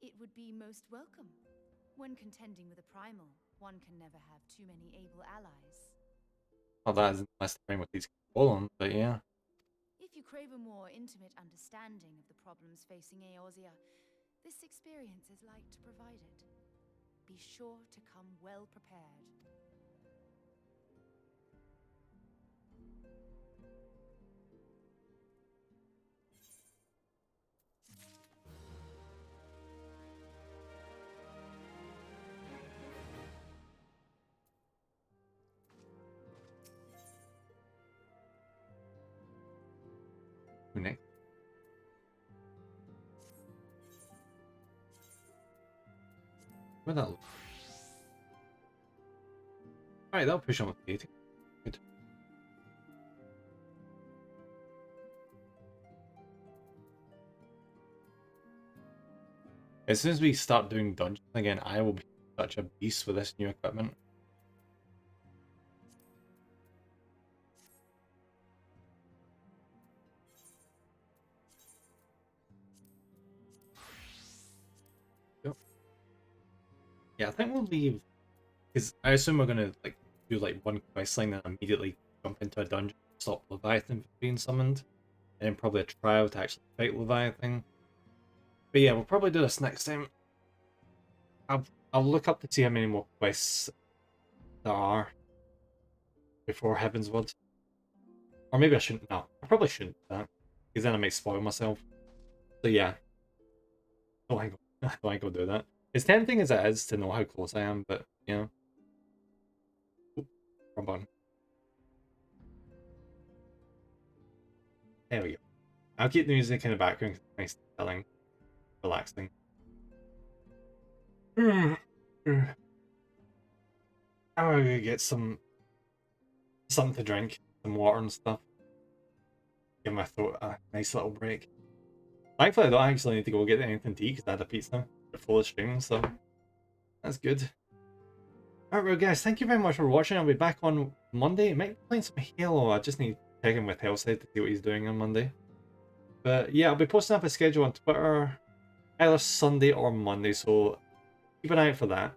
It would be most welcome. When contending with a primal, one can never have too many able allies. Well, that isn't unless the frame with these fallen, but yeah. If you crave a more intimate understanding of the problems facing Eorzea, this experience is like to provide it. Be sure to come well prepared. Who next? Where'd that look? Alright, that'll push on with dating. Good. As soon as we start doing dungeons again, I will be such a beast with this new equipment. Yeah, I think we'll leave, because I assume we're gonna do one quest line and immediately jump into a dungeon, stop Leviathan from being summoned, and then probably a trial to actually fight Leviathan. But yeah, we'll probably do this next time. I'll look up to see how many more quests there are before Heavensward. Or maybe I shouldn't. No, I probably shouldn't do that, because then I might spoil myself. So yeah, I don't go do that. It's tempting as it is to know how close I am, but you know. Oop, wrong button. There we go. I'll keep the music in the background. It's nice, telling, relaxing. I'm gonna get something to drink, some water and stuff. Give my throat a nice little break. Thankfully, I don't actually need to go get anything to eat because I had a pizza before the stream, so that's good. Alright, well, guys, thank you very much for watching. I'll be back on Monday. I might be playing some Halo. I just need to check in with Hellside to see what he's doing on Monday. But yeah, I'll be posting up a schedule on Twitter either Sunday or Monday, so keep an eye out for that.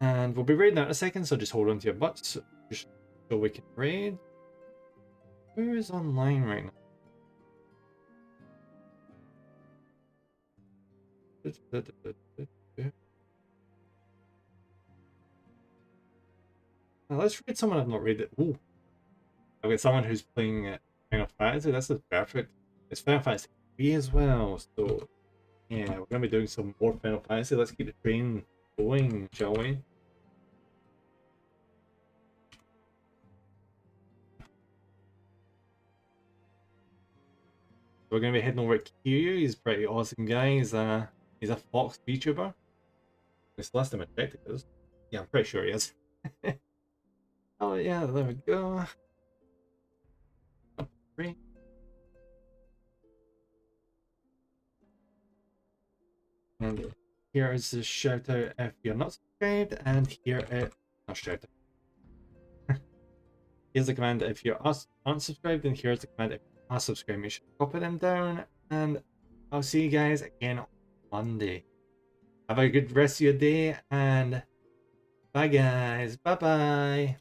And we'll be raiding out in a second, so just hold on to your butts just so we can raid. Who is online right now? Now let's read someone I've not read it. Ooh. I've got someone who's playing Final Fantasy. This is perfect. It's Final Fantasy 3 as well. So yeah, we're gonna be doing some more Final Fantasy. Let's keep the train going, shall we? We're gonna be heading over to Kiryu. He's a pretty awesome guy. He's a Fox VTuber. It's the last time I checked it is. Yeah, I'm pretty sure he is. Oh yeah, there we go. Great. And here is the shout out if you're not subscribed, and here it not shout out. Here's the command if you're unsubscribed, and here's the command if you are subscribed. You should copy them down, and I'll see you guys again on Monday. Have a good rest of your day, and bye guys. Bye bye.